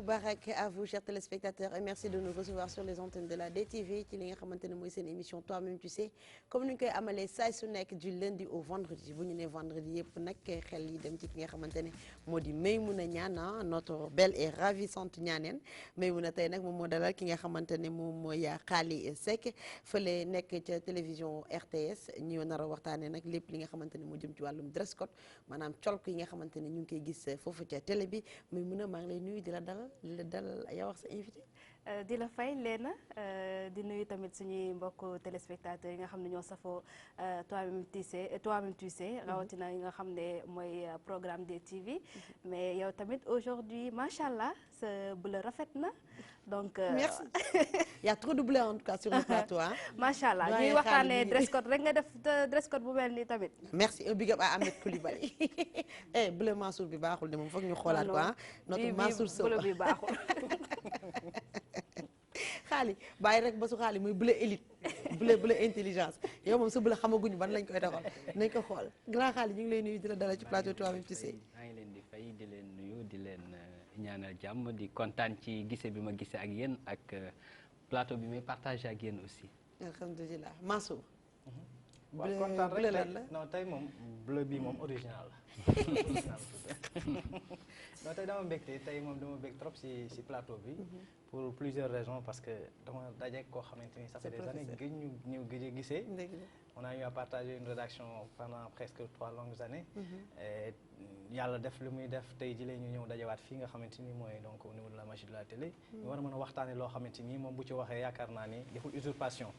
Barak à vous chers téléspectateurs et merci de nous recevoir sur les antennes de la DTV ci li nga xamante ne mooy seen émission toi-même tu sais comme ni ñu koy amalee saay su nekk du lundi au vendredi bu ñu nee vendredi yëpp nag xel yi dem ci ki nga xamante ne moo di Maymouna Niane notre belle et ravissante ñaaneen Maymouna tey nag moom moo dalal ki nga xamante ne moom mooy Khali Seck fële nekk ca télévision RTS ñu nar a waxtaanee nag lépp li nga xamante ne moo jëm ci wàllum dress code maanaam colk yi nga xamante ne ñu ngi koy gis foofu ca télé bi Maymouna maa ngi lay nuyu di la dalal yaa wax sa invité. di la fay Léna di nuyu tamit suñuy mbokk téléspectateurs yi nga xam ne ñoo safoo toi-même tu sais rawatina yi nga xam ne mooy programme DTV mais yow tamit aujourd'hui macha allah sa bleu rafet na donc. merci y a trop de bleu en tout cas sur le plateau ah. macha allah ñuy waxtaanee dress code rek nga def dress code bu mel nii tamit. merci un big up à Ahmed Coulibaly bleu Mansour bi baaxul de moom foog ñu xoolaat ko ah. notre Mansour Sow bleu bi baaxul. Xaali bàyyi rek ba su xaali muy bleu élite bleu intelligence yow moom sa bleu xamaguñu ban lañ koy doxal nañ ko xool grand Xaali ñu ngi lay nuyu di la dalal ci plateau toi-même tu sais. maa ngi leen di fay di leen nuyu di leen ñaanal jàmm di kontaan ci gise bi ma gise ak yéen ak plateau bi may partagé ak yéen aussi. alhamdulilah Mansour. bleu kontaan rek tey non tey moom bleu bi moom original la. non tey dama mbégte tey moom dama bég trop si plateau bi. pour plusieurs raisons parce que dama daje koo xamante ni ça fait des années gëj ñu gëj a gisee. on a eu à partager une rédaction pendant presque 3 longues années. yàlla def lu muy def tey jii ñu ñëw dajewaat fii nga xamante ni mooy donc au niveau de la magie de la télé. ñu war a mën a waxtaanee loo xamante ni moom bu ci waxee yaakaar naa ni deful usurpation.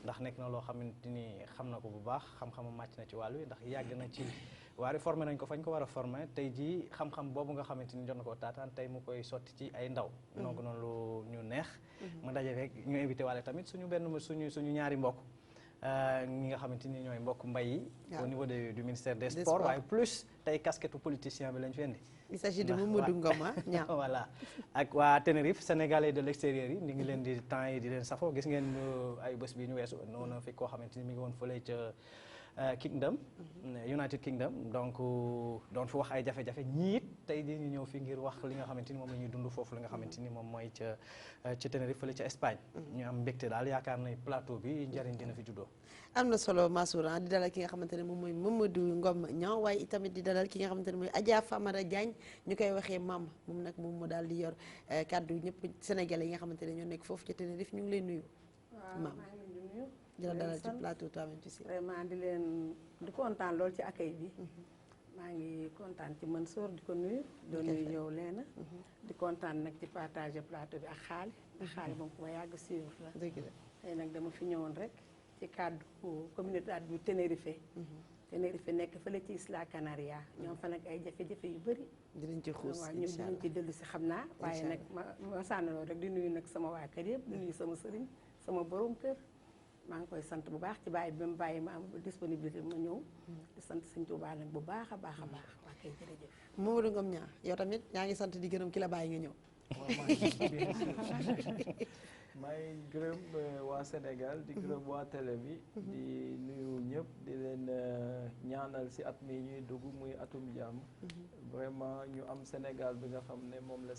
ndax nekk na loo xamante ni xam na ko bu baax xam-xamam màcc na ci wàll wi ndax yàgg na ci waari formé nañ ko fañ ko war a formé tey jii xam-xam boobu nga xamante ni jot na ko taataan tey mu koy sotti ci ay ndaw. donc noonu lu ñu neex. ma daje rek ñu invité waale tamit suñu ñaari mbokk. ñi nga xamante ni ñooy mbokk mbay yi. au niveau du ministère des sports waaye plus tey casquette politicien bi lañ fi indi. il s'agit de Mamadou Ngom voilà ak waa Tenerife sénégalais de l'extérieur yi ñu ngi leen di temps yi di leen safoo gis ngeen ay bés bi ñu weesu noonu fi koo xamante ni mi ngi woon fële ca Kingdom United Kingdom donc doon fi wax ay jafe-jafe ñii it tey di ñu ñëw fi ngir wax li nga xamante ni moom la ñuy dund foofu li nga xamante ni moom mooy ca Tenerife fële ca Espagne. ñu am mbégte daal yaakaar na plateau bi njëriñ dina fi juddoo. am na solo Mansour di dalal ki nga xamante ne moom mooy Mamadou Ngom Niang waaye itamit di dalal ki nga xamante ne mooy Adja Famara Diagne ñu koy waxee maam moom nag moom moo daal di yor kàddu ñëpp sénégalais yi nga xamante ne ñoo nekk foofu ca Tenerife ñu ngi lay nuyu. maam di la dalal ci plateau toi-même tu sais. vraiment di kontaan lool ci accueil bi. maa ngi kontaan ci Mansour di ko nuyu. doo nuyu yow Léna. di kontaan nag ci partager plateau bi ak Xaali. Xaali moom ku ma yàgg suivre la. dëgg la tey nag dama fi ñëwoon rek ci cadre communauté bu Tenerife. Tenerife nekk fële ci Isla Canaria ñoom fa nag ay jafe-jafe yu bëri. dinañ ci xuus waaw ñu dinañ ci dellu si xam naa. waaye nag ma sànnaloo rek di nuyu nag sama waa kër yëpp di nuyu sama sëriñ sama borom kër. maa ngi koy sant bu baax ci bàyyi bi ma bàyyi ma am disponibilité ma ñëw. di sant Sëñ Tuubaa nag bu baax a baax a baax. waa kay jërëjëf. Mamadou Ngom Niang yow tamit yaa ngi sant di gërëm ki la bàyyi nga ñëw. maa ngi gërëm waa Sénégal di gërëm waa télé bi. di nuyu ñëpp di leen ñaanal ci at mi ñuy dugg muy atum jàmm. vraiment ñu am Sénégal bi nga xam ne moom la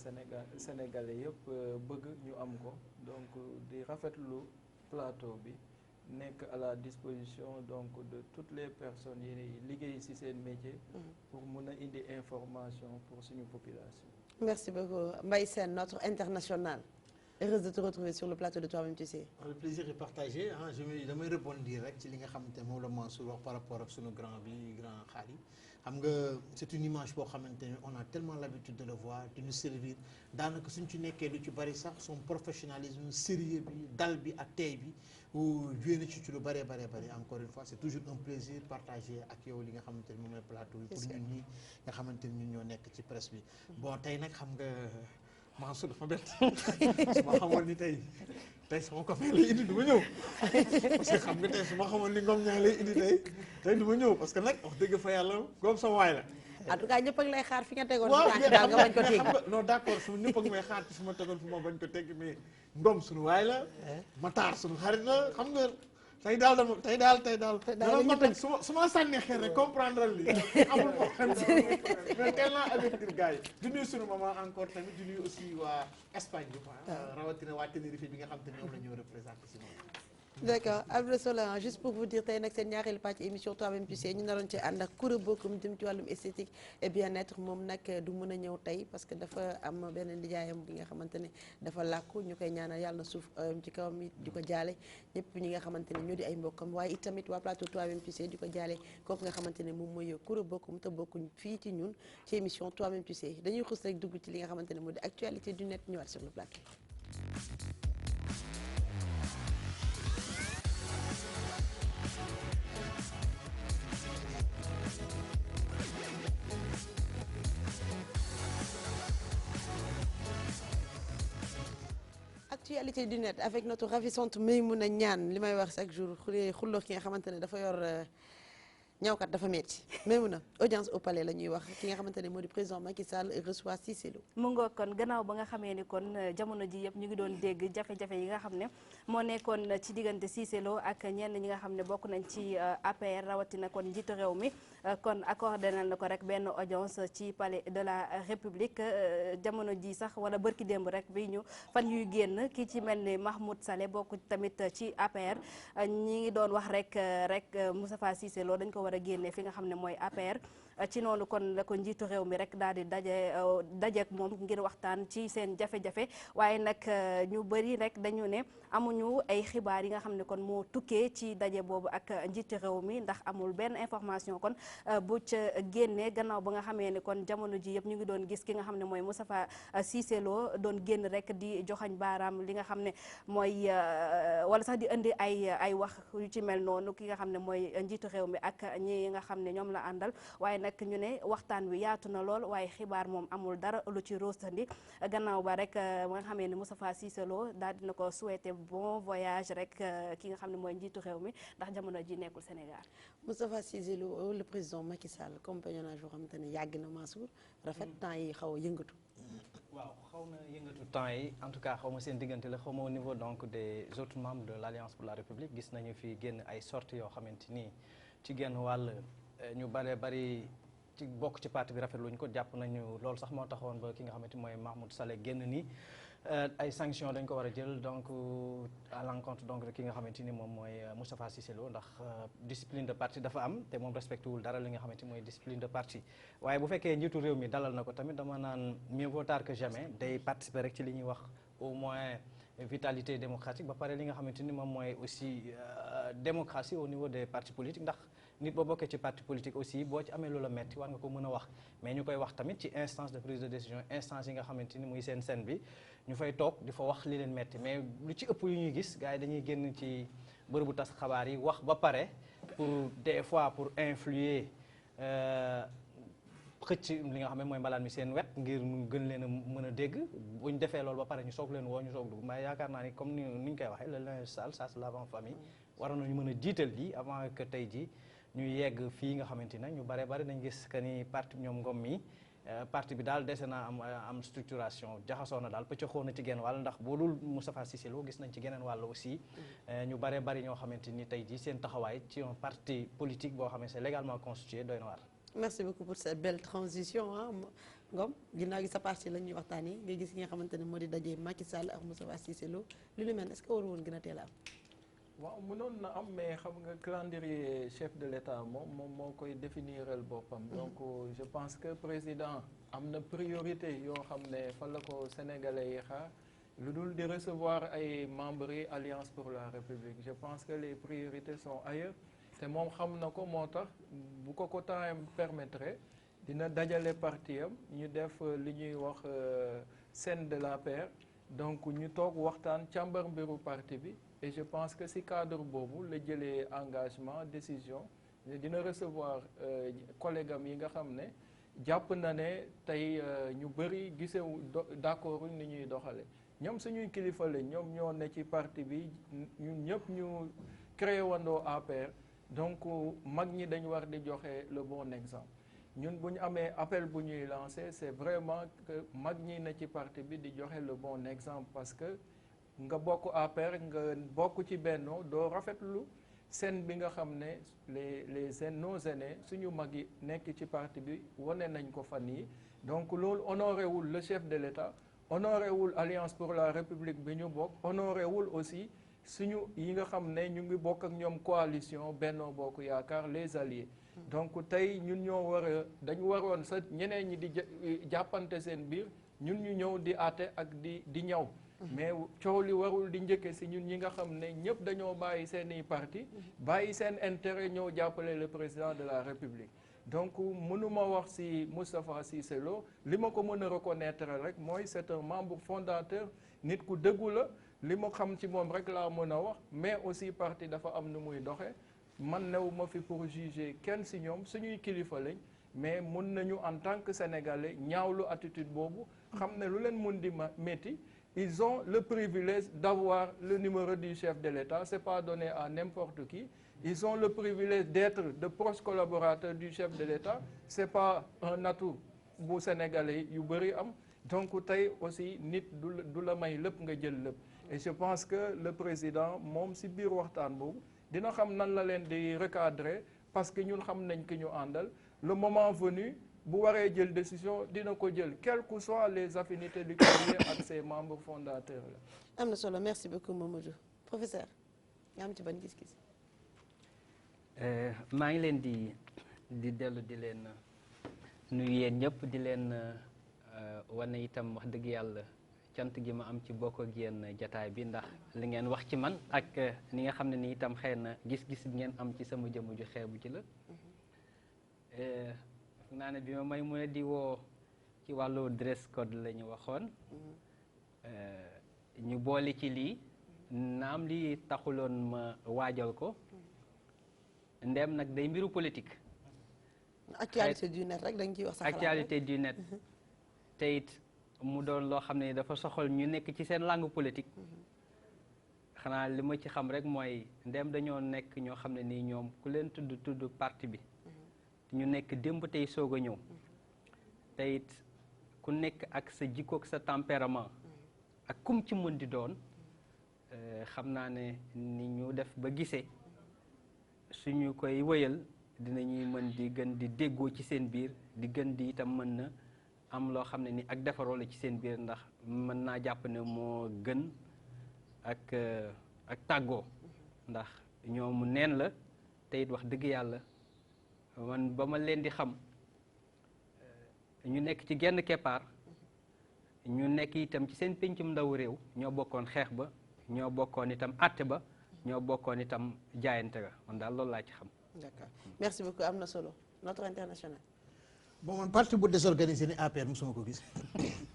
Sénégalais yëpp bëgg ñu am ko donc di rafetlu plateau bi. nekk à la disposition donc de toutes les personnes yi liggéey ci seen métier. pour mun a indi information pour suñu population. merci beaucoup Mbaye Sène notre international. heureuse de te retrouver sur le plateau de toi-même tu sais. le plaisir est partagé ah damay rebondir rek ci li nga xamante ne moom la Mansour wax par rapport ak sunu grand Khali xam nga c'est une image boo xamante ne on a tellement l'habitude de le voir de nous servir daanaka suñ ci nekkee lu ci bari sax son professionnalisme sérieux bi dal bi ak tey bi joué na ci lu bari encore une fois c'est toujours un plaisir partagé ak yow li nga xamante ne moom la plateau bi pour ñun ñi nga xamante ne ñun ñoo nekk ci presse bi bon tey nag xam nga Mansour dafa bett su ma xamoon ni tey sama copain lay indi du ma ñëw parce que xam nga tey su ma xamoon ni Ngom ñaa lay indi tey du ma ñëw parce que nag wax dëgg fa yàlla Ngom sama waay la. en tout cas ñëpp a ngi lay xaar fi nga tegoon. waaw si daal nga bañ ko teggi non d'accord su ñëpp a ngi may xaar ci su ma tegoon fu ma bañ ko teggi mais Ngom suñu waay la. Matar suñu xarit la xam nga. tey daal man su ma sànnee xeer rek comprendre li amul problème mais teel naa avertir gars yi di nuyu sunu maman encore tamit di nuyu aussi waa Espagne bi rawatina waa Tenerife bi nga xam te ne ñoom la ñoo représenté si moom. d'accord am na solo juste pour vous dire tey nag seen ñaareelu pàcc émission Toi-même tu sais ñu naroon ci ànd ak Coura Bokum jëm ci wàllum esthétique et bien-être moom nag du mën a ñëw tey parce que dafa am benn nijaayam bi nga xamante ne dafa làkku ñu koy ñaanal yàlla na suuf ci kawam it di ko jaale ñëpp ñi nga xamante ne ñoo di ay mbokkam waaye itamit waa plateau Toi-même tu sais di ko jaale kooku nga xamante ne moom mooy Coura Bokum te bokkuñ fii ci ñun ci émission Toi-même tu sais dañuy xus rek dugg ci li nga xamante ne moo di actualité du net ñëwaat sur le plateau. Actualité du net avec notre ravissante Maymouna Niane li may wax chaque jour xulloo ki nga xamante ne dafa yor ñawkat dafa metti Maymouna audience au palais la ñuy wax ki nga xamante ne moo di président Macky Sall reçoit Cissé Lo. mu ngoo kon gannaaw ba nga xamee ni kon jamono ji yëpp ñu ngi doon dégg jafe-jafe yi nga xam ne moo nekkoon ci diggante Cissé Lo ak ñenn ñi nga xam ne bokk nañ ci APR rawatina kon njiitu réew mi kon accordé nañ la ko rek benn audience ci palais de la République jamono ji sax wala bërki démb rek bi ñu fan yuy génn ki ci mel ni Mahmoud Saleh bokk tamit ci APR ñi ngi doon wax rek Moustapha Cissé Lo dañ ko war a génne fi nga xam ne mooy APR ci noonu kon la ko njiitu réew mi rek daal di dajeek moom ngir waxtaan ci seen jafe-jafe waaye nag ñu bëri rek dañu ne amuñu ay xibaar yi nga xam ne kon moo tukkee ci daje boobu ak njiitu réew mi ndax amul benn information kon bu ca génnee gannaaw ba nga xamee ne kon jamono ji yëpp ñu ngi doon gis ki nga xam ne mooy Moustapha Cissé Lo doon génn rek di joxañ baaraam li nga xam ne mooy wala sax di indi ay wax yu ci mel noonu ki nga xam ne mooy njiitu réew mi ak ñi nga xam ne ñoom la àndal waaye nag ñu ne waxtaan wi yaatu na lool waaye xibaar moom amul dara lu ci roostandi gannaaw ba rek ba nga xamee ne Moustapha Cissé Lo daal dina ko souhaité bon voyage rek ki nga xam ne mooy njiitu réew mi ndax jamono ji nekkul Sénégal. Moustapha Cissé Lo le président Macky Sall compagnonnage boo xamante ne yàgg na Mansour rafet temps yi xaw a yëngatu. waaw xaw na yëngatu temps yi en tout cas xaw ma seen diggante la xaw ma au niveau donc des autres membres de l'Alliance pour la République gis nañu fi génn ay sorties yoo xamante ni ci genn wàll ñu bari ci bokk ci parti bi rafetluñ ko jàpp nañu loolu sax moo taxoon ba ki nga xamante mooy Mahmoud Saleh génn ni ay sanctions dañ ko war a jël donc à l'encontre donc de ki nga xamante ni moom mooy Moustapha Cissé Lo ndax discipline de parti dafa am te moom respecté wul dara li nga xamante mooy discipline de parti waaye bu fekkee njiitu réew mi dalal na ko tamit dama naan mieux vaut tard que jamais day participer rek ci li ñuy wax au moins vitalité démocratique ba pare li nga xamante ni moom mooy aussi démocratie au niveau des partis politiques ndax nit boo bokkee ci parti politique aussi boo ci amee loola metti war nga ko mën a wax mais ñu koy wax tamit ci instance de prise de décision instance yi nga xamante ni muy seen bi ñu fay toog di fa wax li leen metti mais lu ci ëpp yu ñuy gis gars yi dañuy génn ci bërëbu tas xabaar yi wax ba pare pour des fois pour influer xëcc li nga xam ne mooy mbalaan mi seen wet ngir mu gën leen a mën a dégg bu ñu defee loolu ba pare ñu soog leen woo ñu soog dugg mais yaakaar naa ni comme ni ñu koy waxee le linge sale ça se lave en famille waroon nañu mën a jiital lii avant que tey ji ñu yegg fii nga xamante ne ñu bare nañ gis que ni parti ñoom Ngom mi parti bi daal dese naa am structuration jaxasoo na daal pëccaxoo na ci genn wàll ndax boo dul Moustapha Cissé Lo gis nañ ci geneen wàll aussi ñu bari ñoo xamante ni tey ji seen taxawaay ci un parti politique boo xam ne c'est légalement constitué doy na waar. merci beaucoup pour cette belle transition ah Ngom ginnaaw gi sa parti la ñuy waxtaanee nga gis nga xamante ne moo di daje Macky Sall ak Moustapha Cissé Lo lu lu mel est-ce que waru woon gën a teel a am. waaw mënoon na am mais xam nga calendrier chef de l'État moom moo koy définiral boppam. donc je pense que président am na priorité yoo xam ne fa la ko sénégalais yi xaar lu dul di recevoir ay membres yi Alliance pour la République je pense que les priorités sont ailleurs te moom xam na ko moo tax bu ko temps permettre dina dajale parti am ñu def li ñuy wax scène de la paix donc ñu toog waxtaan càmbar mbiru parti bi. et je pense que ci cadre boobu la jëlee engagement décision dina recevoir collègue am yi nga xam ne jàpp na ne tey ñu bëri gisewu d'accord ni ñuy doxale ñoom suñuy kilifa lañ ñoom ñoo ne ci parti bi ñun ñëpp ñu créé wandoo APR donc mag ñi dañ war di joxe le bon exemple ñun bu ñu amee appel bu ñuy lancé c'est vraiment que mag ñi ne ci parti bi di joxe le bon exemple parce que nga bokk APR nga bokk ci Benno doo rafetlu seen bi nga xam ne nos aînés suñu mag yi nekk ci parti bi wane nañ ko fan yi donc loolu honoré wul le chef de l'État honoré wul Alliance pour la République bi ñu bokk honoré wul aussi suñu yi nga xam ne ñu ngi bokk ak ñoom coalition Benno Bokk Yaakaar les alliés donc tey ñun ñoo war a dañu waroon sa ñeneen ñi di jàppante seen biir ñun ñu ñëw di àtte ak di ñaw mais coow li warul di njëkke si ñun ñi nga xam ne ñëpp dañoo bàyyi seeni parti bàyyi seen intérêt ñëw jàppale le président de la République donc mënuma wax si Moustapha Cissé Lo li ma ko mën a reconnaître rek mooy c'est un membre fondateur nit ku dëggu la li ma xam ci moom rek laa mën a wax mais aussi parti dafa am nu muy doxe man new ma fi pour juger kenn si ñoom suñuy kilifa lañ mais mun nañu en tant que sénégalais ñaawlu attitude boobu xam ne lu leen mun di métti ils ont le privilège d'avoir le numéro du chef de l'État c'est pas donné à n'importe qui ils ont le privilège d'être de proches collaborateurs du chef de l'État c'est pas un atout bu sénégalais yu bëri am donc tey aussi nit du la may lépp nga jël lépp et je pense que le président moom si biir waxtaan boobu dina xam nan la leen di recadrer parce que ñun xam nañ ki ñu àndal le moment venu bu waree jël décision dina ko jël quelles que soient les affinités du cabinet ak ses membres fondateurs la. am na solo merci beaucoup Mamadou professeur nga am ci ban gis-gis. maa ngi leen di dellu di leen nuyu yéen ñëpp di leen wane itam wax dëgg yàlla cant gi ma am ci bokk ak yéen jataay bi ndax li ngeen wax ci man ak ni nga xam ne ni itam xëy na gis-gis bi ngeen am ci sama jëmm ju xeebu ci la. naa ne bi ma may mën a di woo ci wàllu dress code la ñu waxoon ñu boole ci lii naam lii taxuloon ma waajal ko ndem nag day mbiru politique. actualité du net rek dañ ciy wax sa xalaat actualité du net te it mu doon loo xam ne dafa soxal ñu nekk ci seen langue politique xanaa li ma ci xam rek mooy ndem dañoo nekk ñoo xam ne nii ñoom ku leen tudd parti bi ñu nekk démb tey soog a ñëw te it ku nekk ak sa jikko ak sa tempérament ak kum ci mën di doon xam naa ne ni ñu def ba gisee suñu koy wëyal dinañuy mën di gën di déggoo ci seen biir di gën di itam mën na am loo xam ne ni ak defaroo la ci seen biir ndax mën naa jàpp ne moo gën ak tàggoo ndax ñoomu neen la te it wax dëgg yàlla man ba ma leen di xam ñu nekk ci genn keppaar ñu nekk itam ci seen péncum ndaw réew ñoo bokkoon xeex ba ñoo bokkoon itam àtte ba ñoo bokkoon itam jaayante ga man daal loolu laa ci xam. d'accord merci beaucoup am na solo notre international. bon man parti bu désorganisé ni APR mosuma ko gis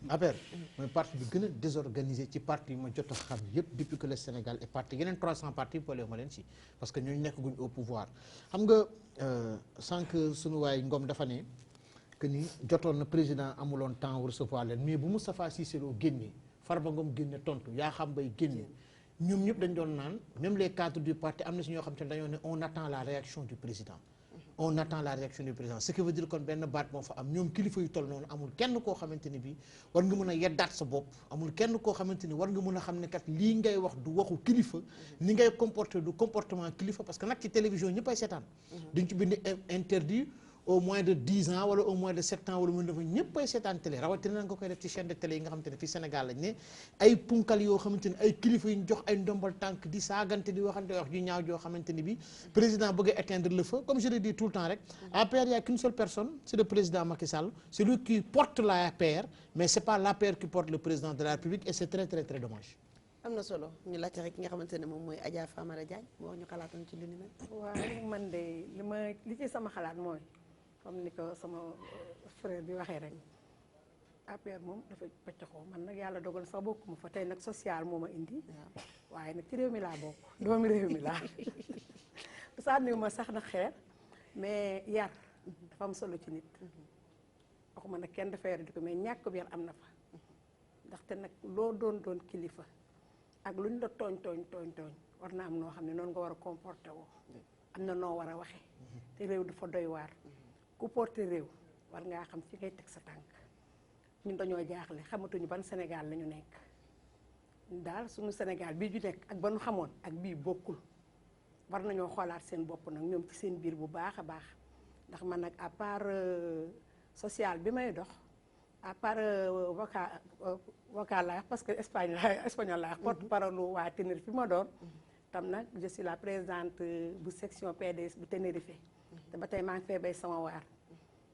APR mooy parti bi gën a désorganisé ci parti yi ma jot a xam yëpp depuis que le Sénégal est parti yeneen 300 partis boole ma leen si parce que ñooñu nekk guñ au pouvoir xam nga sànq suñu waay Ngom dafa ne que ni jotoon na président amuloon temps recevoir leen mais bu Moustapha Cissé Lo génnee Farba Ngom génne tontu yaa xam bay génne ñoom ñëpp dañ doon naan même les cadres du parti am na si ñoo xam te ne dañoo ne on attend la réaction du président on attend la réaction du président ce qui veut dire kon benn baat moo fa am ñoom kilifa yu toll noonu amul kenn koo xamante ni bii war nga mën a yeddaat sa bopp amul kenn koo xamante ni war nga mën a xam ne kat lii ngay wax du waxu kilifa ni ngay comporter du comportement kilifa parce que nag ci télévision ñëpp ay seetaan duñ ci bind interdit au moins de 10 ans wala au moins de 7 ans wala mu dafa ñëpp ay seetaan télé rawatina nga koy def ci chaîne de télé yi nga xamante ne fii Sénégal lañ ne ay punkal yoo xamante ne ay kilifa yu ñu jox ay ndombal tànk di saagante di waxante wax ju ñaaw joo xamante ni bi président bëgg a éteindre le feu comme je le dis tout le temps rek APR y a qu'une seule personne c'est le président Macky Sall c'est lui qui porte la APR mais c'est pas l'APR qui porte le président de la République et c'est très très très dommage. am na solo ñu laajte rek ki nga xamante ne moom mooy Adja Famara Diagne moo wax ñu xalaatam ci lu ni mel. waaw man de li ci sama xalaat mooy comme ni ko sama frère bi waxee rek APR moom dafa pëccaxoo man nag yàlla dogal sax bokkuma fa tey nag social moo ma indi waaye nag ci réew mi laa bokk doomi réew mi laa sànniwu ma sax na xeer mais yar dafa am solo ci nit waxuma nag kenn dafa yore di ko mais ñàkk bi yar am na fa ndaxte nag loo doon kilifa ak lu ñu la tooñ war na am noo xam ne noonu nga war a comporté woo am na noo war a waxee te réew dafa doy waar ku porté réew war ngaa xam fi ngay teg sa tànk ñun dañoo jaaxle xamatuñu ban Sénégal la ñu nekk daal suñu Sénégal bii ju nekk ak ba nu xamoon ak bii bokkul war nañoo xoolaat seen bopp nag ñoom ci seen biir bu baax a baax ndax man nag à part social bi may dox à part vocal laa parce que espagnol laa porte-parole waa Tenerife fi ma doon tam nag je suis la présidente bu section PDS bu Tenerife te ba tey maa ngi fee bay sama waar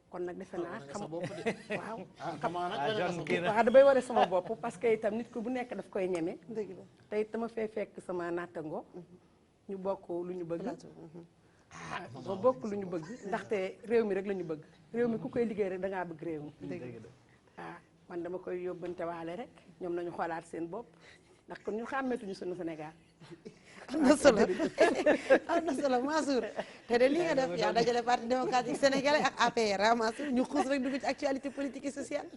kon nag defe naa xam waaw waaw damay waree sama bopp parce que itam nit ku bu nekk daf koy ñeme te it dama fee fekk sama nattango ñu bokk lu ñu bëgg ba bokk lu ñu bëgg ndaxte réew mi rek la ñu bëgg réew mi ku koy liggéey rek da ngaa bëgg réew mi waaw man dama koy yóbbante waale rek ñoom nañu xoolaat seen bopp ndax kon ñu xàmmeetuñu sunu Sénégal am na solo Mansour te de li nga def yaa dajale parti démocratique sénégalais ak APR Mansour ñu xuus rek dugg ci actualité politique et sociale.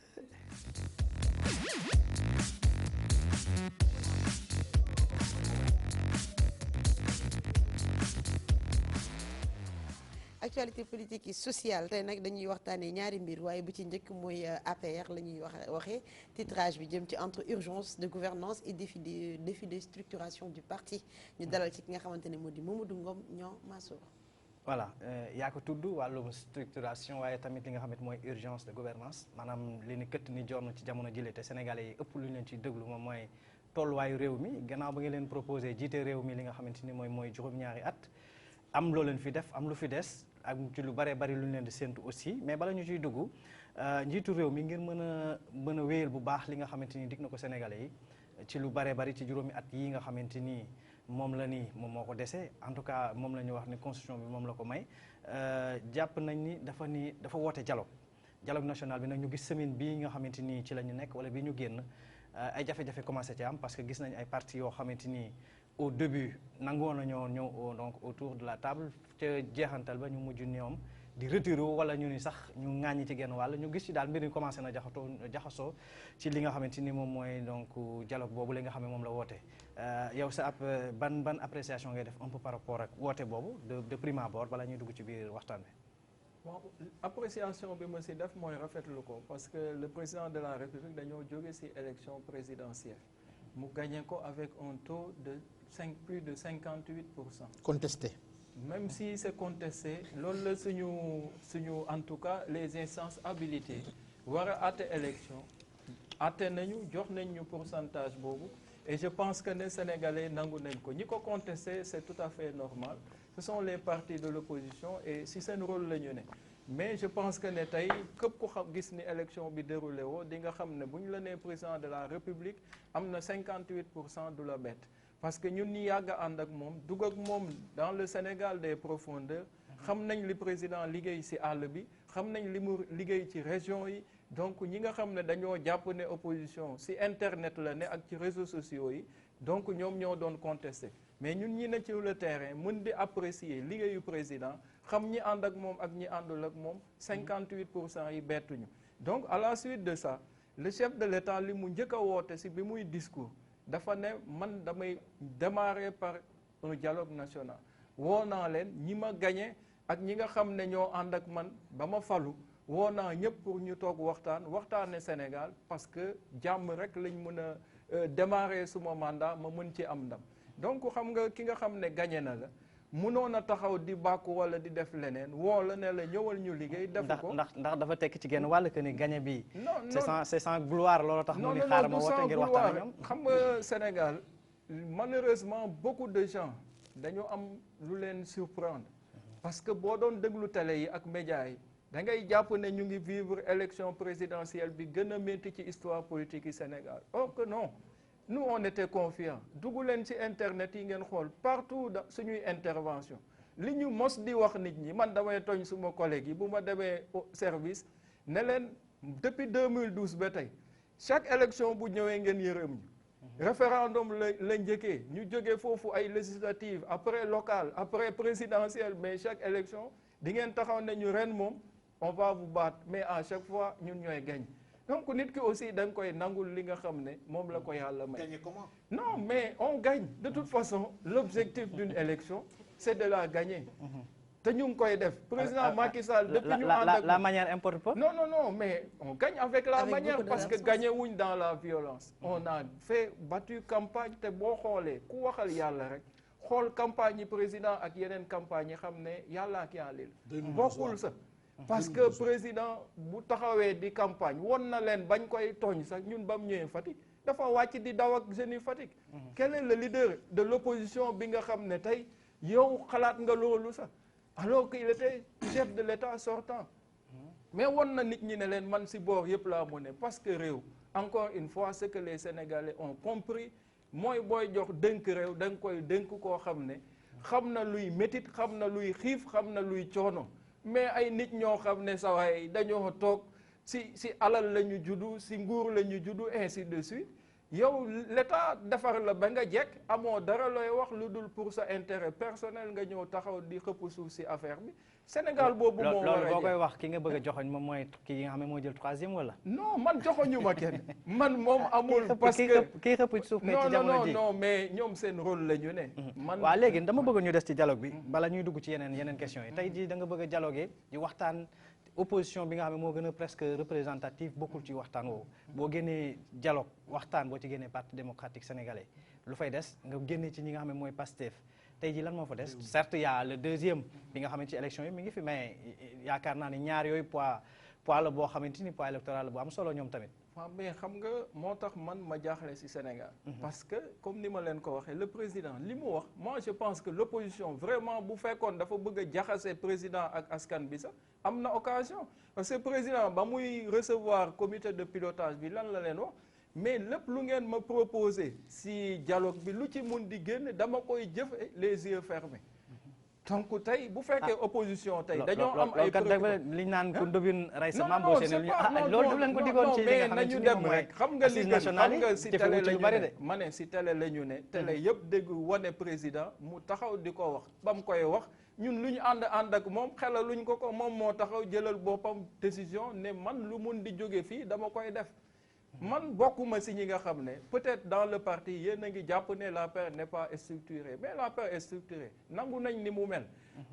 actualité politique et sociale tey nag dañuy waxtaanee ñaari mbir waaye bu ci njëkk mooy APR la ñuy waxee titrage bi jëm ci entre urgence de gouvernance et défi de structuration du parti ñu dalal ci ki nga xamante ne moo di Mamadou Ngom ñoo Mansour. voilà yaa ko tudd wàllum structuration waaye tamit li nga xamante mooy urgence de gouvernance maanaam li ni këtt ni jorn ci jamono jile te sénégalais yi ëpp lu ñu leen ciy déglu moom mooy tolluwaayu réew mi gannaaw ba nga leen proposé jiite réew mi li nga xamante ni mooy juróom-ñaari at am loo leen fi def am lu fi des ak ci lu bare bari lu ñu leen di séntu aussi mais bala ñu ciy dugg njiitu réew mi ngir mën a wéyal bu baax li nga xamante ni dig na ko sénégalais yi ci lu bare bari ci juróomi at yi nga xamante ni moom moo ko dese en tout cas moom la ñu wax ni constitution bi moom la ko may jàpp nañ ni dafa woote dialogue national bi nag ñu gis semaine bii nga xamante ni ci la ñu nekk wala bii ñu génn ay jafe-jafe commencé ci am parce que gis nañ ay partis yoo xamante ni au début nangoon nañoo ñëw donc autour de la table ca jeexantal ba ñu mujj ñoom di retiré wala ñu ni sax ñu ŋàññi ci genn wàll ñu gis ci daal mbir mi commencé na jaxasoo ci li nga xamante ni moom mooy donc dialogue boobu li nga xam ne moom la woote yow sa ban appréciation ngay def un peu par rapport ak woote boobu de prime abord bala ñuy dugg ci biir waxtaan bi. bon appréciation bi ma si def mooy rafetlu ko parce que le président de la République dañoo jóge si élection présidentielle mu gagné ko avec un taux de plus de 58%. contesté. même si c'est contesté loolu la suñu en tout cas les instances habilitées war a àtte élection àtte nañu jox nañ ñu pourcentage boobu et je pense que ne sénégalais nangu nañ ko ñi ko contesté c'est tout à fait normal ce sont les partis de l'opposition et si seen rôle la ñu ne mais je pense que ne tey képp ku xam gis ni élection bi déroulé woo di nga xam ne bu ñu la nee président de la République am na 58% du la bett parce que ñun ñi yàgg a ànd ak moom dugg ak moom dans le Sénégal des profondeurs xam nañ li président liggéey ci àll bi xam nañ li mu liggéey ci région yi donc ñi nga xam ne dañoo jàpp ne opposition ci internet la ne ak ci réseaux sociaux yi donc ñoom ñoo doon contesté mais ñun ñi ne ci le terrain mën di apprécier liggéeyu président xam ñi ànd ak moom ak ñi àndul ak moom 58% yi bettuñu donc à la suite de ça le chef de l'État li mu njëkk a woote ci bi muy discours dafa ne man damay démarrer par un dialogue national woo naa leen ñi ma gagné ak ñi nga xam ne ñoo ànd ak man ba ma falu woo naa ñëpp pour ñu toog waxtaane Sénégal parce que jàmm rek lañ mën a démarrer suma mandat ma mën ci am ndam donc xam nga ki nga xam ne gagné na la mënoon a taxaw di bàkku wala di def leneen woo la ne la ñëwal ñu liggéey def ko ndax dafa tekk ci genn wàll que ni gagné bi c'est sans gloire loolu tax mu ni xaaral ma woote ngir waxtaan ak ñoom xam nga Sénégal malheureusement beaucoup de gens dañoo am lu leen surprendre parce que boo doon déglu télé yi ak médias yi da ngay jàpp ne ñu ngi vivre élection présidentielle bi gën a métti ci histoire politique yi Sénégal or que non nous on était confiants dugg leen ci internet yi ngeen xool partout da suñuy intervention li ñu mos di wax nit ñi man damay tooñ suma collègue yi bu ma demee au service ne leen depuis 2012 ba tey chaque élection bu ñëwee ngeen yërëm ñu référendum la njëkkee ñu jógee foofu ay législative après local après présidentielle mais chaque élection di ngeen taxaw ne ñu ren moom on va vous battre mais à chaque fois ñun ñooy gañ donc nit ki aussi da nga koy nangul li nga xam ne moom la ko yàlla may. Gagner comment? Non mais on gagne de toute façon l'objectif d'une élection c'est de la gagner. te ñu ngi koy def président Macky Sall depuis ñu ànd ak la manière importe pas. non mais on gagne avec la manière parce que gagné wuñ dans la violence. On a battu campagne te boo xoolee ku waxal yàlla rek xool campagne yi président ak yeneen campagne yi xam ne yàlla ak yàlla bokkul sa parce que président bu taxawee di campagne won na leen bañ koy tooñ sax ñun ba mu ñëwee Fatick dafa wàcc di daw ak jeunes yi Fatick. Quel est le leader de l'opposition bi nga xam ne tey yow xalaat nga loolu sax alors qu'il était chef de l'État sortant. Mais won na nit ñi ne leen man si boor yëpp laa mu ne parce que réew encore une fois ce que les Sénégalais ont compris mooy booy jox dënk réew da nga koy dënk koo xam ne xam na luy métit xam na luy xiif xam na luy coono mais ay nit ñoo xam ne sa waay dañoo toog si alal la ñu juddu si nguur la ñu juddu ainsi de suite yow l'État defar la ba nga jekk amoo dara looy wax lu dul pour sa intérêt personnel nga ñëw taxaw di xëpp suuf si affaire bi Sénégal boobu moo war a loolu boo koy wax ki nga bëgg a joxoñ moom mooy ki nga xam ne moo jël 3e wala. non man joxoñu ma kenn man moom amul parce que kii xëpp suuf kay ci jamono ji non mais ñoom seen rôle la ñu ne man waaw léegi dama bëgg ñu des ci dialogue bi bala ñuy dugg ci yeneen questions yi tey jii da nga bëgg a dialoguer di waxtaan opposition bi nga xam ne moo gën a presque représentative bokkul ci waxtaan woowu boo génnee dialogue waxtaan boo ci génnee parti démocratique sénégalais lu fay des nga génnee ci ñi nga xam ne mooy Pastef tey jii lan moo fa des certes y a le deuxième bi nga xamante ci élection yi mi ngi fi mais yaakaar naa ni ñaar yooyu poids la boo xamante ni poids électoral bu am solo ñoom tamit. waaw mais xam nga moo tax man ma jaaxle ci Sénégal. parce que comme ni ma leen ko waxee le président li mu wax moi je pense que l'opposition vraiment bu fekkoon dafa bëgg a jaxase président ak askan bi sax am na occasion parce que président ba muy recevoir comité de pilotage bi lan la leen wax mais lépp lu ngeen ma proposé ci dialogue bi lu ci mun di génn dama koy jëfe les yeux fermés. donc tey bu fekkee opposition tey dañoo am ay li ñu naan ku ndobin rey sa maam boo seen loolu du leen ko digoon ci li nga xam ne nañu dem rek xam nga li xam nga si télé la ñu ne ma ne si télé la ñu ne télé yëpp dégg wane président mu taxaw di ko wax ba mu koy wax ñun lu ñu ànd ak moom xelal luñ ko moom moo taxaw jëlal boppam décision ne man lu mun di jóge fii dama koy def man bokkuma si ñi nga xam ne peut-être dans le parti yéen a ngi jàpp ne l'APR n'est pas structurée mais l'APR est structurée nangu nañ ni mu mel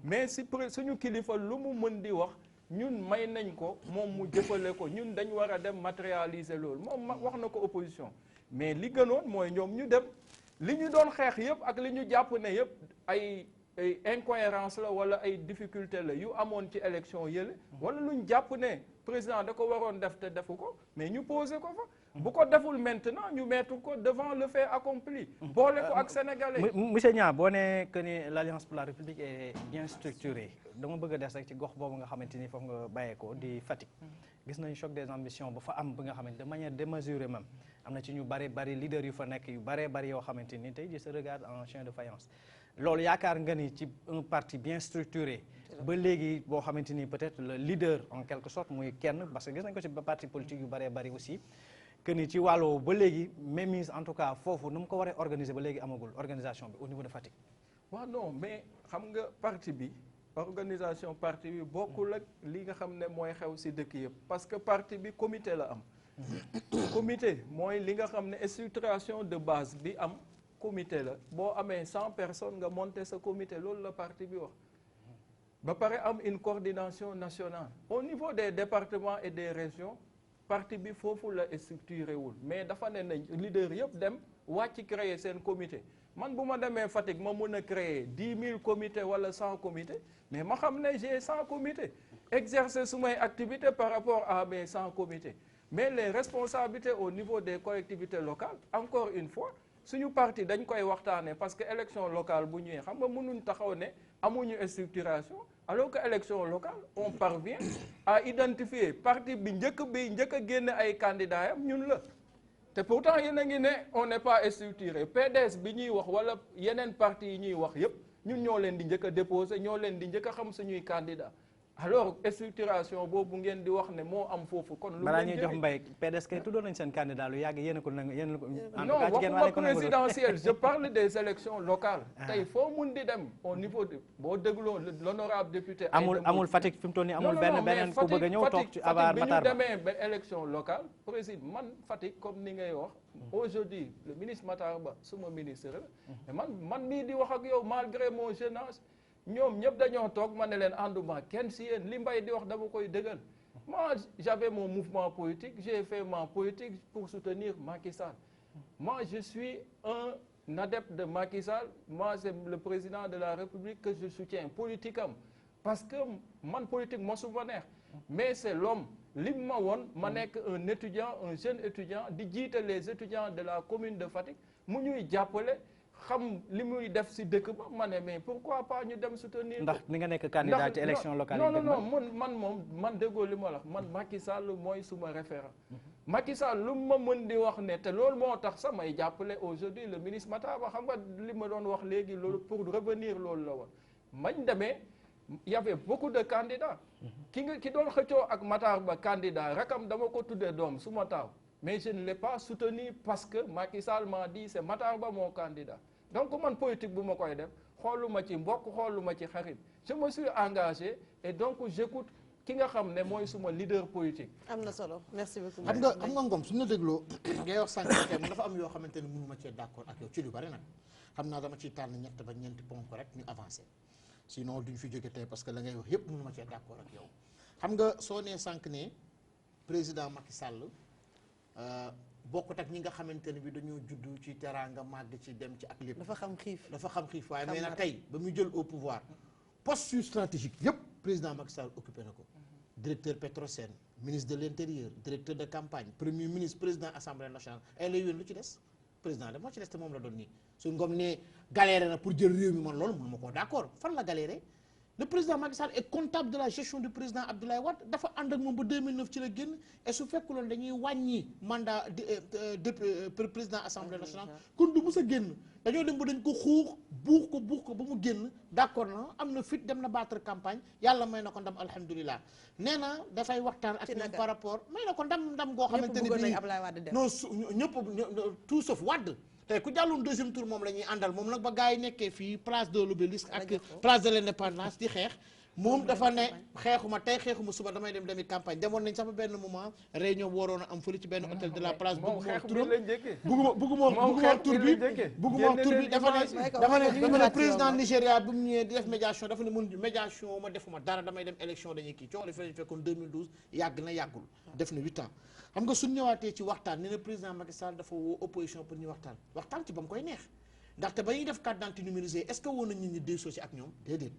mais si suñu kilifa lu mu mën di wax ñun may nañ ko moom mu jëfale ko ñun dañ war a dem matérialiser loolu moom wax na ko opposition mais li gënoon mooy ñoom ñu dem li ñu doon xeex yëpp ak li ñu jàpp ne yëpp ay incohérence la wala ay difficulté la yu amoon ci élection yële wala lu ñu jàpp ne président da ko waroon def te defu ko mais ñu posé ko fa bu ko deful maintenant ñu mettre ko devant le fait accompli boole ko ak sénégalais. monsieur Niang boo ne que ni l'Alliance pour la République est bien structurée dama bëgg a des rek ci gox boobu nga xamante ni foofu nga bàyyeekoo di Fatick gis nañu choc des ambitions ba fa am bi nga xamante de manière démesurée même am na ci ñu bari leader yu fa nekk yu bari yoo xamante ni tey ji se regarde en chien de faïence loolu yaakaar nga ni ci un parti bien structuré ba léegi boo xamante ni peut-être le leader en quelque sorte muy kenn parce que gis nañ ko ci parti politique yu bari aussi que ni ci wàllu ba léegi mainmise en tout cas foofu nu mu ko waree organiser ba léegi amagul organisation bi au niveau de Fatick. waaw non mais xam nga parti bi organisation parti bi bokkul ak li nga xam ne mooy xew ci dëkk yëpp parce que parti bi comité la am. comité mooy li nga xam ne structuration de base bi am. comité la boo amee 100 personnes nga monter sa comité loolu la parti bi wax ba pare am une coordination nationale au niveau des départements et des régions parti bi foofu la structuré wul mais dafa ne nañ leader yëpp dem wàcc créer seen comité man bu ma demee Fatick ma mun a créer 10 000 comités wala 100 comités mais ma xam ne j'ai 100 comités exercer sumay activités par rapport à mes 100 comités mais les responsabilités au niveau des collectivités locales encore une fois suñu parti dañ koy waxtaanee parce que élection locale bu ñëwee xam nga mënuñ taxaw ne amuñu structuration alors que élection locale on parvient à identifier parti bi njëkk a génne ay candidats yam ñun la te pourtant yéen a ngi ne on n'est pas structuré PDS bi ñuy wax wala yeneen parti yi ñuy wax yépp ñun ñoo leen di njëkk a déposer ñoo leen di njëkk a xam suñuy candidat alors structuration boobu ngeen di wax ne moo am foofu kon lu balaa ñuy jox Mbaye PDS kay tuddoon nañ seen candidat lu yàgg yéen a ko nangu yéen a ko en non tout cas ci genn waxuma wàll ko nangu présidentielle je parle des élections locales tey foo mun di dem au niveau de boo dégloo l'honorable député amul Fatick fi mu toll nii amul beneen ku bëgg a ñëw toog ci abaar Matar bi Ba ñu demee ba élection locale président man Fatick comme ni ngay wax aujourd'hui le ministre Matar Ba suma ministre la mais man mii di wax ak yow malgré mon jeune âge ñoom ñëpp dañoo toog ma ne leen ànduma kenn si yéen li Mbaye di wax dama koy dëggal moi j'avais mon mouvement politique j'ai fait ma politique pour soutenir Macky Sall moi je suis un adepte de Macky Sall moi c'est le président de la République que je soutiens politique am parce que man politique mosuma neex mais c'est l'homme li ma woon ma nekk un étudiant un jeune étudiant di jiite les étudiants de la commune de Fatick mu ñuy jàppale xam li muy def si dëkk ba ma ne mais pourquoi pas ñu dem soutenir ndax ni nga nekk candidat ci élection locale yi non man déggoo li ma la wax man Macky Sall mooy suma référent Macky Sall lu ma mën di wax ne te loolu moo tax sax may jàppale aujourd'hui le ministre Matar Ba xam nga li ma doon wax léegi loolu pour revenir loolu la woon mañ demee y avait beaucoup de candidats ki doon xëccoo ak Matar Ba candidat rakam dama ko tuddee doom suma taaw mais je ne l'ai pas soutenu parce que Macky Sall m'a dit c'est Matar Ba mon candidat donc man politique bu ma koy def xooluma ci mbokk xooluma ci xarit je me suis engagé et donc j'écoute ki nga xam ne mooy suma leader politique. am na solo merci beaucoup. xam nga Ngom suñu la dégloo ngay wax sànq mu dafa am yoo xamante ne mënu ma cee d'accord ak yow ci lu bari nag xam naa dama ciy tànn ñett ba ñeenti ponk rek ñu avancé sinon duñ fi jóge tey parce que la ngay wax yépp mënu ma cee d'accord ak yow xam nga soo nee sànq ne président Macky Sall. bokkut ak ñi nga xamante ne bi dañoo juddu ci teraanga màgg ci dem ci ak lépp. dafa xam xiif waaye mais nag tey ba muy jël au pouvoir poste stratégique yépp président Macky Sall occupé na ko directeur Petrosen ministre de l'intérieur directeur de campagne premier ministre président assemblée nationale ay la yoon lu ci des président de moo ci des te moom la doon nii su Ngom ne galéré na pour jël réew mi man loolu mënu ma koo d'accord fan la galéré le président Macky Sall est comptable de la gestion du président Abdoulaye Wade dafa ànd ak moom ba 2009 ci la génn et su fekkuloon dañuy wàññi mandat de président assemblée nationale kon du mus a génn dañoo dem ba dañ ko buux ko ba mu génn d'accord na am na fit dem na battre campagne yàlla may na ko ndam alhamdulilah nee na dafay waxtaan ak ñoom par rapport may na ko ndam goo xamante ne bii non ñëpp tout sauf Wade tey ku jàlloon deuxième tour moom la ñuy àndal moom nag ba gars yi nekkee fii place de l'Obélisque ak place de l'Indépendance di xeex moom dafa ne xeexuma tey xeexuma suba damay dem demi campagne demoon nañ sax ba benn moment réunion waroon a am fële ci benn hôtel de la place bugguma wax tur bi dafa ne président Nigéria bi mu ñëwee di def médiation dafa ne mun médiation ma defuma dara damay dem élection dañuy kii coow li fi fekkoon 2012 yàgg na yàggul def na 8 ans xam nga suñ ñëwaatee ci waxtaan ne na président Macky Sall dafa woo opposition pour ñu waxtaan ci ba mu koy neex ndaxte ba ñuy def carte d'identité numérisée est-ce que woon na nit ñi déggoo ci ak ñoom déedéet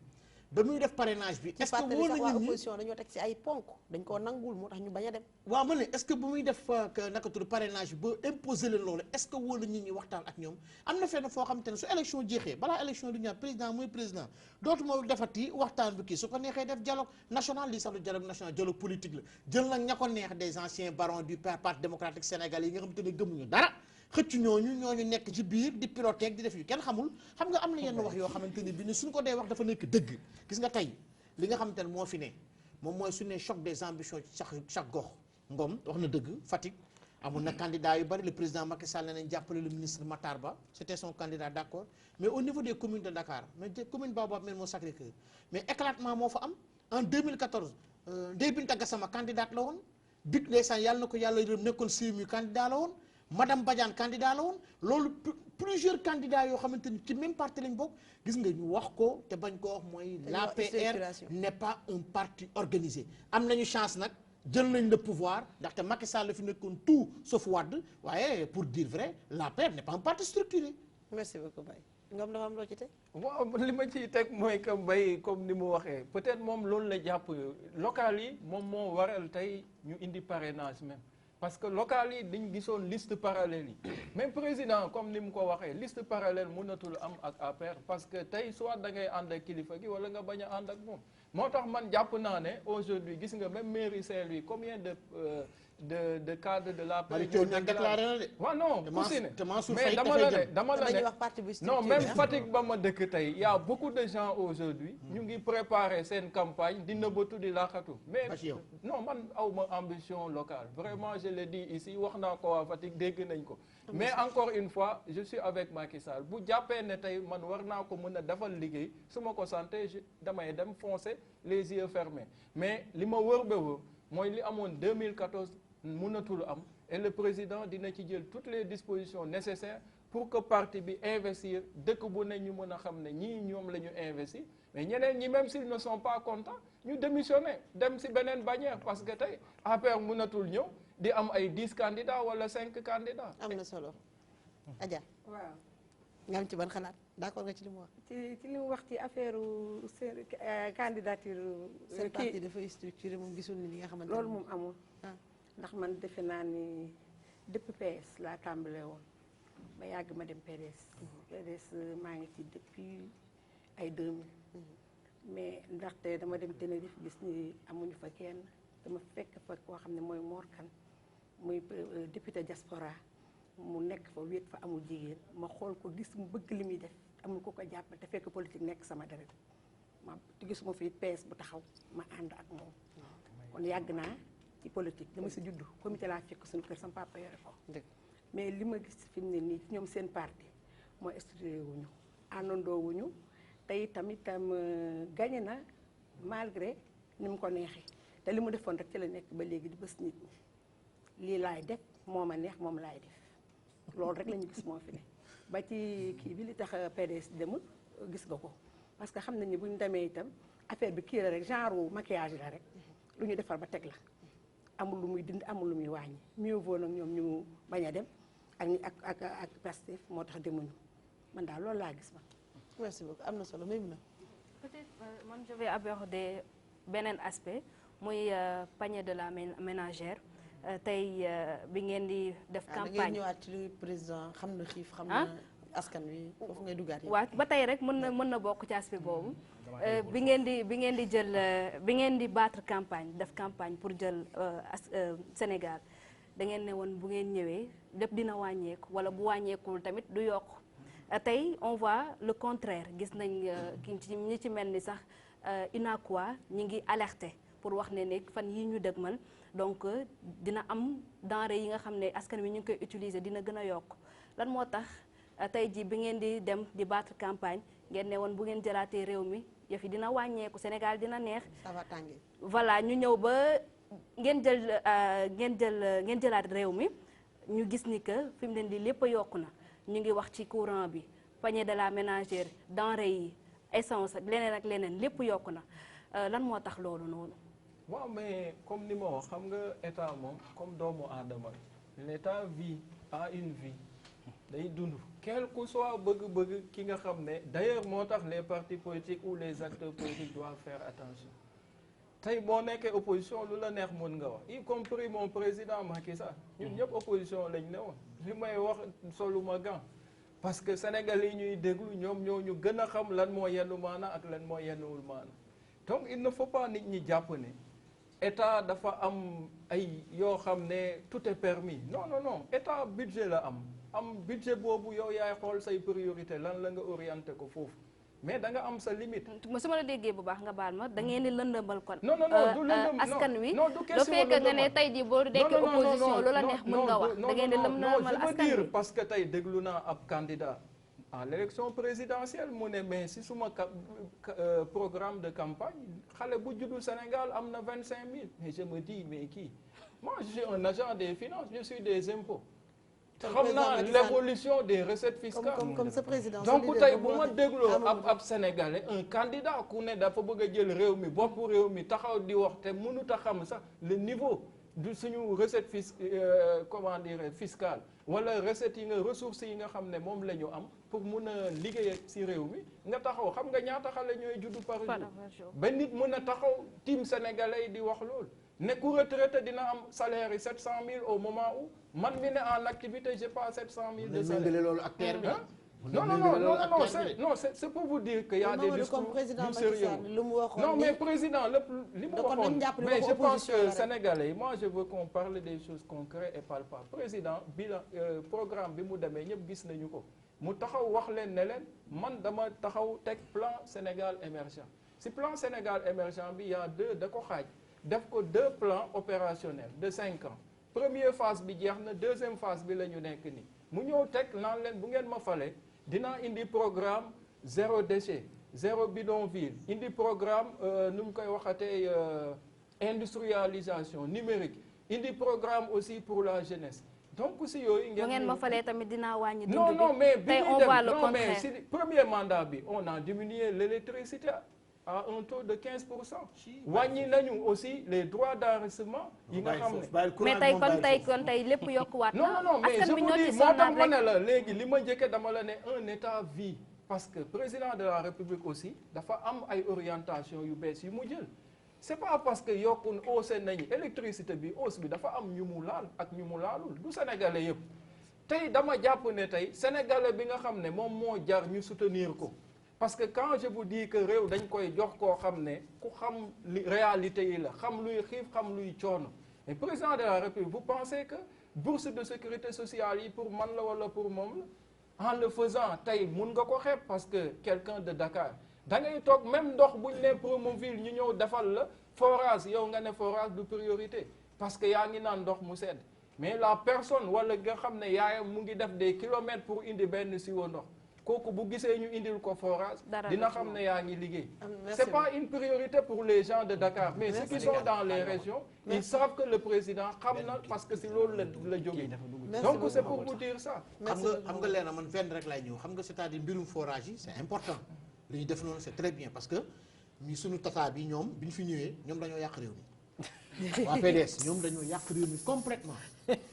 ba muy def parrainage bi est-ce que woon na nit ñi opposition dañoo teg ci ay ponk dañ koo nangul moo tax ñu bañ a dem waaw ma ne est-ce que ba muy def naka tudd parrainage ba imposer leen loolu est-ce que woon na nit ñi waxtaan ak ñoom am na fenn foo xamante ne su élection jeexee balaa élection du ñaar président mooy président dootuma defati waxtaan bi kii su ko neexee def dialogue national lii sax lu dialogue national dialogue politique la jël nag ña ko neex des anciens barons du parti démocratique sénégalais yi nga xamante ne gëmuñu dara xëcc ñooñu nekk ci biir di piloter di def yu kenn xamul xam nga am na yenn wax yoo xamante ni bi ne suñ ko dee wax dafa nekk dëgg gis nga tey li nga xamante ne moo fi ne moom mooy su ne choc des ambitions ci chaque gox Ngom wax na dëgg Fatick amul na candidat yu bari le président Macky Sall ne nañ jàppale le ministre Matar Ba c'était son candidat d'accord mais au niveau des communes de Dakar mais commune Baobab mel moo Sacré-Cœur mais éclatement moo fa am en 2014 Ndeye Binta Gassama candidate la woon Big ndeysaan yàlla na ko yàlla yërëm nekkoon CMU candidat la woon madame Badiane candidat la woon loolu plusieurs candidats yoo xamante ni ci même parti lañ bokk gis nga ñu wax ko te bañ ko wax mooy l'APR n'est pas un parti organisé am nañu chance nag jël nañ le pouvoir ndaxte Macky Sall la fi nekkoon tout sauf Wade waaye pour dire vrai l'APR n'est pas un parti structuré. merci beaucoup Baye Ngom dafa am loo ci teg. waaw li ma ciy teg mooy que Baye comme ni mu waxee peut-être moom loolu la jàpp local yi moom moo waral tey ñu indi parrainage même. parce que local yi dañ gisoon liste parallèle yi même président comme ni mu ko waxee liste parallèle mënatul am ak APR parce que tey soit da ngay ànd ak kilifa gi wala nga bañ a ànd ak moom moo tax man jàpp naa ne aujourd'hui gis nga même mairie Saint-Louis combien de cadre de la Mary Teuw Niane déclaré na de. waaw non te ku si ne te Mansour mais Faye dama la dafay ne dama la dañuy ne wax parti bu non même structuré. Fatick ba ma dëkk tey y a beaucoup de gens aujourd'hui ñu ngi préparer seen campagne di nëbbatu di laaxatu mais Parce que yow. non man awma ambition locale vraiment je le dis ici wax naa ko waa Fatick dégg nañ ko mais encore une fois je suis avec Macky Sall bu jàppee ne tey man war naa ko mën a defal liggéey su ma ko santé damay dem foncer les yeux fermés mais li ma wër ba wër mooy li amoon 2014 mënatul am et le président dina ci jël toutes les dispositions nécessaires pour que parti bi investir dëkk bu ne ñu mën a xam ne ñii ñoom la ñu investir mais ñeneen ñi même s'ils ne sont pas contents ñu démissionner dem si beneen bannière parce que tey APR mënatul ñëw di am ay 10 candidats wala 5 candidats. am na solo. Adja waaw nga am ci ban xalaat d'accord nga ci li mu wax. ci li mu wax ci affaire seen candidature seen parti dafay structuré moom gisul ni li nga xamante ne loolu moom amul ah. ndax man defe naa ni depuis PS laa tàmbalee woon ba yàgg ma dem PDS PDS maa ngi ci depuis ay 2000 mais ndaxte dama dem Tenerife gis ni amuñu fa kenn dama fekk fa koo xam ne mooy Mor Kane muy député diaspora mu nekk fa wéet fa amul jigéen ma xool ko gis mu bëgg li muy def amul ku ko jàppale te fekk politique nekk sama deret ma gisuma fi PS bu taxaw ma ànd ak moom kon yàgg naa ci politique dama si juddu comité laa fekk suñu kër sama papa yore ko mais li ma gis fi mu ne nii ñoom seen parti mooy structuré wuñu àndandoo wuñu te itam gagné na malgré ni mu ko neexee te li mu defoon rek ci la nekk ba léegi di bës nit ñi lii laay def moo ma neex moom laay def loolu rek la ñu gis moo fi ne ba ci kii bi li tax PDS demul gis nga ko parce que xam nañ ni bu ñu demee itam affaire bi kii la rek genre maquillage la rek lu ñu defar ba teg la amul lu muy dindi amul lu muy wàññi mieux vaut nag ñoom ñu bañ a dem ak Pastef moo tax demuñu man daal loolu laa gis ma. merci beaucoup am na solo même na. peut-être man je vais aborder beneen aspect muy panier de la ménagère tey bi ngeen di def campagne. da ngeen ñëwaat ci lu président xam na xiif xam na askan wi foofu ngay duggaat. waaw ba tey rek mën na bokk ci aspect boobu. bi ngeen di jël bi ngeen di battre campagne def campagne pour jël Sénégal da ngeen ne woon bu ngeen ñëwee lépp dina wàññeeku wala bu wàññeekul tamit du yokk tey on voit le contraire gis nañ ñi ci mel ni sax UNACOIS ñi ngi alerté pour wax ne fan yi ñu dëgmal donc dina am denrée yi nga xam ne askan wi ñu ngi koy utiliser dina gën a yokk lan moo tax tey jii bi ngeen di dem di battre campagne ngeen ne woon bu ngeen jëlaatee réew mi yëf yi dina wàññeeku Sénégal dina neex. ça va tàngee. voilà ñu ñëw ba ngeen jëlaat réew mi ñu gis ni que fi mu ne nii lépp a yokku na ñu ngi wax ci courant bi panier de la ménagère denrée yi essence ak leneen ak leneen lépp yokku na lan moo tax loolu noonu. waaw mais comme ni ma wax xam nga état moom comme doomu aadama l'état vit a une vie day dund quel que soit bëgg-bëgg ki nga xam ne d'ailleurs moo tax les partis politiques ou les acteurs politiques doivent faire attention tey boo nekkee opposition lu la neex mën nga wax y compris mon président Macky Sall ñun ñëpp opposition lañ ne woon li may wax soluma gant parce que Sénégal yi ñuy déglu ñoom ñoo ñu gën a xam lan moo yennu maana ak lan moo yennuwul maana donc il ne faut pas nit ñi jàpp ne état dafa am ay yoo xam ne tout est permis non état budget la am budget boobu yow yaay xool say priorité lan la nga orienté ko foofu mais da nga am sa limite. su ma la déggee bu baax nga baal ma da ngeen di lëndëmal kon. non du lëndëm askan wi. non du question fekk nga ne tey jii boo nekkee opposition lu la neex mën nga wax da ngeen di lëndëmal askan wi. je veux dire parce que tey déglu naa ab candidat à l'élection présidentielle mu ne mais si suma programme de campagne xale bu juddu Sénégal am na 25000 mais je me dis mais kii moi je suis un agent des finances je suis des impôts. xam naa l'évolution des recettes fiscales comme ce président. donc tey bu ma dégloo ab sénégalais un candidat ku ne dafa bëgg a jël réew mi bopp réew mi taxaw di wax te mënut a xam sax le niveau du suñu recette comment dire fiscale wala recettes yi nga ressources yi nga xam ne moom la ñu am pour mun a liggéey ci réew mi nga taxaw xam nga ñaata xale ñooy juddu par jour ba nit mën a taxaw team sénégalais yi di wax loolu ne ku retraité dina am salaire yi 700000 au moment où man mi ne en activité j'ai pas 700000 de salaire loolu ak terre bi Non, c'est pour vous dire qu'il y a des discours du sérieux. Non, mais président, mais je pense que Sénégalais, moi je veux qu'on parle des choses concrètes et palpables. Président, programme bi mu demee ñëpp gis nañu ko mu taxaw wax leen ne leen man dama taxaw teg plan Sénégal émergent. Si plan Sénégal émergent bi y a da ko xaaj def ko 2 plans opérationnels de 5 ans. Première phase bi jeex na, deuxième phase bi la ñu nekk nii mu ñëw teg naan leen bu ngeen ma fale dinaa indi programme 0 déchet 0 bidonville indi programme nu mu koy waxatee industrialisation numérique indi programme aussi pour la jeunesse. Donc si yooyu ngeen. bu ngeen ma falee tamit dinaa wàññi. non mais bi ñuy dem non mais si premier mandat bi on a diminué l'électricité à un taux de 15%. wàññi nañu aussi les droits d'enregistrement yi nga xam ne. mais kon tey lépp yokkuwaat na. non mais je vous dis moo tax ma ne la léegi li ma njëkkee dama la ne un état vie parce que président de la république aussi dafa am ay orientation yu bees yu mu jël. c'est pas parce que yokku hausse nañu électricité bi hausse bi dafa am ñu mu laal ak ñu mu laalul du sénégalais yëpp tey dama jàpp ne tey sénégalais bi nga xam ne moom moo jar ñu soutenir ko. Parce que quand je vous dis que réew dañ koy jox koo xam ne ku xam réalité yi la xam luy xiif xam luy coono mais président de la République vous pensez que bourse de sécurité sociale yi pour man la wala pour moom la en le faisant tey mun nga ko xeeb parce que quelqu'un de Dakar da ngay toog même ndox buñ ne Promoville ñu ñëw defal la forage yow nga ne forage du priorité parce que yaa ngi naan ndox mu sedd mais la personne wala nga xam ne yaayam mu ngi def des kilomètres pour indi benn siwo ndox kooku bu gisee ñu indil ko forage dina xam ne yaa ngi liggéey. C'est pas une priorité pour les gens de Dakar mais ceux qui sont dans les régions ils savent que le président xam na parce que si loolu la jógee donc c'est pour vous dire ça. xam nga leer na man fenn rek lay ñëw xam nga c'est-à-dire mbirum forage yi c'est important li ñu def noonu c'est très bien parce que ñi suñu tata bi ñoom bi ñu fi ñëwee ñoom dañoo yàq réew mi waa PDS ñoom dañoo yàq réew mi complètement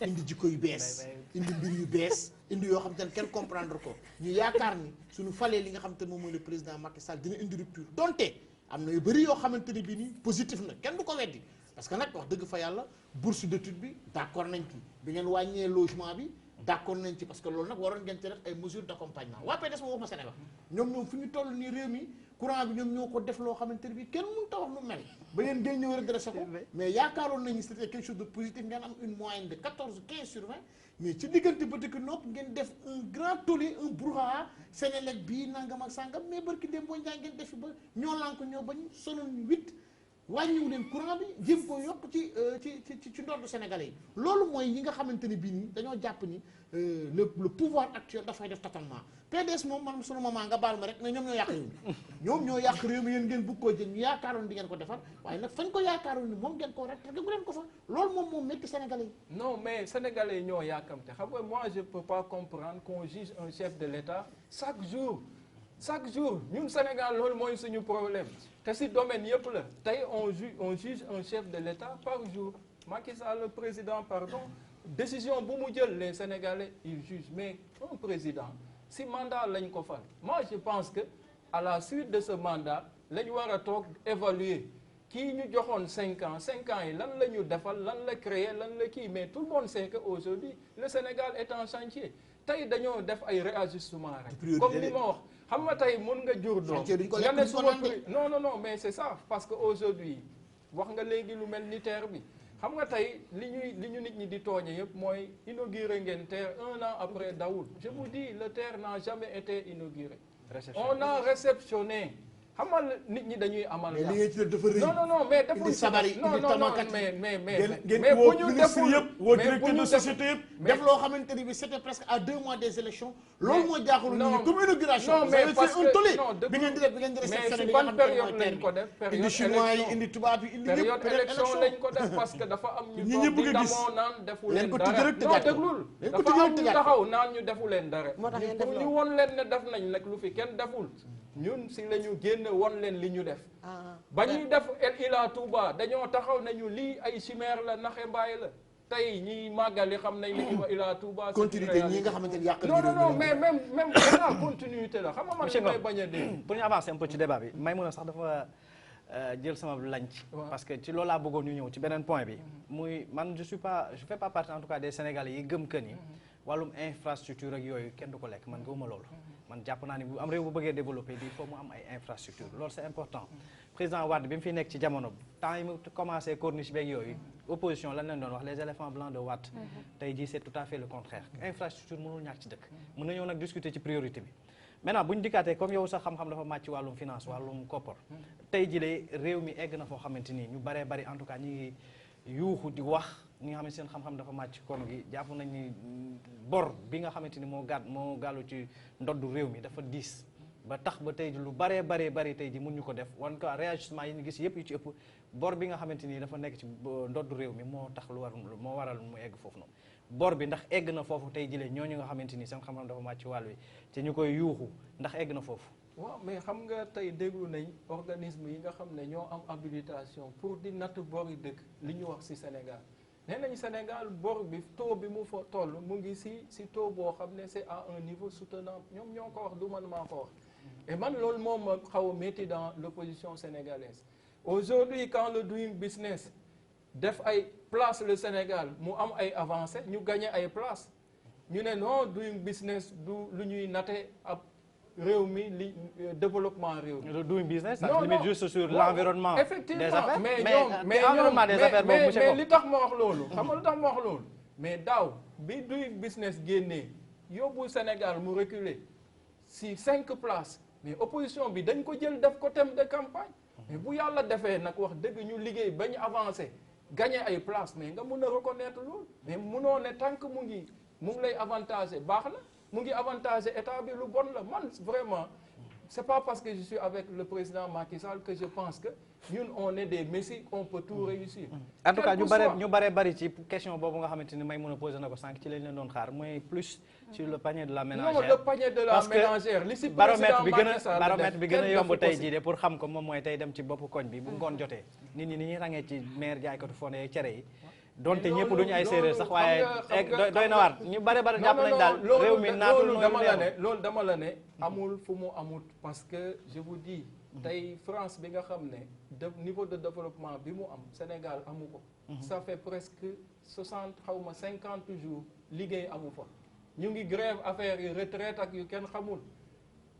indi jikko yu bees indi mbir yu bees indi yoo xam te ne kenn comprendre ko ñu yaakaar ni suñu falee li nga xam te ne moom mooy le président Macky Sall dina indi rupture donte am na yu bëri yoo xamante ne bii nii positif na kenn du ko weddi parce que nag wax dëgg fa yàlla bourse d'études bi d'accord nañ ci bi ngeen wàññee logement bi d'accord nañ ci parce que loolu nag waroon ngeen ci def ay mesures d'accompagnement waa PDS moom wax ma Sénégal ñoom fi ñu toll nii réew mi courant bi ñoom ñoo ko def loo xamante ne bii kenn mënut a wax lu mel ba yéen ngeen ñëw redressé ko mais yaakaaroon nañu c'était quelque chose de positif ngeen am une moyenne de 14-15/20 mais ci diggante ba dëkk nopp ngeen def un grand tollé un brouhaha Sénélec bii nangam ak sangam mais barki dem boo njaay ngeen def fi ba ñoo lànk ñoo bañ sonal ñu 8 wàññiwu leen courant bi jéem ko yokk ci ndoddu Sénégalais yi loolu mooy yi nga xamante ni bii nii dañoo jàpp ni le pouvoir actuel dafay def totalement PDS moom man sunu maman nga baal ma rek ne ñoom ñoo yàq réew mi ñoom ñoo yàq réew mi yéen ngeen bëgg koo jël ñu yaakaaroon di ngeen ko defar waaye nag fañ ko yaakaaroon ni moom ngeen ko rek te bu leen ko fa loolu moom métti Sénégalais yi non mais Sénégalais yi ñoo yàkkamte xam nga moi je peux pas comprendre qu'on juge un chef de l'État chaque jour ñun Sénégal loolu mooy suñu problème te si domaine yëpp la tey on juge un chef de l'État par jour Macky Sall le président pardon décision bu mu jël les Sénégalais ils jugent mais un président si mandat lañ ko fal moi je pense que à la suite de ce mandat lañ war a toog évaluer kii ñu joxoon 5 ans yi lan la ñu defal lan la créer lan la kii mais tout le monde sait que aujourd'hui le Sénégal est en chantier tey dañoo def ay réajustement rek comme li ma wax xam nga tey mën nga jur doom nga ne suma non mais c'est ça parce que aujourd'hui wax nga léegi lu mel ni terre bi xam nga tey li ñu nit ñi di tooñe yëpp mooy inauguré ngeen terre 1 an après dawul je vous dis le terre n'a jamais été inauguré on a réceptionné xam nga nit ñi dañuy amal mais li ngeen ci def dafa rëy non mais deful sabari non mais bu ñu deful yëpp woo directeur de société yëpp def loo xamante ni bi c'était presque à 2 mois des élections loolu moo jaaxul nit ñi comme inauguration non mais parce que un tollé bi ngeen di réceptionné li nga xam période lañ ko def indi chinois yi indi tubaab yi indi période élection lañ ko def parce que dafa am ñu toog di damoo naan defu leen dara non déglul dafa am ñu taxaw naan ñu defu leen dara ñu won leen ne def nañ nag lu fi kenn deful ñun si la ñu génn won leen li ñu def ba ñuy def Ila Touba dañoo taxaw nañu lii ay chimère la naxe mbaay la tey ñiy màggali xam nañ li Ila Touba continuité ñi nga xamante ni yàq non mais même la continuité la xam nga man li may bañ a dégg pour ñu avancer un peu ci débat bi may mën a sax dafa jël sama lanc parce que ci loolu laa bëggoon ñu ñëw ci beneen point bi muy man je fais pas partie en tout cas des Sénégalais yi gëm que ni wàllum infrastructure ak yooyu kenn du ko lekk man gëwuma loolu man jàpp naa ni bu am réew bu bëggee développer il faut mu am ay infrastructure loolu c'est important président Wade bi mu fi nekk ci jamono temps yi mu commencé corniche beeg yooyu opposition lan leen doon wax les éléphants blancs de Wade tey jii c'est tout à fait le contraire infrastructure mënul ñàkk ci dëkk mën nañoo nag discuter ci priorité bi maintenant bu ñu dikkaatee comme yow sax xam-xam dafa màcc ci wàllum finance wàllum koppar tey jii de réew mi egg na foo xamante ni ñu baree bari en tout cas ñi ngi yuuxu di wax ñi nga xam ne seen xam-xam dafa màcc koom gi jàpp nañ ni bor bi nga xamante ni moo gàllu ci ndoddu réew mi dafa diis ba tax ba tey ji lu baree bari tey ji mun ñu ko def wan ko réajustement yi ñu gis yëpp yu ci ëpp bor bi nga xamante ni dafa nekk ci ndoddu réew mi moo tax moo waral mu egg foofu noonu bor bi ndax egg na foofu tey jile ñooñu nga xamante ni seen xam-xam dafa màcc ci wàll wi te ñu koy yuuxu ndax egg na foofu waaw mais xam nga tey déglu nañ organisme yi nga xam ne ñoo am habilitation pour di natt bor yi dëkk li ñu wax ci Sénégal nee nañ Sénégal bor bi taux bi mu fa toll mu ngi ci taux boo xam ne c'est à un niveau soutenable ñoom ñoo ko wax du man maa ko wax et man loolu moom ma xaw a métti dans l'opposition sénégalaise aujourd'hui quand le doing business def ay place le Sénégal mu am ay avancées ñu gagné ay place ñu ne non doing business du lu ñuy nate ab réew mi li développement réew mi. doing business ça se limite juste sur l'environnement des affaires mais environnement des affaires boobu monsieur mais li tax ma wax loolu xam nga lu tax ma wax loolu mais daaw bi doing business génnee yóbbu Sénégal mu reculer si 5 places mais opposition bi dañ ko jël def ko thème de campagne mais bu yàlla defee nag wax dëgg ñu liggéey bañ avancé gagné ay places mais nga mun a reconnaître loolu mais munoo ne tant que mu ngi lay avantagé baax na mu ngi avantagé état bi lu bon la man vraiment c'est pas parce que je suis avec le président Macky Sall que je pense que ñun on est des messies on peut tout réussir. en tout cas ñu bari ci question boobu nga xamante ni may mën a posé na ko sànq ci lañ leen doon xaar mooy plus sur le panier de la ménagère. non le panier de la ménagère li si président Macky Sall baromètre bi gën a yomb tey jii de pour xam ko moom mooy tey dem ci boppu koñ bi bu ngoon jotee nit ñi ni ñuy ràññee ci maire jaaykatu fonde yeeg cere yi. donte ñëpp duñu ay séeréer sax waaye doy na waar ñu bari jàpp nañ daal réew mi naatul loolu dama la ne amul fu mu amut parce que je vous dis tey France bi nga xam ne niveau de développement bi mu am Sénégal amu ko ça fait presque 50 jours liggéey amu fa ñu ngi grève affaire yi retraite ak yu kenn xamul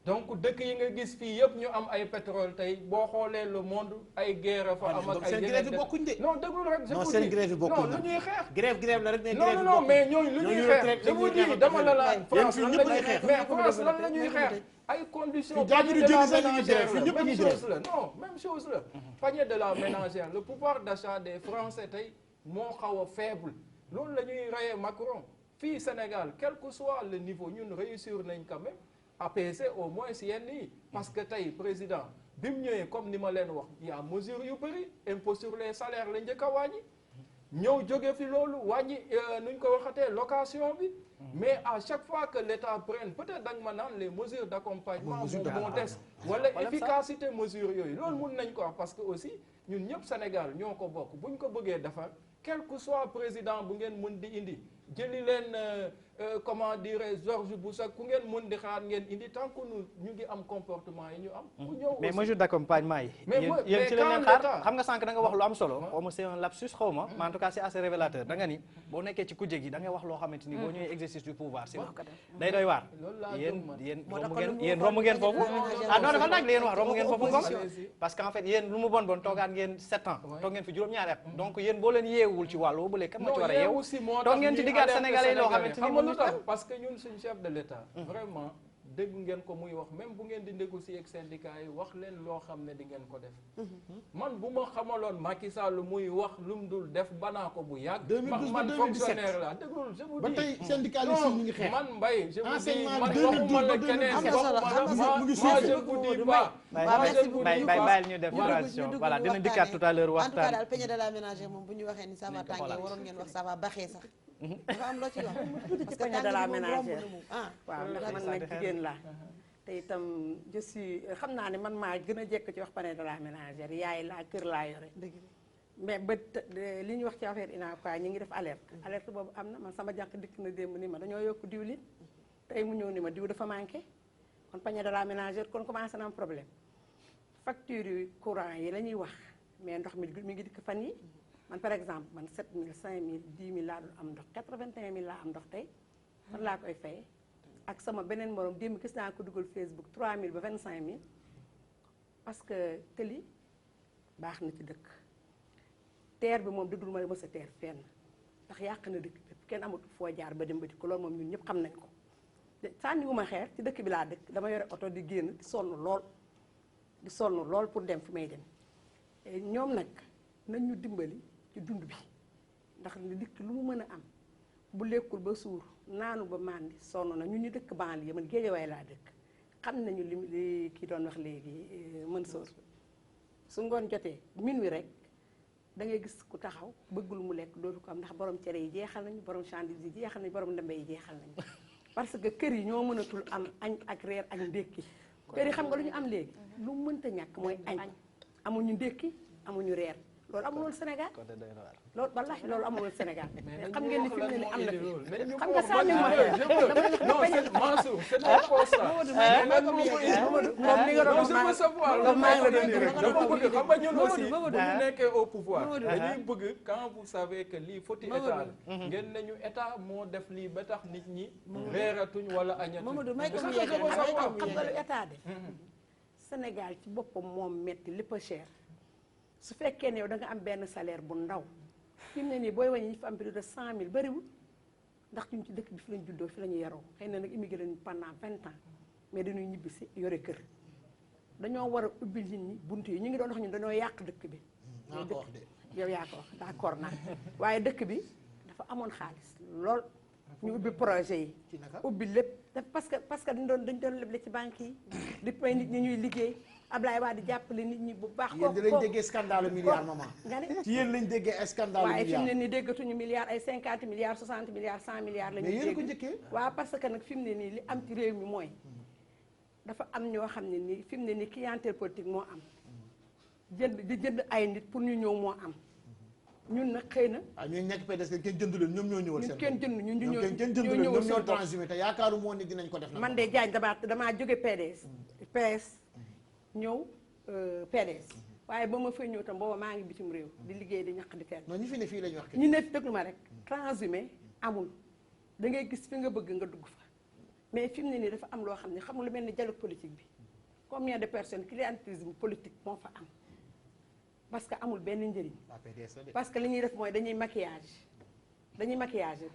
donc dëkk yi nga gis fii yëpp ñu am ay pétrole tey boo xoolee le monde ay guerre fa am ak ay seen grève yi bokkuñ de non déglu rek je non vous seen dis grève yi bokkuñ non lu ñuy xeex grève la rek ne non non mais ñooñu lu ñuy xeex je vous dis dama la France lan la ñuy xeex mais France lan la ñuy xeex ay conditions panier de la ménagère la même chose la non même chose la panier de la ménagère le pouvoir d'achat des Français tey moo xaw a faible loolu la ñuy reyee Macron fii Sénégal quel que soit le niveau ñun réussir nañ quand même apaiser au moins si yenn yi parce que tey président bi mu ñëwee comme ni ma leen wax y a mesure yu bëri impôt sur les salaires la njëkk a wàññi ñëw jóge fi loolu wàññi nuñ ko waxatee location bi mais à chaque fois que l'État prenne peut-être da nga ma naan les mesures d'accompagnement moom modeste wala efficacité mesures yooyu loolu mun nañ ko wax parce que aussi ñun ñëpp Sénégal ñoo ko bokk buñ ko bëggee defar quel que soit président bu ngeen mën di indi jëli leen comment dirais Georges Bush ku ngeen mën di xaar ngeen indi tant que ñu ngi am comportement yi ñu am. ku ñëw mais mesure d'accompagnement yi. yéen ci leen xaar xam nga sànq da nga wax lu am solo. xaw ma c'est un lapsus xaw ma. mais en tout cas c'est assez révélateur da nga ni boo nekkee ci kujje gi da ngay wax loo xamante ni boo ñëwee exercice du pouvoir si day doy waar. yéen romb ngeen foofu. ah non dafa nag li ngeen wax romb ngeen foofu ngom parce que en fait yéen lu mu bon toogaat ngeen 7 ans. toog ngeen fi juróom-ñaari at. donc yéen boo leen yeewul ci wàllu boobu léegi kan moo ci war a yeewu toog ngeen ci diggaat Sénégalais yi loo xamante ni parce que ñun suñu chef de l'État vraiment dégg ngeen ko muy wax même bu ngeen di négocier ak syndicats yi wax leen loo xam ne di ngeen ko def man bu ma xamaloon Macky Sall muy wax lu mu dul def banaa ko bu yàgg man fonctionnaire la déglul je vous dis ba tey syndicaliste yi ñu ngi xeex man Mbaye je vous dis man enseignement waxuma la keneen moi je vous dis pas bàyyil ñu def transition voilà dina dikkaat tout à l'heure waxtaan en tout cas daal peñe de la ménagère moom bu ñu waxee ni ça va tàngee waroon ngeen wax ça va baxee sax dafa am loo ci wax parce que peñe de la ménagère waaw ndax man nag jigéen la te itam je suis xam naa ne man maa gën a jekk ci wax peñe de la ménagère yaay laa kër laa yore mais ba li ñu wax ci affaire INACOI ñi ngi def alerte boobu am na man sama jànq dikk na démb ni ma dañoo yokk diwlin tey mu ñëw ni ma diw dafa manqué kon peñe de la ménagère kon commencé na am problème facture yu courant yi la ñuy wax mais ndox mi ngi dikk fan yi man par exemple man 7000 5000 10 000 laa doon am ndox 81 000 laa am ndox tey fan laa koy fayee ak sama beneen morom démb gis naa ko dugal Facebook 3000 ba 25000 parce que tëli baax na ci dëkk teer bi moom dëddul ma mës a teer fenn ndax yàq na dëkk bépp kenn amatu foo jaar ba dem ba di ko loolu moom ñun ñëpp xam nañ ko sànniwuma xeer ci dëkk bi laa dëkk dama yore oto di génn di sonn lool pour dem fi may dem ñoom nag nañ ñu dimbali ci dund bi ndax dëkk lu mu mën a am bu lekkul ba suur naanu ba màndi sonn na ñun ñu dëkk banlieue man Géejawaay laa dëkk xam nañu li kii doon wax léegi Mansour su ngoon jotee minuit rek da ngay gis ku taxaw bëggul mu lekk dootu ko am ndax borom cere yi jeexal nañu borom chandise yi jeexal nañu borom ndembe yi jeexal nañu parce que kër yi ñoo mënatul am añ ak reer ak ndékki kër yi xam nga lu ñu am léegi lu mënta ñàkk mooy añ amuñu ndékki amuñu reer loolu amul woon Sénégal loolu wallaahi loolu amul woon Sénégal xam ngeen ni fi mu ne ni am na fi xam nga saa ñu ma Mansour c'est pas ça moom li nga doon wax dama bëgg xam nga ñun aussi bu ñu nekkee au pouvoir dañuy bëgg quand vous savez que lii foti état la ngeen nañu état moo def lii ba tax nit ñi reeratuñ wala añatuñ Mamadou may ko xam nga lu état de Sénégal ci boppam moom metti lépp a cher su fekkee ne yow da nga am benn salaire bu ndaw fi mu ne nii booy wàññi ñi fi am plus de 100000 bëriwul ndax ñun ci dëkk bi fi lañ juddoo fi la ñu yaroo xëy na nag immigré nañu pendant 20 ans mais dañuy ñibbi si yore kër dañoo war a ubbi nit ñi bunt yi ñu ngi doon wax ñun dañoo yàq dëkk bi. maa ko wax de. yow yaa ko wax d'accord naa waaye dëkk bi dafa amoon xaalis lool ñu ubbi projet yi. ubbi lépp parce que dañu doon leble ci banque yi di pay nit ñi ñuy liggéey. Ablaye Wade di jàppale nit ñi bu baax. yéen di lañ déggee scandale milliard maman. nga ne ci yéen lañ déggee scandale milliard waaye fi mu ne nii déggatuñu milliards ay 50 milliards 60 milliards 100 milliards. la ñuy dégg mais yéen ko njëkkee. waaw parce que nag fi mu ne nii li am ci réew mi mooy dafa am ñoo xam ne nii fi mu ne nii clientèle politique moo am jënd ay nit pour ñu ñëw moo am ñun nag xëy na. ah ñooñu nekk PDS kenn jëndu leen ñoom ñoo ñëwal seen. kenn jënd ñun ñu ñoom ñoo transhumé te yaakaaru moo ni dinañ ko def. man de Diagne damaa jóge PDS. PS ñëw PDS waaye ba ma fay ñëw tam booba maa ngi bitim réew di liggéey di ñaq di teel. non ñu fi ne fii lañ wax. ñu ne déglu ma rek transhumé amul da ngay gis fi nga bëgg nga dugg fa mais fi mu ne nii dafa am loo xam ne xam nga lu mel ni dialogue politique bi combien de personnes clientélisme politique moo fa am parce que amul benn njëriñ. parce que li ñuy def mooy dañuy maquillage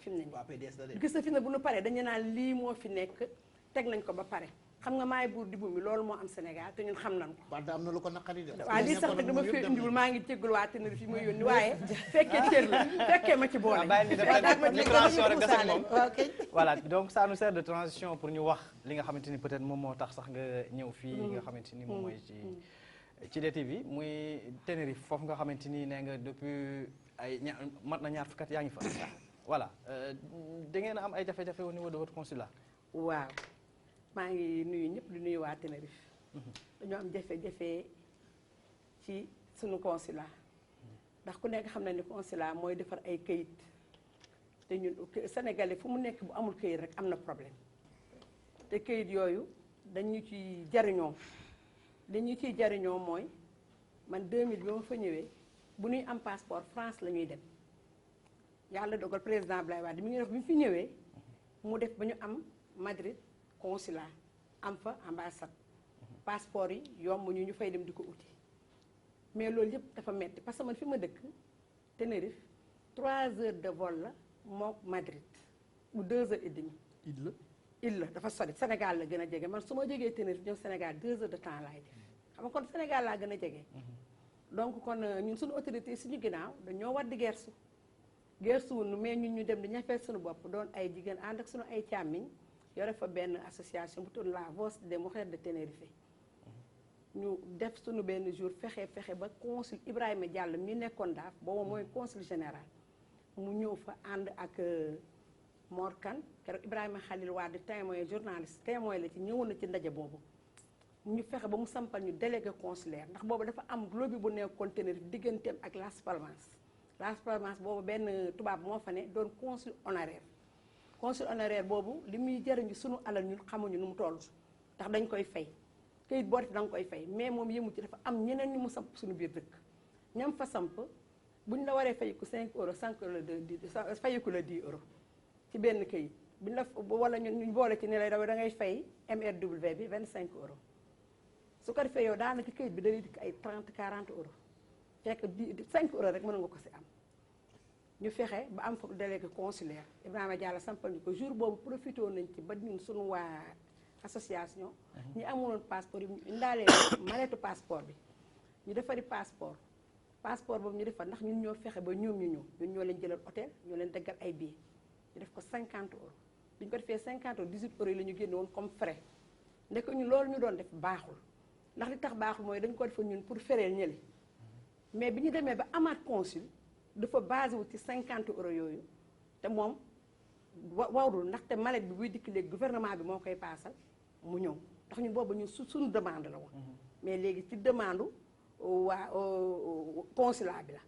fi mu ne nii. gis na fi ne bu nu paree dañu naan lii moo fi nekk teg nañ ko ba pare. xam nga maay buur di bumi loolu moo am Sénégal te ñun xam nañ ko. Wade am na lu ko naqari de. waaw lii sax dama fee indiwul maa ngi jégalu waa Tenerife fi ma yónni waaye fekkee cër la fekkee ma ci boole. voilà donc ça nous sert de transition pour ñu wax li nga xamante ni peut-être moom moo tax sax nga ñëw fii nga xamante ni moom mooy ci DTV muy Tenerife foofu nga xamante ni nee nga depuis ay mat na ñaar fukki at yaa ngi fa. voilà da ngeen a am ay jafe-jafe au niveau de votre consulat. waaw. maa ngi nuyu ñëpp di nuyu waa Tenerife dañoo am jafe-jafe ci sunu consulat ndax ku nekk xam na ni consulat mooy defar ay këyit te ñun sénégalais fu mu nekk bu amul këyit rek am na problème te këyit yooyu dañu ci jariñoo ciy jariñoo mooy man 2000 bi ma fa ñëwee bu ñuy am passeport France la ñuy dem yàlla dogal président Abdoulaye Wade mi ngi def bi mu fi ñëwee mu def ba ñu am Madrid consulat am fa ambassade passeport yi yomb ñu fay dem di ko uti mais loolu yëpp dafa metti parce que man fi ma dëkk Tenerife 3 heures de vol la mook Madrid ou 2 heures et demie. il la dafa sori Sénégal la gën a jege man su ma jógee Tenerife ñëw Sénégal 2 heures de temps laay def xam nga kon Sénégal laa gën a jege. donc kon ñun suñu autorité yi suñu ginnaaw dañoo war di gersu wuñu mais ñun ñu dem di ñafeel suñu bopp doon ay jigéen ànd ak suñu ay càmmiñ yore fa benn association bu tudd la Voix des Mujeres de Tenerife ñu def suñu benn jour fexe ba consul Ibrahima Diallo mi nekkoon daaf boobu mooy consul général mu ñëw fa ànd ak Mor Kane keroog Ibrahima Khalil Wade témoin journaliste témoin la ci ñëwoon na ci ndaje boobu ñu fexe ba mu sampal ñu délégué consulaire ndax boobu dafa am lobby bu nekkoon Tenerife digganteem ak Las Palmas boobu benn tubaab moo fa ne doon consul honoraire boobu li muy jariñu sunu alal ñun xamuñu nu mu toll ndax dañ koy fay këyit boo def da nga koy fay mais moom yëmu ci dafa am ñeneen ñu mu samp suñu biir dëkk ñam fa samp buñ la waree fayiku 5 euros 5 euros fayiku la 10 euros ci benn këyit bi la wala ñu boole ci ne la da ngay fay MRW bi 25 euros su ko defee yow daanaka kayit bi dañuy dikk ay 30-40 euros fekk 5 euros rek mën nga ko si am ñu fexe ba am fa délégué consulaire Ibrahima Diallo sampal ñu ko jour boobu profité woon nañ ci ba ñun suñu waa association ñi amuloon passeport yi ñu indaalee maletu passeport bi ñu defari passeport boobu ñu defar ndax ñun ñoo fexe ba ñoom ñu ñun ñoo leen jëlal hôtel ñoo leen daggal ay billets ñu def ko 50 euros bi ñu ko defee 50 euros 18 euros yi la ñu génne woon comme frais ndek ñu loolu ñu doon def baaxul ndax li tax baaxul mooy dañ ko defoon ñun pour fereel ñële mais bi ñu demee ba amaat consul dafa basé wu ci 50 euros yooyu te moom warul ndaxte mallette bi buy dikk léegi gouvernement bi moo koy paasal mu ñëw ndax ñun boobu ñun suñu demande la woon mais léegi ci demande waa consulat bi la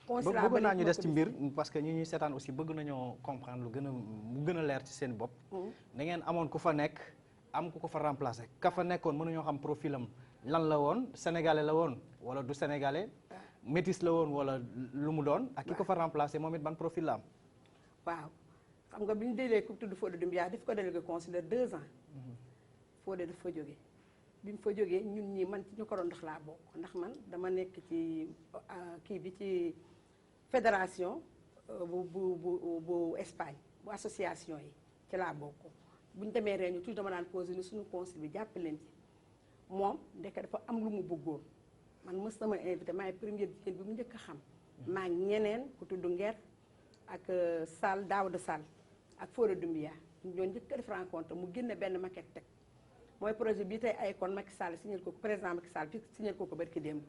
consulat bëgg naa ñu des ci mbir parce que ñi ñuy seetaan aussi bëgg nañoo comprendre mu gën a leer ci seen bopp da ngeen amoon ku fa nekk am ku ko fa remplacer ka fa nekkoon mënuñoo xam profilam lan la woon sénégalais la woon wala du sénégalais métis la woon wala lu mu doon ak ki ko fa remplacer moom it ban profil la am waaw xam nga bi ñu délee ku tudd Fodé Doumbia daf ko délégué consulaire 2 ans Fodé daf fa jógee bi mu fa jógee ñun ñii man ci ñu ko doon dox laa bokk ndax man dama nekk ci kii bi ci fédération bu Espagne bu association yi ci laa bokk bu ñu demee réunion toujours dama daan posé ni suñu consul bi jàpp leen ci moom ndeke dafa am lu mu bëggoon man mës sama invité maay première jigéen bi mu njëkk a xam maa ngi ñeneen ku tudd Nger ak Sall Daouda Sall ak Fodé Doumbia ñoo njëkk a def rencontre mu génne benn maquette teg mooy projet bii tey ay kon Macky Sall signé ko président Macky Sall fi signé ko barki démb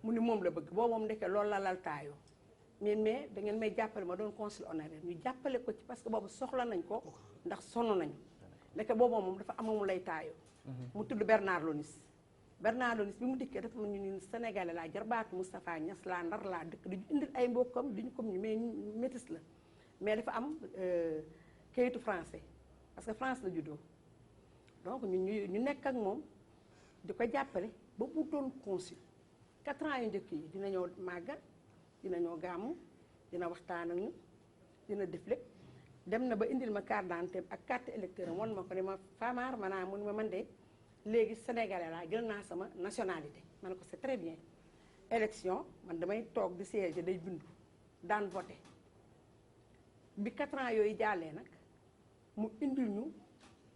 mu ni moom la bëgg boobu moom ndeke loolu la laltaayoo mais da ngeen may jàppale ma doon consul honoraire ñu jàppale ko ci parce que boobu soxla nañ ko ndax sonn nañu ndeke boobu moom dafa amamu lay taayoo mu tudd Bernard Lonis bi mu dikkee dafa ñu ñun sénégalais laa jarbaatu Moustapha Niass laa Ndar laa dëkk di ñu indil ay mbokkam di ñu comme ñu mais métis la mais dafa am kayitu français parce que France la juddoo donc ñu nekk ak moom di ko jàppale ba mu doon consul 4 ans yu njëkk yi dina ñëw màggal dina ñëw gàmmu dina waxtaan ak ñu dina def lépp dem na ba indil ma carte d'identité ak carte électeur am wan ma ko ne ma Famar maanaam mu ne ma man de léegi sénégalais laa jël naa sama nationalité ma ne ko c'est très bien élection man damay toog di siège day bindu daan voté bi 4 ans yooyu jàllee nag mu indil ñu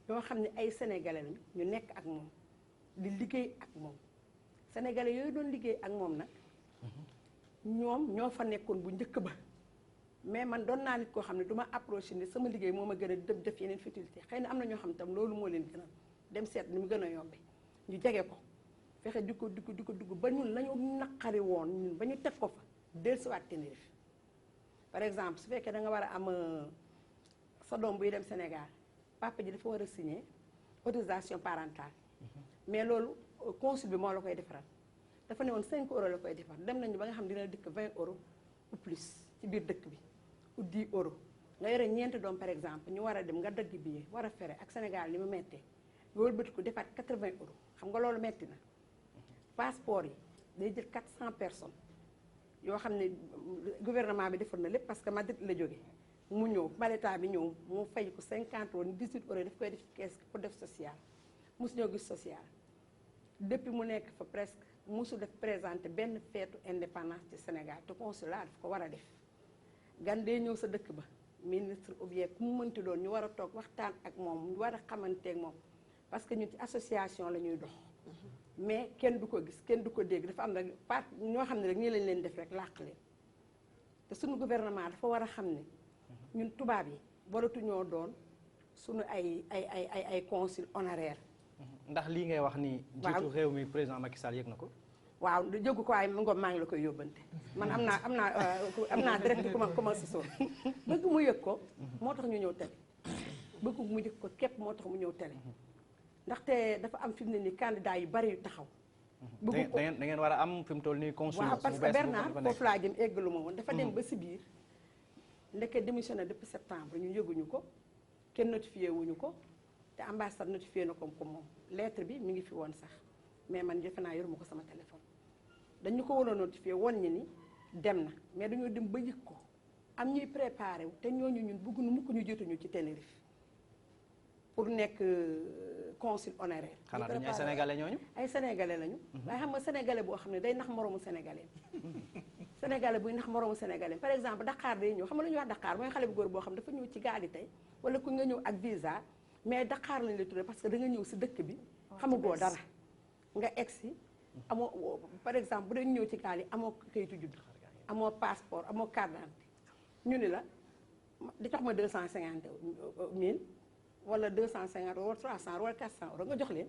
ñoo xam ne ay sénégalais lañu ñu nekk ak moom di liggéey ak moom sénégalais yooyu doon liggéey ak moom nag ñoom ñoo fa nekkoon bu njëkk ba mais man doon naa nit koo xam ne du ma approché ni sama liggéey moo ma gën a def yeneen futilité xëy na am na ñoo xam tam loolu moo leen gënal dem seet ni mu gën a yombe ñu jege ko fexe di ko dugg ba ñun lañu naqari woon ñun ba ñu teg ko fa dellusiwaat Tenerife par exemple su fekkee da nga war a am sa doom buy dem Sénégal papa ji dafa war a signer autorisation parentale mais loolu consul bi moo la koy defaral dafa ne woon 5 euros la koy defar dem nañu ba nga xam dina dikk 20 euros ou plus ci biir dëkk bi ou 10 euros nga yore ñeenti doom par exemple ñu war a dem nga dagg billet war a fere ak Sénégal li mu mettee nga wëlbati ko defaat 80 euros xam nga loolu metti na passeport yi day jël 400 personnes yoo xam ne gouvernement bi defar na lépp parce que Madrid la jóge mu ñëw maleta bi ñëw mu fay ko 50 euros 18 euros daf koy def ci kees pour def social mosu ñoo gis social depuis mu nekk fa presque mosu def présenté benn feetu indépendance ci Sénégal te consulat daf ko war a def gan dee ñëw sa dëkk ba ministre ou bien ku mu mënti doon ñu war a toog waxtaan ak moom ñu war a xamanteeg moom parce que ñun ci association la ñuy dox mais kenn du ko gis kenn du ko dégg dafa am rek part ñoo xam ne rek nii lañ leen def rek làq leen te suñu gouvernement dafa war a xam ne ñun tubaab yi waratuñoo doon suñu ay consul honoraire ndax lii ngay wax ni jiitu réew mi président Macky Sall yëg na ko waaw jógu ko waaye ngoom maa ngi la koy yóbbante man am naa direct ku ma si soon bëgg mu yëg ko moo tax ñu ñëw télé bëgg mu yëg ko képp moo tax mu ñëw télé ndaxte dafa am fi mu ne nii candidat yu bari yu taxaw bëgg ko da ngeen war a am fi mu toll nii consul waaw parce que Bernard foofu laa jëm eggalu ma woon dafa dem ba si biir ndeke démissionné depuis septembre ñu yëguñu ko kenn notifié wuñu ko te ambassade notifié na ko moom lettre bi mi ngi fi woon sax mais man defe naa yoruma ko sama téléphone dañu ko waroon notifié woon ñi ni dem na mais dañoo dem ba yëg ko am ñuy préparé wu te ñooñu ñun bëgguñu mukk ñu jotuñu ci Tenerife pour nekk consul honoraire. xanaa dañu ay sénégalais ñooñu. ay sénégalais lañu. waaye xam nga sénégalais boo xam ne day nax moroomu sénégalais. sénégalais buy nax moroomu sénégalais par exemple Dakar day ñëw xam nga lu ñuy wax Dakar mooy xale bu góor boo xam dafa ñëw ci gaal yi tey wala ku nga ñëw ak visa mais Dakar lañ la tuddee parce que da nga ñëw si dëkk bi xamugoo dara nga egsi amoo par exemple bu dee ñëw ci gaal yi amoo kayitu judd amoo passeport amoo carte d'identité ñu ni la di jox ma 250 000 wala 250 wala 300 wala 400 euros nga jox leen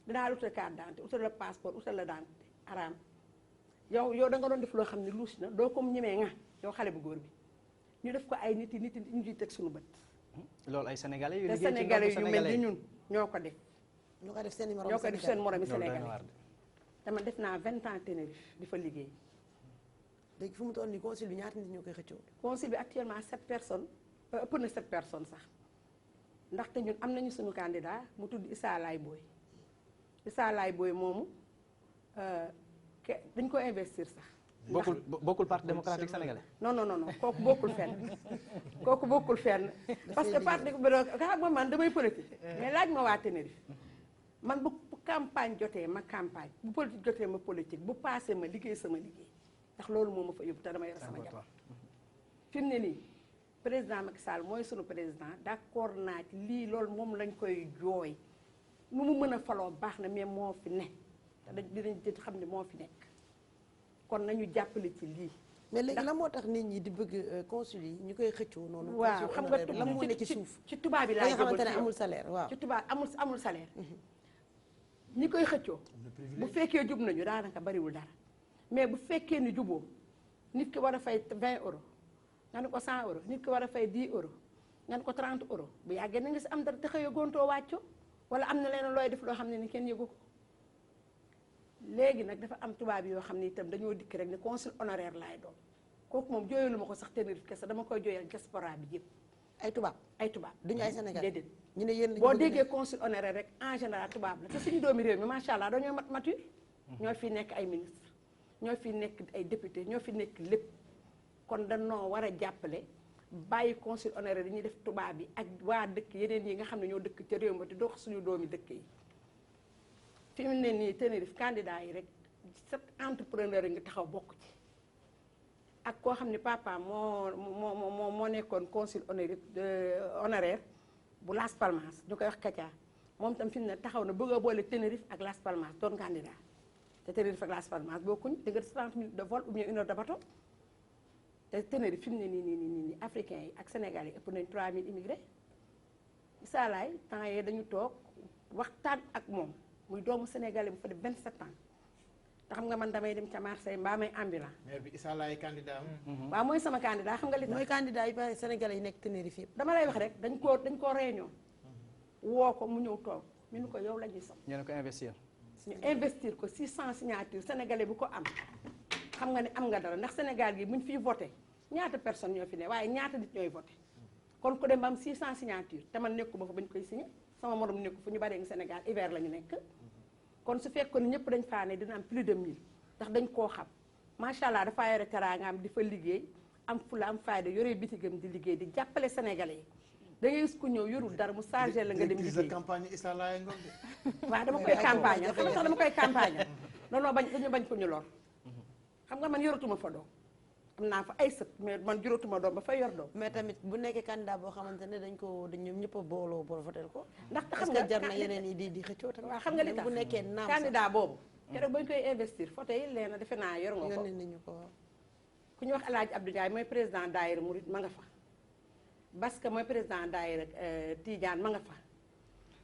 dinaa la utal carte d'identité utal la passeport utal la d'identité araam yow da nga doon def loo xam ne luus na doo ko ñemee nga yow xale bu góor bi ñu def ko ay nit yi ñu ciy teg suñu bët. loolu ay sénégalais yu te liggéey ci sénégalais yu mel ni ñun ñoo ko def. ñoo ko def seen moromi sénégalais dama def naa 20 ans Tenerife di fa liggéey. léegi fu mu toll nii consul bi ñaata nit ñoo koy xëccoo. consul bi actuellement 7 personnes ëpp na 7 personnes sax ndaxte ñun am nañu suñu candidat mu tudd Issa Laye Boye Issa Laye Boye moomu dañ ko investir sax. bokkul parti démocratique sénégalais. non kooku bokkul fenn parce que parti xam nga man damay politique mais laaj ma waa Tenerife man bu campagne jotee ma campagne bu politique jotee ma politique bu passé ma liggéey sama liggéey ndax loolu moo ma fa yóbbu te dama yor sama jabar fi mu ne nii président Macky Sall mooy sunu président d'accord naa ci lii loolu moom lañ koy jooy nu mu mën a faloo baax na mais moo fi ne te dinañ xam ne moo fi nekk kon nañu jàppale ci lii. mais léegi lan moo tax nit ñi di bëgg consul yi ñu koy xëccoo noonu. waaw xam nga lan moo ne ci suuf. ci tubaab bi laay nga xamante ne amul salaire waaw. ci tubaab amul salaire. ñi koy xëccoo. bu fekkee jub nañu daanaka bariwul dara mais bu fekkee ni juboo nit ki war a fay 20 euros nga ne ko 100 euros nit ki war a fay 10 euros nga ne ko 30 euros bu yàggee na nga si am dara te xëyoo gontoo wàcco wala am na leen looy def loo xam ne ni kenn yëgu ko. léegi nag dafa am tubaab yoo xam ne itam dañoo dikk rek ne consul honoraire laay doon kooku moom jooyalu ma ko sax Tenerife kese dama koy jooyal diaspora bi yëpp. ay tubaab duñu ay Sénégal déedéet ñu ne yéen boo déggee consul honoraire rek en général tubaab la te suñu doomi réew mi macha allah dañoo mature. ñoo fi nekk ay ministre ñoo fi nekk ay député ñoo fi nekk lépp kon dañoo war a jàppale bàyyi consul honoraire yi ñuy def tubaab yi ak waa dëkk yeneen yi nga xam ne ñoo dëkk ca réew ma te dox suñu doomi dëkk yi. fi mu ne nii Tenerife candidat yi rek 7 entrepreneur yi nga taxaw bokk ci ak koo xam ne papa moo nekkoon consul honoraire bu Las Palmas ñu koy wax Katia moom tam fi mu ne taxaw na bëgg a boole Tenerife ak Las Palmas doon candidat te Tenerife ak Las Palmas bokkuñ di nga 30 minutes de vol ou bien 1 heure de bateau te Tenerife fi mu ne nii africains yi ak sénégalais yi ëpp nañ 3000 immigrés Issa Laye temps yii dañu toog waxtaan ak moom. muy doomu sénégalais bu fa def 27 ans te xam nga man damay dem ca Marseille mbaa may ambulant. maire bi Issa Laye candidat am. waaw mooy sama candidat xam nga li tax. mooy candidat yi ba sénégalais yi nekk Tenerife yëpp. dama lay wax rek dañ koo réunion woo ko mu ñëw toog ñu ni ko yow la ñuy sopp. ñu ne ko investir. ñu investir ko 600 signatures sénégalais bu ko am xam nga ne am nga dara ndax Sénégal gi buñ fiy voté ñaata personne ñoo fi ne waaye ñaata nit ñooy voté kon ku dem ba am 600 signatures te man nekkuma fa bañ koy signé sama morom nekku fu ñu baree ngi Sénégal hiver la ñu nekk. kon su fekkoon ñëpp dañ faa ne dina am plus de 1000 ndax dañ koo xam macha allah dafaa yore teraangaam di fa liggéey am fula am fayda yore bitigam di liggéey di jàppale sénégalais yi da ngay gis ku ñëw yorul dara mu chargé la nga dem liggéey campagne Issa Laye Ngom de. waaw dama koy campagne xam nga tax dama koy campagne dañoo bañ ko ñu lor xam nga man yoratuma fa doom am naa fa ay sët mais man juróotuma doom ba fa yor doom. mais tamit bu nekkee candidat boo xamante ne dañ ñoom ñëpp a booloo pour voter ko. ndax xam nga jar na yeneen yi di xëccoo tamit. waaw xam nga li tax bu nekkee naam candidat boobu. keroog bañ koy investir photo yi leena defe naa yor nga ko. nañu ko ku ñu wax El Hadj Abdou Ndiaye mooy président daayira Mouride ma nga fa. Baska mooy président daayira Tidiane ma nga fa.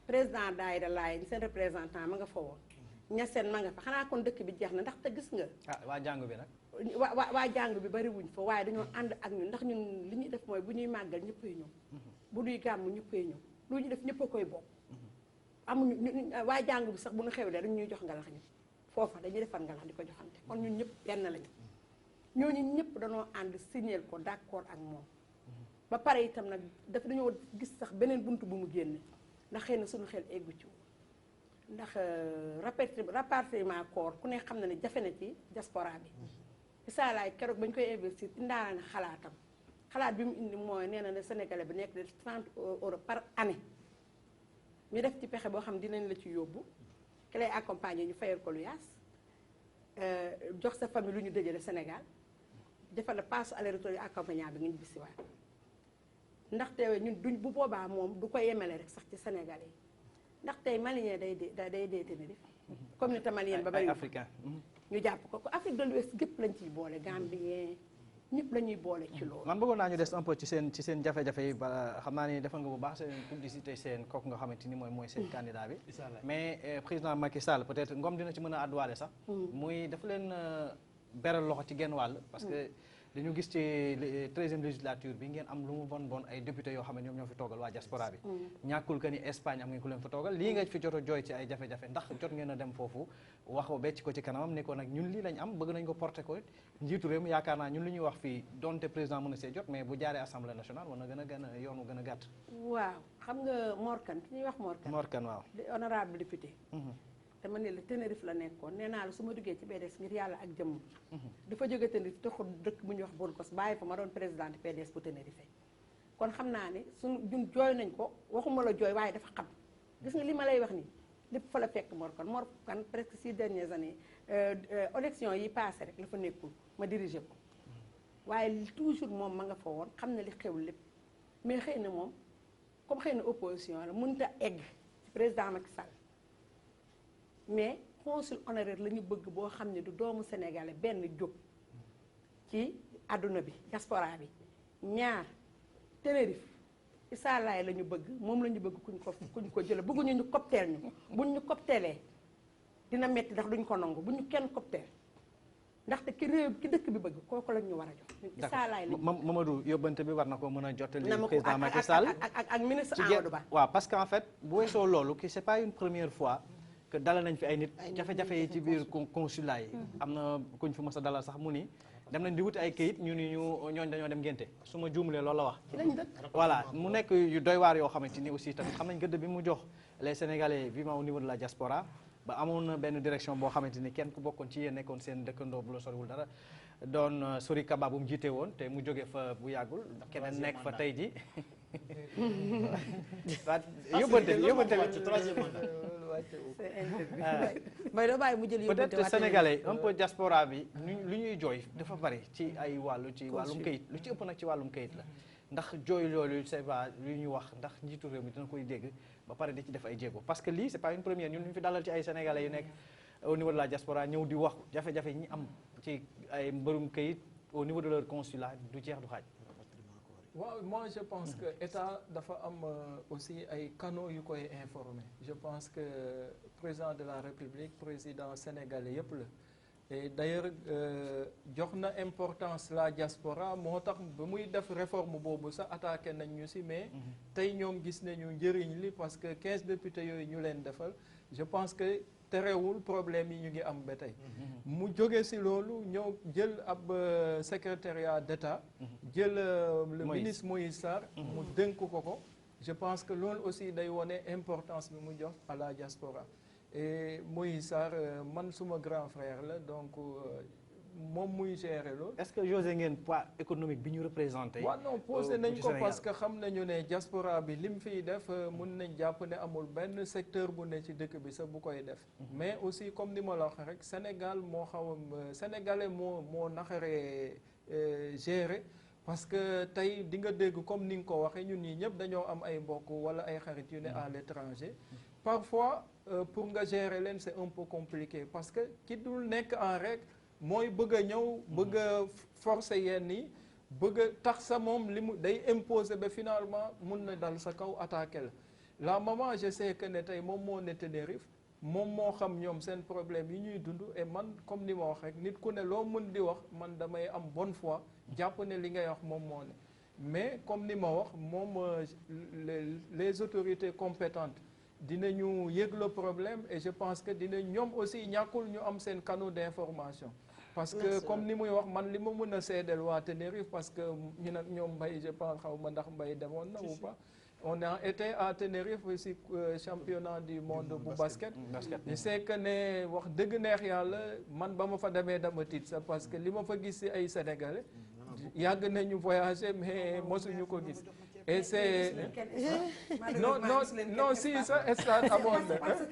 président daayira Laye seen représentant ma nga fa woon. Ñaseen ma nga fa xanaa kon dëkk bi jeex na ndax te gis nga. waa jàngu bi nag. waa jàng bi bari wuñ fa waaye dañoo ànd ak ñun ndax ñun li ñuy def mooy bu ñuy màggal ñëppay ñëw bu ñuy gàmm ñëppay ñëw lu ñu def ñëpp a koy bokk amuñu waa jàng bi sax bu ñu xewlee dañu ñuy jox ngalax ñu foofa dañuy defar ngalax di ko joxante kon ñun ñëpp benn lañu ñooñu ñëpp dañoo ànd signer ko d'accord ak moom ba pare itam nag dafa dañoo gis sax beneen bunt bu mu génne ndax xëy na suñu xel eggu ci ndax rapatriement corps ku ne xam na ne jafe na ci diaspora bi Issa Laye keroog bañ koy investir indaale na xalaatam xalaat bi mu indi mooy nee na ne sénégalais bi nekk de 30 euros par année ñu def ci pexe boo xam dinañ la ci yóbbu ki lay accompagner ñu fayal ko lu yaas jox sa famille lu ñu dëjale Sénégal defal la passe aller-retour yu accompagnant bi nga ñu bisiwaat ndaxte ñun duñ bu boobaa moom du ko yemale rek sax ci Sénégal yi ndax tey malien day dee Tenerife communauté malienne ba bay africain ñu jàpp ko Afrique de l'Ouest gépp lañ ciy boole Gambien ñëpp la ñuy boole ci loolu. man bëggoon naa ñu des un peu ci seen jafe-jafe yi ba xam naa ni defal nga bu baax seen publicité seen kooku nga xamante ni mooy seen candidat bi. mais président Macky Sall peut-être Ngom dina ci mën a àdduwaale sax. muy dafa leen beral loxo ci genn wàll. parce que dañu gis ci 13e législature bi ngeen am lu mu bon ay député yoo xam ne ñoom ñoo fi toogal waa diaspora bi. ñàkkul que ni Espagne am ngeen ku leen fa toogal lii nga fi jot a jooy ci ay jafe-jafe ndax jot ngeen a dem foofu wax ko becc ko ci kanamam ne ko nag ñun lii lañ am bëgg nañ ko porter ko njiitu réew mi yaakaar naa ñun li ñuy wax fii donte président mën na see jot mais bu jaaree assemblée nationale war na gën a yoon wu gën a gàtt. waaw xam nga Mor Kane ki ñuy wax Mor Kane waaw. honorable député. dama ne la Tenerife la nekkoon nee naa la su ma duggee ci PDS ngir yàlla ak jëmm. dafa jóge Tenerife taxul dëkk bu ñuy wax Burgos bàyyi fa ma doon président de PDS bu Tenerife. kon xam naa ne suñu ñun jooy nañ ko waxuma la jooy waaye dafa xam gis nga li ma lay wax nii lépp fa la fekk Mor Kane presque 6 dernières années élection yi passé rek la fa nekkul ma diriger ko waaye toujours moom ma nga fa woon xam na li xew lépp mais xëy na moom comme xëy na opposition la mënut a egg ci président Macky Sall mais consul honoraire la ñu bëgg boo xam ne du doomu sénégalais benn jóg ci àdduna bi diaspora bi ñaar Tenerife Issa Laye la ñu bëgg moom la ñu bëgg kuñ ko jële bëgguñu ñu cocktail ñu buñ ñu cocktailee dina metti ndax duñ ko nangu bu ñu kenn cocktail ndaxte ki réew ki dëkk bi bëgg kooku lañ ñu war a jox ñun Issa Laye la Mamadou yóbbante bi war na ko mën a jottali président Macky Sall ak ministre Amadou Ba waaw parce que en fait bu weesoo loolu ki c'est pas une première fois que dalal nañ fi ay nit jafe-jafe yi ci biir consulat yi am na kuñ fi mos a dalal sax mu ni dem nañ di wuti ay këyit ñu ni ñooñ dañoo dem ngénte su ma juumlee loolu la wax voilà mu nekk yu doy waar yoo xamante ni aussi tamit xam nañ gëdd bi mu jox les Sénégalais vivant au niveau de la diaspora ba amoon na benn direction boo xamante ni kenn ku bokkoon ci yéen nekkoon seen dëkkandoo bu la soriwul dara doon Sori Kaba bu mu jiite woon te mu jógee fa bu yàggul keneen nekk fa tey ji yóbbante bi troisième mandat may doo bàyyi mu jël yóbbante peut-être sénégalais un peu diaspora bi lu ñuy jooy dafa bari ci ay wàllu ci wàllum kayit lu ci ëpp nag ci wàllum kayit la ndax jooy loolu c'est pas lu ñuy wax ndax njiitu réew mi dina koy dégg ba pare di ci def ay jéego parce que lii c'est pas une première ñun ñu fi dalal ci ay sénégalais yu nekk au niveau de la diaspora ñëw di wax jafe-jafe ñi am ci ay mbërum kayit au niveau de leur consulat du jeex du xaaj. waaw moi je pense que état dafa am aussi ay canaux yu koy informer je pense que président de la république président sénégalais yëpp la et d'ailleurs jox na importance la diaspora moo tax ba muy def réforme boobu sax attaqué nañ ñu si mais tey ñoom gis nañu njëriñ li parce que 15 députés yooyu ñu leen defal je pense que terewul problème yi ñu ngi am ba tey mu jóge si loolu ñëw jël ab secrétariat d'État jël le ministre Moïse Sarr mu dénk ko je pense que loolu aussi day wone importance bi mu jox à la diaspora et Moïse Sarr man suma grand frère la donc moom muy gérer loolu. est-ce que josé ngeen poids économique bi ñu représenté. waaw non posé nañ ko parce que xam nañu ne diaspora bi lim fiy def mun nañ jàpp ne amul benn secteur bu ne ci dëkk bi sax bu koy def. mais aussi comme ni ma la wax rek Sénégal moo xaw a sénégalais moo naxaree gérer parce que tey di nga dégg comme ni nga ko waxee ñun ñii ñëpp dañoo am ay mbokk wala ay xarit yu ne à l'étranger. parfois pour nga gérer leen c'est un peu compliqué parce que ki dul nekk en règle. mooy bëgg a ñëw bëgg a forcer yenn yi bëgg a tax sa moom li mu day imposer ba finalement mun na dal sa kaw attaquer la maman je sais que ne tey moom moo ne Tenerife moom moo xam ñoom seen problème yi ñuy dund et man comme ni ma wax rek nit ku ne loo mun di wax man damay am bonne foi jàpp ne li ngay wax moom moo ne mais comme ni ma wax moom les autorités compétentes dinañu yëg le problème et je pense que dina ñoom aussi ñàkkul ñu am seen canaux d'information parce que comme ni muy wax man li ma mën a seedeel waa Tenerife parce que ñu nag ñoom Mbaye je pense xaw ma ndax Mbaye demoon na ou pas on a été à Tenerife aussi championnat du monde bu basket je sais que ne wax dëgg neex yàlla man ba ma fa demee dama tiit sax parce que li ma fa gis ci ay sénégalais yàgg nañu voyager mais mosuñu ko gis et c'est non si ça stade amoon na parce que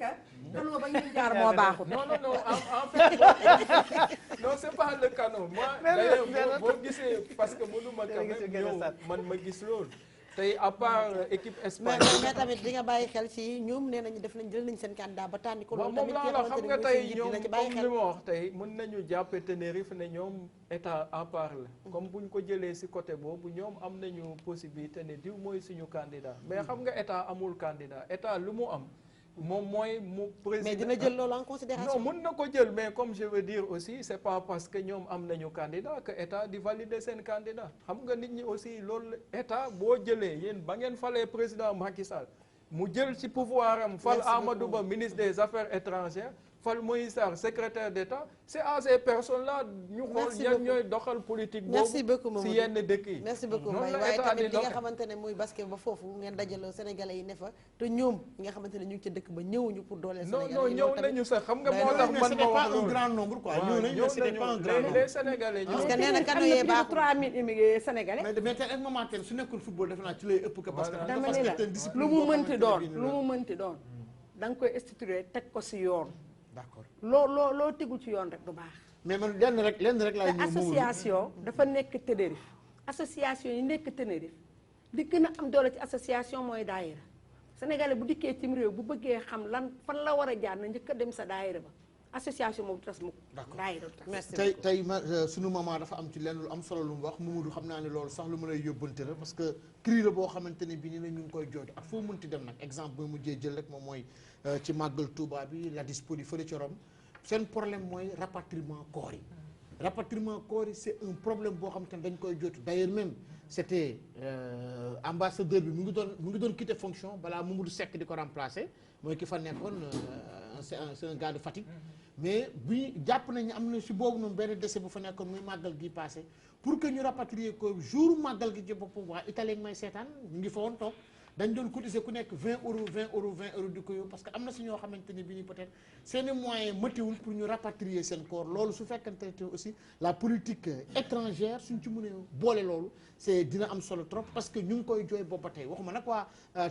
canot ba ngeen jaar moo baaxul. non en fait non c'est pas le canot moi d'ailleurs boo gisee parce que mënuma quand même ñëw man ma gis loolu tey à part équipe Espagne mais tamit di nga bàyyi xel ci ñoom nee nañu def nañ jël nañ seen candidat ba tànn ko loolu moom tamit laa la xam nga tey ñoom dina ci bàyyi comme xel li ma wax tey mën nañu jàppe Tenerife ne ñoom état à part la comme buñ ko jëlee ci côté boobu ñoom am nañu possibilité ne diw mooy suñu candidat mais xam nga état amul candidat état lu mu am moom mooy mu président mais dina jël loolu en considération non mën na ko jël mais comme je veux dire aussi c'est pas parce que ñoom am nañu candidat que état di valider seen candidat xam nga nit ñi aussi loolu état boo jëlee yéen ba ngeen falee président Macky Sall mu jël ci pouvoir am fal Amadou Ba ministre des affaires étrangères fal Moïse Sarr secrétaire d'État c'est à ces personnes là ñu xool ñan ñooy doxal politique boobu ci yenn dëkk yi merci beaucoup Mbaye waaye tamit li nga xamante ne muy basket ba foofu ngeen dajaloo sénégalais yi ne fa te ñoom ñi nga xamante ne ñu ngi ca dëkk ba ñëwuñu pour dooleel sénégalais non ñëw nañu sax xam nga moo tax man ma wax un grand nombre quoi ñëw nañu mais c'était pas un grand nombre les sénégalais parce que nee na canot yee baaxul 3000 immigrés sénégalais. mais tey ak moment tel su nekkul football defe naa ci lay ëpp que parce que dama ne la lu mu mënti doon da nga koy instituer teg ko ci yoon. d'accord loo tegu ci yoon rek du baax. mais man lenn rek laay ñëw association dafa nekk Tenerife association yi nekk Tenerife di gën a am doole ci association mooy daayira sénégalais bu dikkee cim réew bu bëggee xam lan fan la war a jaar na njëkk a dem sa daayira ba association moom du tas mukk. daayira du tas. tey sunu maman dafa am ci lenn lu am solo lu mu wax Mamadou xam naa ne loolu sax lu ma lay yóbbante la parce que cri la boo xamante ne bi ni na ñu ngi koy jooytu ak foo mënti dem nag exemple bi mujjee jël rek moom mooy ci màggal Touba bi la dispoli fële ci Rome seen problème mooy rapatriement corps yi rapatriement corps yi c'est un problème boo xamante ne dañ koy jooytu d'ailleurs même c'était ambassadeur bi mu ngi doon quitter fonction balaa Mamadou Seck di ko remplacer mooy ki fa nekkoon c'est un gars de Fatick mais bi jàpp nañu am na si boobu noonu benn décès bu fa nekkoon muy màggal gi passé pour que ñu rapatrier ko jour màggal gi ci boppam waa Italie may seetaan ñu ngi fa woon toog dañ doon cotiser ku nekk 20 euros di ko yóbbu parce que am na si ñoo xamante ne bi ñu peut-être seeni moyens mëtiwul pour ñu rapatrier seen corps loolu su fekkante ne aussi la politique étrangère suñ ci mënee boole loolu c'est dina am solo trop parce que ñu ngi koy jooy booba tey waxuma nag waa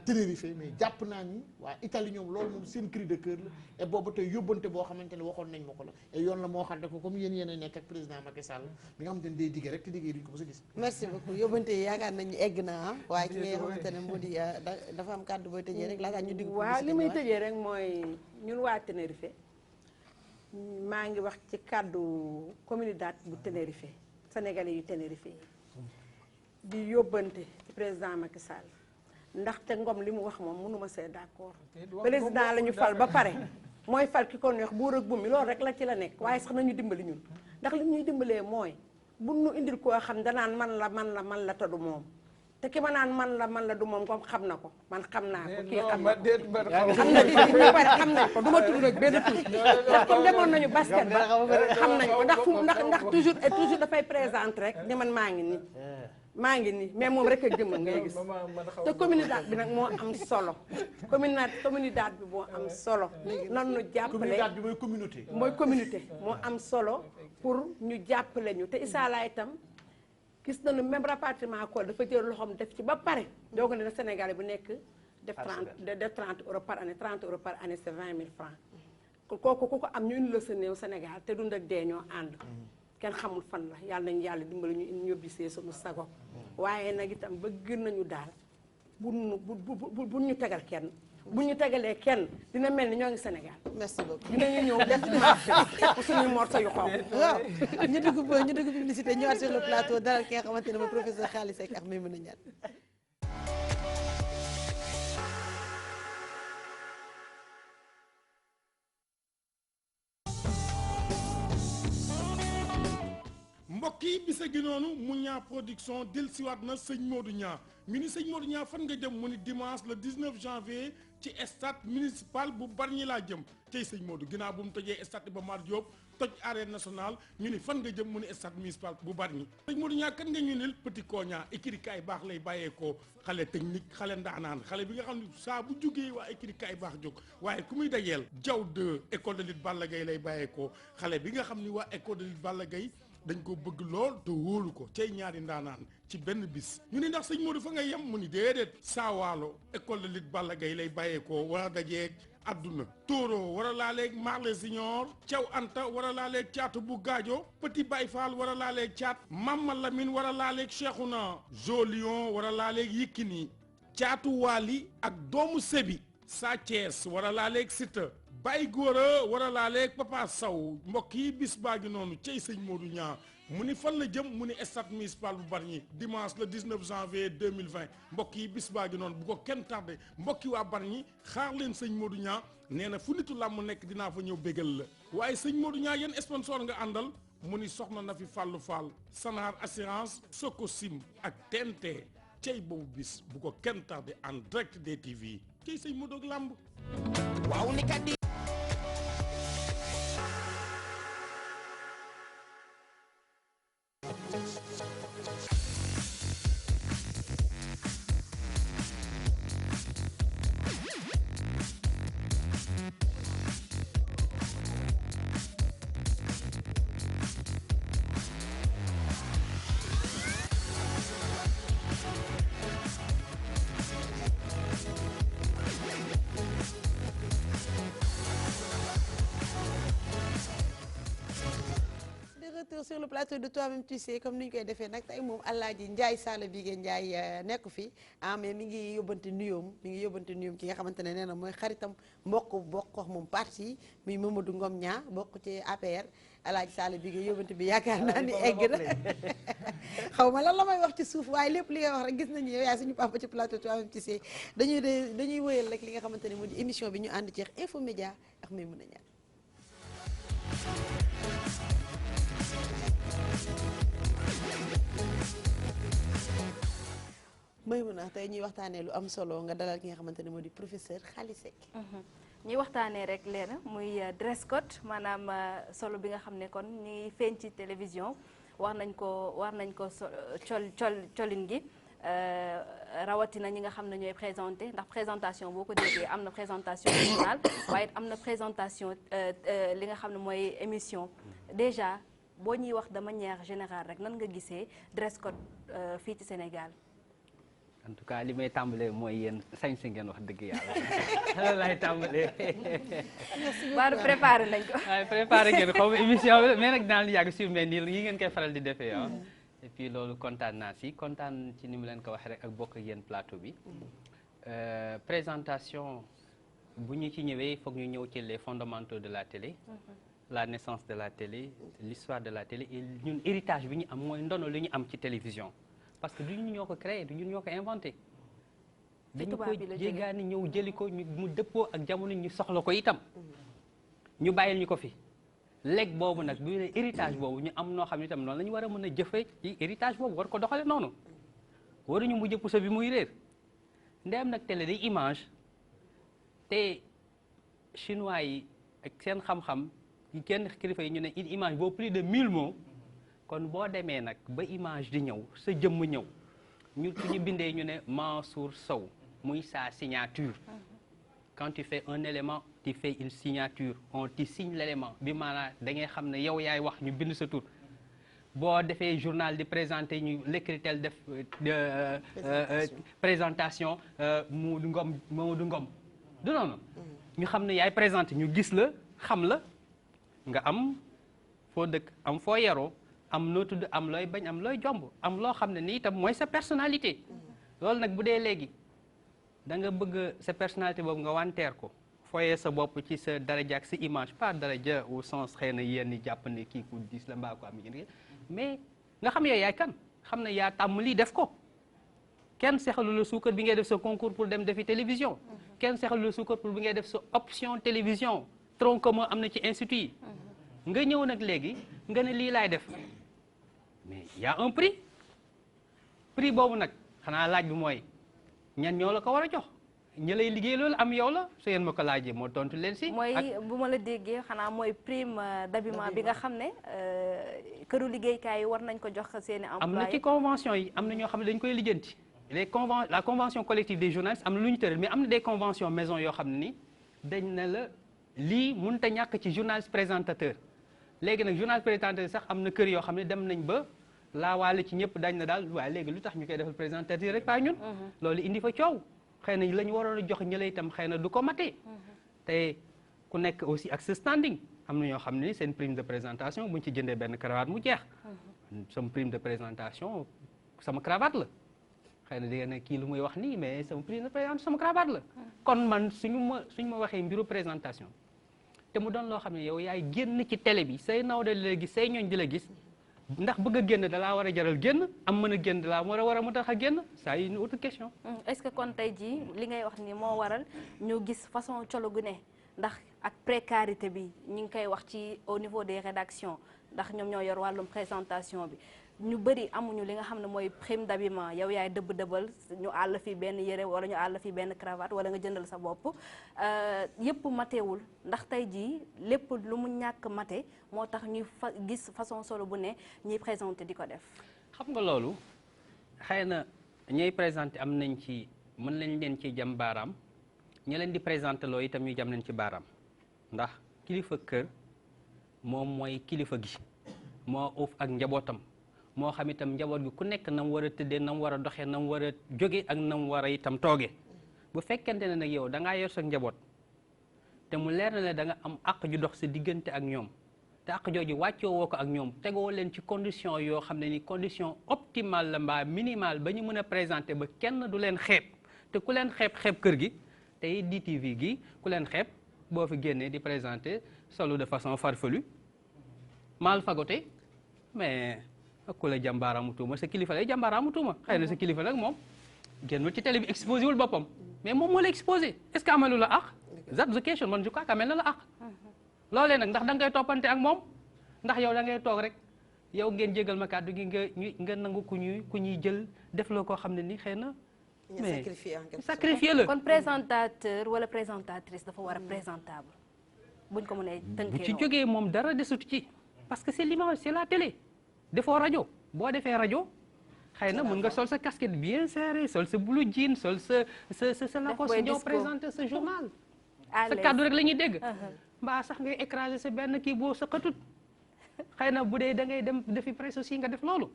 Tenerife mais jàpp naa ni waa Italie ñoom loolu moom seen cri de cœur la et booba tey yóbbante boo xamante ne waxoon nañ ma ko la et yoon la moo xam ne ko comme yéen a nekk ak président Macky Sall mi nga xamante ne day diggee rek te diggee duñ ko mos a gis. merci beaucoup yóbbante yi yaakaar nañu egg na waaye ki nga xamante ne moo di dafa am kàddu booy tëjee rek laataa ñu digg waaw li may tëjee rek mooy ñun waa Tenerife maa ngi wax ci kàddu comunidad bu Tenerife sénégalais yu Tenerife yi di yóbbante ci président Macky Sall ndaxte Ngom li mu wax moom mënuma see d'accord président la ñu fal ba pare mooy fal ki ko neex buur ak bumi loolu rek la ci la nekk waaye sax nañu dimbali ñun ndax li ñuy dimbalee mooy bu nu indil koo xam danaan man la taddu moom te ki ma naan man la du moom comme xam na ko man xam naa ko kii xam na ko xam na di ñu bari xam nañ ko du ma tudd rek benn tur ndax comme demoon nañu basket ba xam nañ ko ndax toujours dafay présente rek ni man maa ngi nii mais moom rek a jëmm ngay gis te communauté bi nag moo am solo communauté bi moo am solo nan nu jàppale communauté bi mooy communauté moo am solo pour ñu jàppale ñu te Issa Laye itam gis nañu même rapatriement ko dafa jël loxoom def ci ba pare doo ko ne Sénégalais bu nekk def 30 euros par année 30 euros par année c'est 20 000 francs kooku ku ko am ñu indi la sa néew Sénégal te dund ak dee ñoo ànd kenn xamul fan la yàlla nañu yàlla dimbali ñu ñobbisee suñu sago waaye nag itam bëgg nañu daal bu ñu tegal kenn bu ñu tegalee kenn dina mel ni ñoo ngi Sénégal. merci beaucoup dinañu ñëw def marché pour suñuy morso yu xonq. waaw ñu dugg publicité ñëwaat sur le plateau dalal ki nga xamante ne mooy professeur Khaly Seck ak Maimouna Niane. mbokk yi bisa gi noonu mu ñaa production dellusiwaat na sëñ Modou Niang mi ni sëñ Modou Niang fan nga jëm mu ni dimanche le 19 janvier ci stade municipal bu Bargny laa jëm tey sëñ Modou ginnaaw bu mu tojee stade Iba Mar Diop toj arène nationale ñu ni fan nga jëm mu ni stade municipal bu Bargny sëñ Modou Niang kan nga ñu nil Petit Koña écurie Kaay Baax lay bàyyeekoo xale technique xale ndaanaan xale bi nga xam ne saa bu jógee waa écurie Kaay Baax jóg waaye ku muy dajeel Jaw 2 école de lutte Balla Gaye lay bàyyeekoo xale bi nga xam ni waa école de lutte Balla Gaye dañ ko bëgg lool te wóolu ko cay ñaari ndaanaan ci benn bis ñu ni ndax sëñ Modou fa nga yem mu ni déedéet saawaalo école de lutte Balla Gaye lay bàyyeekoo war a dajeeg adduna Toro war a laaleeg Marley Junior Thiaw Anta war a laaleeg Caatu bu Gaajo Petit Baye Fall war a laaleeg Caat Mama Lamine war a laaleeg Cheikhouna Jolion war a laaleeg Yikini Caatu Waali ak doomu Sébi Sa Thiès war a laaleeg Siteu Baye Góora war a laaleeg Papa Sow mbokk yi bis baa ngi noonu cey sëñ Modou Niang mu ni fan la jëm mu ni stade municipal bu Bargny dimanche le 19 janvier 2020 mbokk yi bis baa ngi noonu bu ko kenn tardé mbokk yi waa Bargny xaar leen sëñ Modou Niang nee na fu nitu làmb nekk dinaa fa ñëw bégal la waaye sëñ Modou Niang yéen sponsor nga àndal mu ni soxna na fi Fallou Fall Sanar assurance Sokosim ak TNT cey boobu bis bu ko kenn tardé en direct des TV cey sëñ Modou ak làmb waaw ni kat di sur le plateau de Toi-même tu sais comme ni ñu koy defee nag tey moom Alaaji Ndiaye Sala Bigué Ndiaye nekku fi mais mi ngi yóbbante nuyoom ki nga xamante ne nee na mooy xaritam bokk moom parti muy Mamadou Ngom Niang bokk ci APR Alaaji Sala Bigué yóbbante bi yaakaar naa ni egg na xaw ma lan la may wax ci suuf waaye lépp li nga wax rek gis nañu yow yaay suñu papa ci plateau Toi-même tu sais dañuy wëyal rek li nga xamante ne moo di émission bi ñu ànd ci Info Média ak Maimouna Niang. Maimouna tey ñuy waxtaanee lu am solo nga dalal ki nga xamante ne moo di professeur Khali Seck. ñuy waxtaanee rek leena muy dress code maanaam solo bi nga xam ne kon ñuy feeñ ci télévision war nañ ko colin gi rawatina ñi nga xam ne ñooy présenté ndax présentation boo ko déggee am na présentation journal waaye am na présentation li nga xam ne mooy émission déjà boo ñuy wax de manière générale rek nan nga gisee dress code fii ci Sénégal. en tout cas li may tàmbalee mooy yéen sañ si ngeen wax dëgg yàlla loolu laay tàmbalee. waaw préparé nañ ko. waaw préparé ngeen xaw ma émission bi mais nag daan yàgg sur mais nii yi ngeen koy faral di defee ah. et puis loolu kontaan naa si kontaan ci ni mu leen ko waxee rek ak bokk ak yéen plateau bi. présentation bu ñu ci ñëwee foog ñu ñëw ci les fondamentaux de la télé. la naissance de la télé l'histoire de la télé et ñun héritage bi ñu am mooy ndono li ñu am ci télévision. parce que du ñu ñoo ko créé du ñu ñoo ko inventé dañu ko jéggaani ñëw jëli ko mu dëppoo ak jamono ñu soxla ko itam ñu bàyyil ñu ko fi léegi boobu nag bu ne héritage boobu ñu am noo xam ne itam noonu la ñu war a mën a jëfee ci héritage boobu war ko doxale noonu waruñu mujj puso bi muy réer ndeyam nag télé day image te chinois yi ak seen xam-xam kenn kilifa yi ñu ne une image vaut plus de 1000 mots kon boo demee nag ba image di ñëw sa jëmm ñëw ñu bindee ñu ne Mansour Sow muy sa signature quand tu fais un élément tu fais une signature on te signe l'élément bi maanaam da ngay xam ne yow yaay wax ñu bind sa tur boo defee journal di présenté ñu l'écritel def présentation Mamadou Ngom du noonu ñu xam ne yaay présenté ñu gis la xam la nga am foo dëkk am foo yaroo am noo tudd am looy bañ am looy jomb am loo xam ne ni itam mooy sa personnalité loolu nag bu dee léegi da nga bëgg sa personnalité boobu nga wanteer ko foyee sa bopp ci sa daraja ak sa image pas daraja au sens xëy na yéen ñi jàpp ne kii ku dis la mbaa ko am yéen mais nga xam yow yaay kan xam ne yaa tàmm lii def ko kenn sexalu la suukar bi ngay def sa concours pour dem defi télévision kenn sexalu la suukar pour bi ngay def sa option télévision tronc commun am na ci institut yi nga ñëw nag léegi nga ne lii laay def mais y a un prix boobu nag xanaa laaj bi mooy ñan ñoo la ko war a jox ñi lay liggéey loolu am yow la su ngeen ma ko laajee moo tontu leen si. mooy bu ma la déggee xanaa mooy prime d'habillement bi nga xam ne këru liggéeykaay yi war nañ ko jox seen i employés. am na ci convention yi am na ñoo xam ne dañ koy lijjanti la convention collective des journalistes am na lu ñu tëral mais am na des conventions maison yoo xam ne ni dañ ne la lii mënut a ñàkk ci journaliste présentateur léegi nag journal présentateur sax am na kër yoo xam ne dem nañ ba laawaale ci ñëpp dañ na daal waaye léegi lu tax ñu koy defal présentateur rek pas ñun. loolu indi fa coow xëy na la ñu waroon a jox ñële itam xëy na du ko matee. te ku nekk aussi ak sa standing am na ñoo xam ne seen prime de présentation buñ ci jëndee benn cravate mu jeex. sama prime de présentation sama cravate la. xëy na di ne kii lu muy wax nii mais sama prime de présentation sama cravate la. kon man suñu ma waxee mbiru présentation. te mu doon loo xam ne yow yaay génn ci télé bi say naw da la gis say ñooñ di la gis ndax bëgg a génn dalaa war a jaral génn am mën a génn dalaa war a mu tax a génn ça une autre question. est-ce que kon tey jii li ngay wax ni moo waral ñu gis façon colo gu ne ndax ak précarité bi ñu ngi koy wax ci au niveau des rédactions ndax ñoom ñoo yor wàllum présentation bi ñu bëri amuñu li nga xam ne mooy prime d'habillement yow yaay dëbb-dëbbal ñu àll fi benn yére wala ñu àll fi benn cravate wala nga jëndal sa bopp yëpp matewul ndax tey jii lépp lu mu ñàkk mate moo tax ñuy gis façon solo bu ne ñuy présenté di ko def. xam nga loolu xëy na ñuy présenté am nañ ci mën nañ leen ci jam baaraam ñu leen di présenté loo itam ñu jam nañ ci baaraam ndax kilifa kër moom mooy kilifa gi moo uuf ak njabootam. moo xam itam njaboot gi ku nekk na mu war a tëddee na mu war a doxee na mu war a jóge ak na mu war a itam toogee bu fekkente ne nag yow da ngaa yor sa njaboot te mu leer na ne da nga am àq ju dox sa diggante ak ñoom te àq jooju wàccoo woo ko ak ñoom tegoo leen ci condition yoo xam ne ni condition optimale la mbaa minimale ba ñu mën a présenter ba kenn du leen xeeb te ku leen xeeb kër gi tey DTV gi ku leen xeeb boo fi génnee di présenter solo de façon farfelue mal fagoté mais. ku la jàmbaaraamu tuuma sa kilifa lay jàmbaaraamu tuuma xëy na sa kilifa nag moom génnul ci télé bi exposé wul boppam mais moom moo la exposé est-ce que amalu la àq that's the question man je crois que amel na la àq loolee nag ndax da ngay toppante ak moom ndax yow da ngay toog rek yow ngeen jégal ma kàddu gi nga nangu ku ñuy jël def la koo xam ne ni xëy na mais sacrifié la kon présentateur wala présentatrice dafa war a présentable buñ ko mënee tënkee bu ci jógee moom dara desut ci parce que c'est l'image c'est la télé defoo rajo boo defee rajo xëy na mën nga sol sa casquette bien serrée sol sa blue jean sol sa Lacoste ñëw présenter sa journal sa kàddu rek la ñuy dégg mbaa sax ngay écraser sa benn kii boo sa xëtut xëy na bu dee da ngay dem defi presse aussi nga def loolu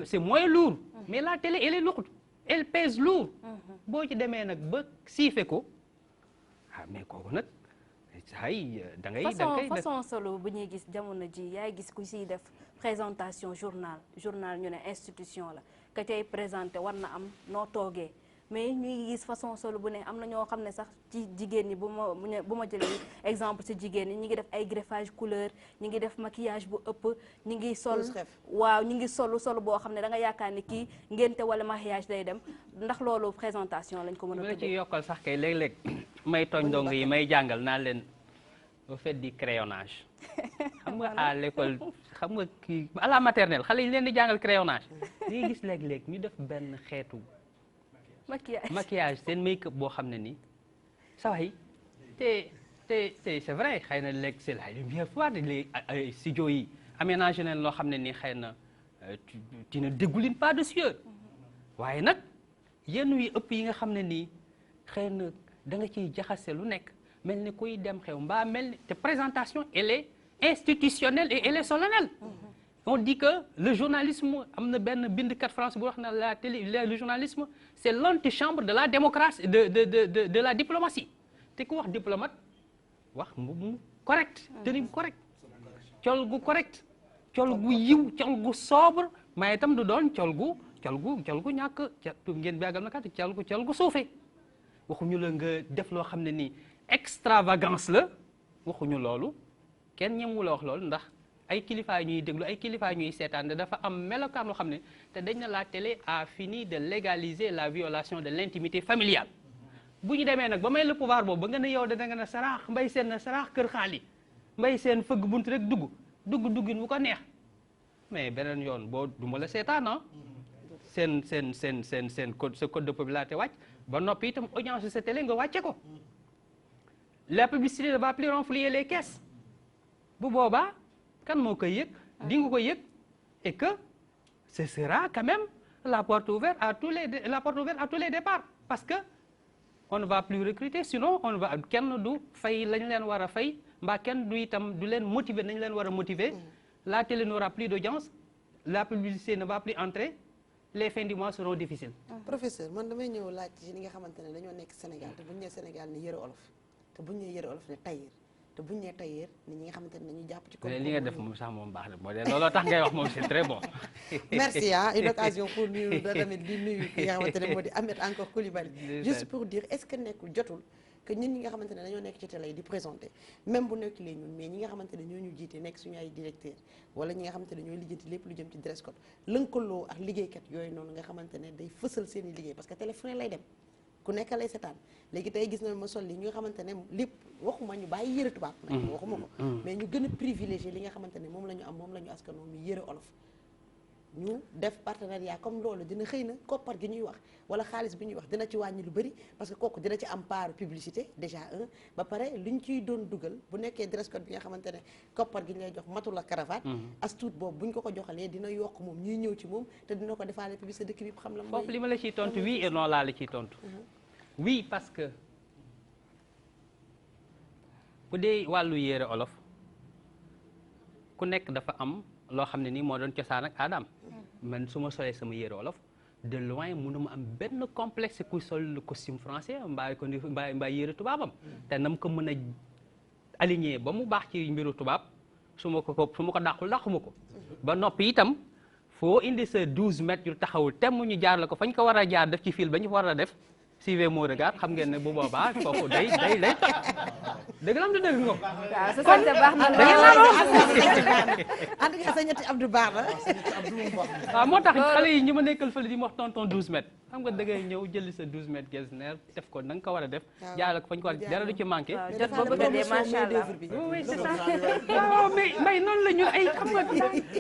c'est moins lourd mais la télé elle est lourde elle pèse lourd boo ci demee nag ba siife ko mais kooku nag ay da ngay façon solo bu ñuy gis jamono ji yaay gis ku siy def présentation journal ñu ne institution la ka cay présenté war na am noo toogee mais ñuy gis façon solo bu ne am na ñoo xam ne sax ci jigéen ñi bu ma jëlee exemple ci jigéen ñi ngi def ay greffage couleur ñi ngi def maquillage bu ëpp ñi ngi sol waaw ñi ngi solu boo xam ne da nga yaakaar ni kii ngénte wala maquillage day dem ndax loolu présentation lañ ko mën a tuddee ci yokkal sax kay léeg-léeg may tooñ ndongo yi may jàngal naa leen au fait du crayonnage xam nga à l'école xam nga kii à la maternelle xale yi leen di jàngal crayonnage di gis léeg-léeg ñu def benn xeetu maquillage seen make-up boo xam ne nii sa waay te c'est vrai xëy na léegi c'est la lumière froide les studio yi aménagé nañ loo xam ne nii xëy na tu ne dégouline pas de sueur waaye nag yenn yi ëpp yi nga xam ne nii xëy na da nga ciy jaxase lu nekk mel ni kuy dem xew mbaa mel ni te présentation elle est institutionnelle et elle est solennelle on dit que le journalisme am na benn bindkat France bu wax na la télé le journalisme c'est l'antichambre de la démocratie de la diplomatie te ku wax diplomate wax mu correct tenue bu correct col gu correct col gu yiw col gu sobre mais itam du doon col gu ñàkk ngeen bàggal na kat col gu suufee waxuñu la nga def loo xam ne nii extravagance la waxuñu loolu kenn ñemu la wax loolu ndax ay kilifa ñuy déglu ay kilifa ñuy seetaan dafa am melokaan loo xam ne te dañ na la télé a fini de légaliser la violation de l'intimité familiale bu ñu demee nag ba may le pouvoir boobu ba nga ne yow da nga ne saraax mbay seen na saraax kër xaali mbay seen fëgg bunt rek duggin bu ko neex mais beneen yoon boo du ma la seetaan ah seen code sa code de popularité wàcc ba noppi itam audience sa télé nga wàcce ko la publicité ne va plus renflouer les caisses bu boobaa kan moo koy yëg di nga ko yëg et que ce sera quand même la porte ouverte à tous les départs parce que on ne va plus recruter sinon on va kenn du fay lañ leen war a fay mbaa kenn du itam du leen motiver nañ leen war a motiver la télé n'aura plus d'audience la publicité ne va plus entrer les fins du mois seront difficiles. professeur man damay ñëw laaj ci ñi nga xamante ne dañoo nekk Sénégal te bu ñu nee Sénégal ni yëre olof te bu ñu nee yëre olof ne tailleur te bu ñu nee tailleur ni ñi nga xamante ne dañuy jàpp ci ko li nga def moom sax moom baax na moo de looloo tax ngay wax moom c'est très bon. merci une occasion pour nuyu da tamit di nuyu ki nga xamante ne moo di Ahmed encore Coulibaly juste pour dire est-ce que nekkul jotul que ñun ñi nga xamante ne dañoo nekk ci télé yi di présenter même bu nekk lee ñun mais ñi nga xamante ne ñoo ñu jiite nekk suñu ay directeur wala ñi nga xamante ne ñooy lijjanti lépp lu jëm ci dress code lënkaloo ak liggéeykat yooyu noonu nga xamante ne day fësal seen i liggéey parce que télé fu ne lay dem ku nekk lay setaan léegi tey gis na ma sol li ñu nga xamante ne lépp waxuma ñu bàyyi yëre tubaab nag waxuma ko mais ñu gën a privilégié li nga xamante ne moom la ñu am moom la ñu askanoo mi yëre olof ñu def partenariat comme loolu dina xëy na koppar gi ñuy wax wala xaalis bi ñuy wax dina ci wàññi lu bëri parce que kooku dina ci am part publicité déjà ba pare luñ ciy doon dugal bu nekkee dress code bi nga xamante ne koppar gi ñu lay jox matul la cravate as tuut boobu buñ ko joxalee dina yokk moom ñuy ñëw ci moom te dina ko defaale publicité dëkk bi xam la foofu li ma la ciy tontu oui et non laa la ciy tontu oui parce que bu dee wàllu yére olof ku nekk dafa am loo xam ne nii moo doon cosaan ak aadam man su ma solee sama yére olof de loin mënuma am benn complexe kuy sol le costume français mbaa yére tubaabam te nam ko mën a aligné ba mu baax ci mbiru tubaab su ma ko dàquma ko ba noppi itam foo indi sa 12 mètres yu taxawul tem ñu jaar la ko fañ ko war a jaar def ci fil ba ñu war a def suivez mon regard xam ngeen ne bu boobaa foofu day toj dëgg la am du dëgg nga waaw sa sant baax na da ngeen laa doon en tout cas sa ñetti Abdou baax na waaw moo tax xale yi ñi ma nekkal fële di ma wax tonton 12 mètres xam nga da ngay ñëw jëli sa 12 mètres getzner def ko na nga ko war a def jaarale ko fañ ko war a dara du ci manqué jot ba bëgg a dee macha allah oui c'est ça waaw mais noonu la ñu ay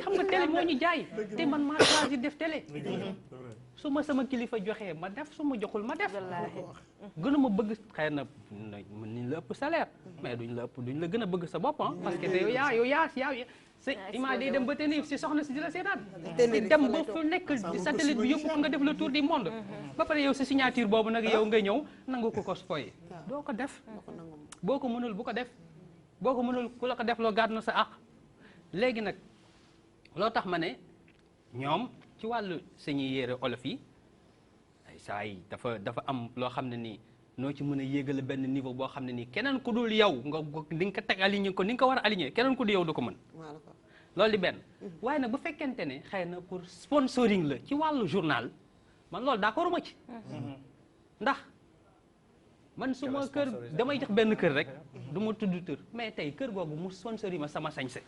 xam nga télé moo ñu jaay te man maa choisir def télé su ma sama kilifa joxee ma def su ma joxul ma def gën a ma bëgg xëy na mën nañ la ëpp salaire mais duñ la gën a bëgg sa bopp parce que yow yaa sa image day dem ba tenir si soxna si di la seetaan di dem ba fu nekk satellite bi yóbbu ko nga def le tour du monde ba pare yow sa signature boobu nag yow nga ñëw nangu ko spoyé doo ko def boo ko mënul bu ko def boo ko mënul ku la ko def loo gàddu na sa àq léegi nag loo tax ma ne ñoom ci wàllu sañuy yére olof yi ay saa yi dafa am loo xam ne nii noo ci mën a yéegale benn niveau boo xam ne nii keneen ku dul yow nga di nga ko teg aligné ko ni nga ko war a aligné keneen ku dul yow du ko mën loolu di benn waaye nag bu fekkente ne xëy na pour sponsoring la ci wàllu journal man loolu d'accord ma ci ndax man su ma kër damay jox benn kër rek du ma tudd tur mais tey kër googu mu sponsoring ma sama sañse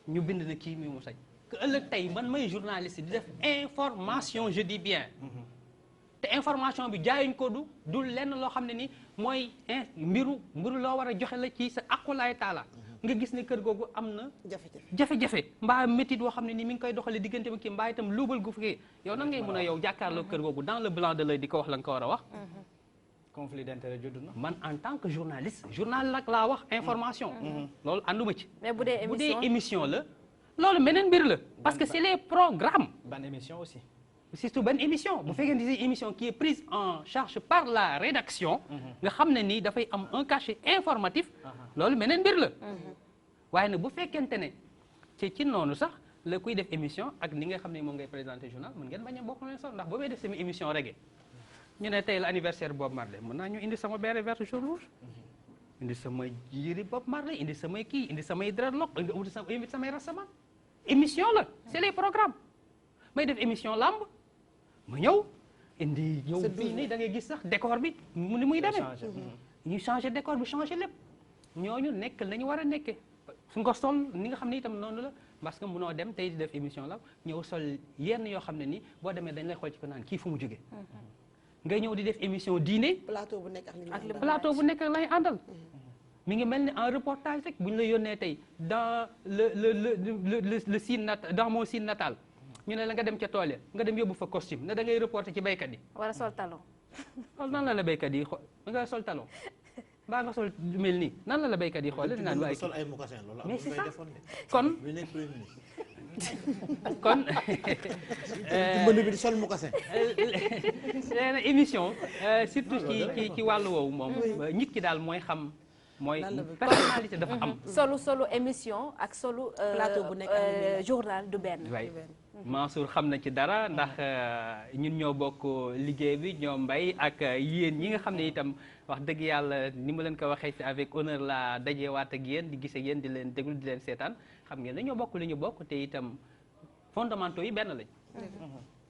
ñu bind na kii mi mu sañ que ëllëg tey man may journaliste di def information je dis bien te information bi jaayuñ ko du lenn loo xam ne ni mooy mbiru loo war a joxe la ci sa aqulaay taala nga gis ne kër googu am na jafe-jafe mbaa métit boo xam ne ni mi ngi koy doxale diggante ba kii mbaa itam luubal gu fi yow nan ngay mën a yow jàkkaarloo kër googu dans le blanc de l'œil di ko wax la nga ko war a wax conflit d'intérêt judd na man en tant que journaliste journal nag laa wax information loolu ànduma ci mais bu dee émission la loolu meneen mbir la parce que c'est les programmes ban émission aussi surtout ban émission bu fekkee ne émission qui est prise en charge par la rédaction nga xam ne nii dafay am un cachet informatif loolu meneen mbir la waaye nag bu fekkente ne ci noonu sax la kuy def émission ak ni nga xam ne moom ngay présenter journal mën ngeen bañ a bokk leen sax ndax boo may def sama émission reggae ñu ne tey la anniversaire Bob Marley mën naa ñu indi sama béret vert jaune rouge indi sama yëri Bob Marley indi samay kii indi samay dreadlock indi samay rastaman émission la c'est les programmes may def émission lamb ma ñëw indi ñëw fii nii da ngay gis sax décor bi ni muy demee ñu changé décor bi changé lépp ñooñu nekk nañu war a nekkee su nga sol ni nga xam ne itam noonu la parce que mënoo dem tey di def émission la ñëw sol yenn yoo xam ne nii boo demee dañ lay xool ci ko naan kii fu mu jógee ngay ñëw di def émission diine plateau bu nekk ak lay àndal mi ngi mel ni en reportage rek bu ñu la yónnee tey dans le Sine natal dans mon Sine natal ñu ne la nga dem ca tool ya nga dem yóbbu fa costume ne da ngay reporter ci béykat yi. wala sol talon. xool nan la béykat yi xool nga sol talon mbaa nga sol mel nii nan la béykat yi xool naan waaye sol ay mocassin loolu mais c'est ça kon kon mbënd bi di sol mu kase leen émission surtout ci wàllu woowu moom nit ki daal mooy xam mooy personnalité dafa am solu émission ak solu plateau bu nekk journal du benn. Mansour xam na ci dara ndax ñun ñoo bokk liggéey bi ñoo mbay ak yéen ñi nga xam ne itam wax dëgg yàlla ni ma leen ko waxee c'est avec honneur la dajewaat ak yéen di gis ak yéen di leen déglu di leen seetaan xam ngeen dañoo bokk li ñu bokk te itam fondamentaux yi benn lañ.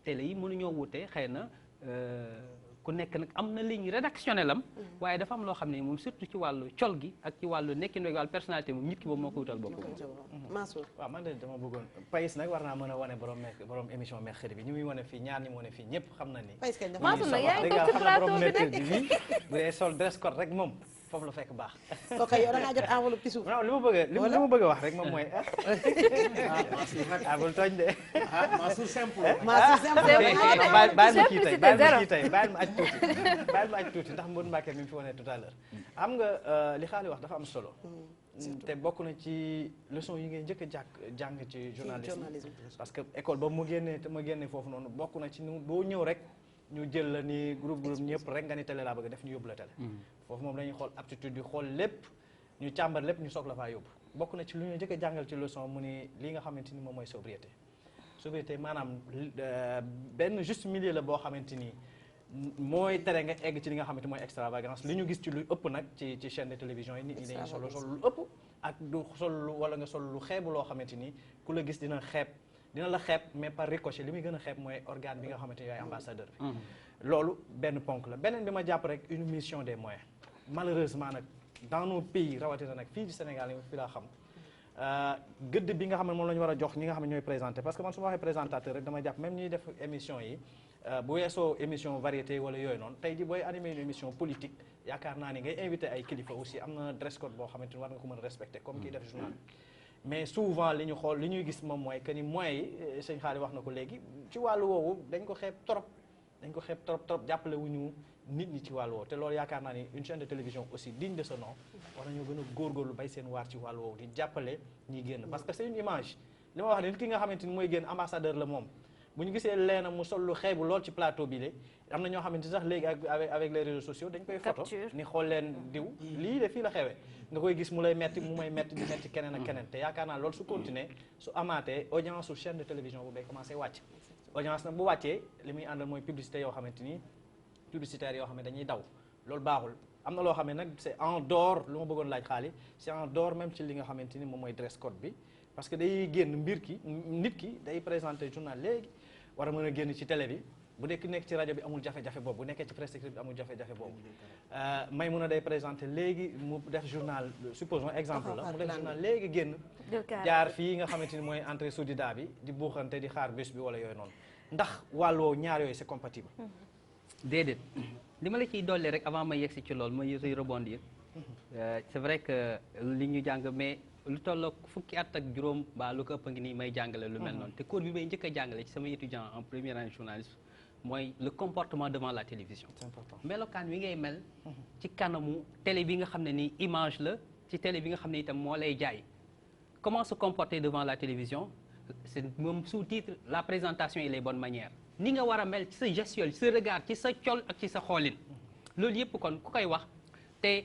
télé yi mënuñoo wute xëy na ku nekk nag am na ligne rédactionnelle am. waaye dafa am loo xam ne moom surtout ci wàllu col gi ak ci wàllu nekkin ak wàllu personnalité moom nit ki moom moo ko wutal boppam. Mansour waaw man de dama bëggoon Payis nag war naa mën a wane borom émission mercredi bi ñu muy wane fii ñaar ñi mu wane fii ñëpp xam na ni. Mansour nag yaa ngi toog ci plateau bi bi bu dee sol dress code rek moom foofu la fekk baax. kooku yow da ngaa jot enveloppe ci suuf. non li ma bëgg a wax rek moom mooy. ah bul tooñ de. Mansour simple. bàyyi ma kii tey bàyyi ma aj tuuti ndax Mbodj Mbacke mi mu fi wane tout à l'heure xam nga li xaali wax dafa am solo. te bokk na ci leçon yi ngay njëkk a jàng ci journalisme parce que école ba mu génnee foofu noonu bokk na ci boo ñëw rek ñu jël la ni groupe ñëpp rek nga ni télé laa bëgg def ñu yóbbu la télé foofu moom dañuy xool aptitude yi xool lépp ñu càmbar lépp ñu soog la faa yóbbu bokk na ci lu ñu njëkk a jàngal ci leçon mu ni li nga xamante ni moom mooy sobriété maanaam benn juste milieu la boo xamante ni mooy tere nga egg ci li nga xamante mooy extravagance li ñu gis ci lu ëpp nag ci chaîne de télévision yi nit ñi dañuy sol lu ëpp ak du sol wala nga sol lu xeebu loo xamante ni ku la gis dina la xeeb mais par ricochet li muy gën a xeeb mooy organe bi nga xamante ni yaay ambassadeur bi loolu benn ponk la beneen bi ma jàpp rek une mission des moyens malheureusement nag dans nos pays rawatina nag fii ci Sénégal yi fi laa xam gëdd bi nga xam ne moom la ñu war a jox ñi nga xam ne ñooy présenté parce que man su ma waxee présentateur rek dama jàpp même ñuy def émission yi bu weesoo émission variété wala yooyu noonu tey ji booy animé une émission politique yaakaar naa ni ngay invité ay kilifa aussi am na dress code boo xamante ni war nga ko mën a respecté comme kii def journal mais souvent li ñuy gis moom mooy que ni moyens yi sëñ Xaali wax na ko léegi ci wàllu woowu dañ ko xeeb trop jàppale wu ñu nit ñi ci wàllu woowu te loolu yaakaar naa ni une chaîne de télévision aussi digne de ce nom war nañoo gën a góorgóorlu bay seen waar ci wàllu woowu di jàppale ñiy génn parce que c'est une image li ma wax ne nit ki nga xamante ni mooy génn ambassadeur la moom bu ñu gisee leena mu sol lu xeebu lool ci plateau bi le am na ñoo xamante sax léegi avec les réseaux sociaux dañ koy photo ni xool leen diw lii de fii la xewee nga koy gis mu lay metti mu may metti di metti keneen ak keneen te yaakaar naa loolu su continuer su amaatee audience su chaîne de télévision bu bay commencé wàcc audience nag bu wàccee li muy àndal mooy publicité yoo xamante ni publicitaires yoo xam ne dañuy daw loolu baaxul am na loo xam ne nag c'est en dehors lu ma bëggoon laaj xaali c'est en dehors même ci li nga xamante ni moom mooy dress code bi parce que day génn nit ki day présenter journal léegi war a mën a génn ci télé bi bu nekk ci rajo bi amul jafe-jafe boobu bu nekkee ci presse écrite bi amul jafe-jafe boobu Maïmouna day présenter léegi mu def journal supposons exemple la mu def journal léegi génn jaar fii nga xamante ni mooy entrée Soudida bi di buuxante di xaar bus bi wala yooyu noonu ndax wàlloo ñaar yooyu c'est compatible déedéet li ma la ciy dolli rek avant ma yegsi ci loolu ma yëy rebondir c'est vrai que li ñu jàng mais lu tollook fukki at ak juróom ba lu ko ëpp ngi nii may jàngale lu mel noonu te cours bi may njëkk a jàngale ci sama étudiant en première année journalisme mooy le comportement devant la télévision. C'est important melokaan wi ngay mel ci kanamu télé bi nga xam ne nii image la ci télé bi nga xam ne itam moo lay jaay comment se comporter devant la télévision c'est moom sous-titre la présentation et les bonnes manières ni nga war a mel ci sa gestuelle ci sa regard ci sa col ak ci sa xoolin loolu yëpp kon ku koy wax te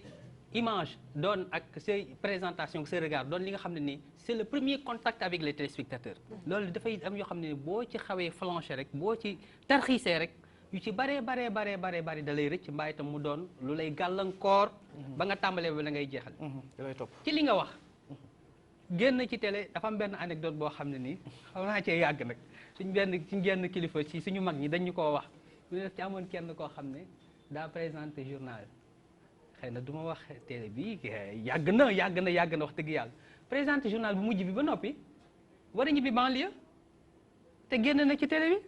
image doon ak say présentation sa regard doon li nga xam ne nii c'est le premier contact avec les téléspectateurs loolu dafay am yoo xam ne boo ci xawee flancher rek boo ci tarxiisee rek yu ci baree da lay rëcc mbaa itam mu doon lu lay gàllankoor ba nga tàmbalee ba la ngay jeexal ci li nga wax génn ci télé dafa am benn anecdote boo xam ne nii xaw naa cee yàgg nag suñ genn kilifa ci suñu mag ñi dañ ñu koo wax ñu def ci amoon kenn koo xam ne daa présenté journal xëy na du ma wax télé bi yàgg na wax dëgg yàlla présenté journal bu mujj bi ba noppi war a ñibbi banlieue te génn na ci télé bi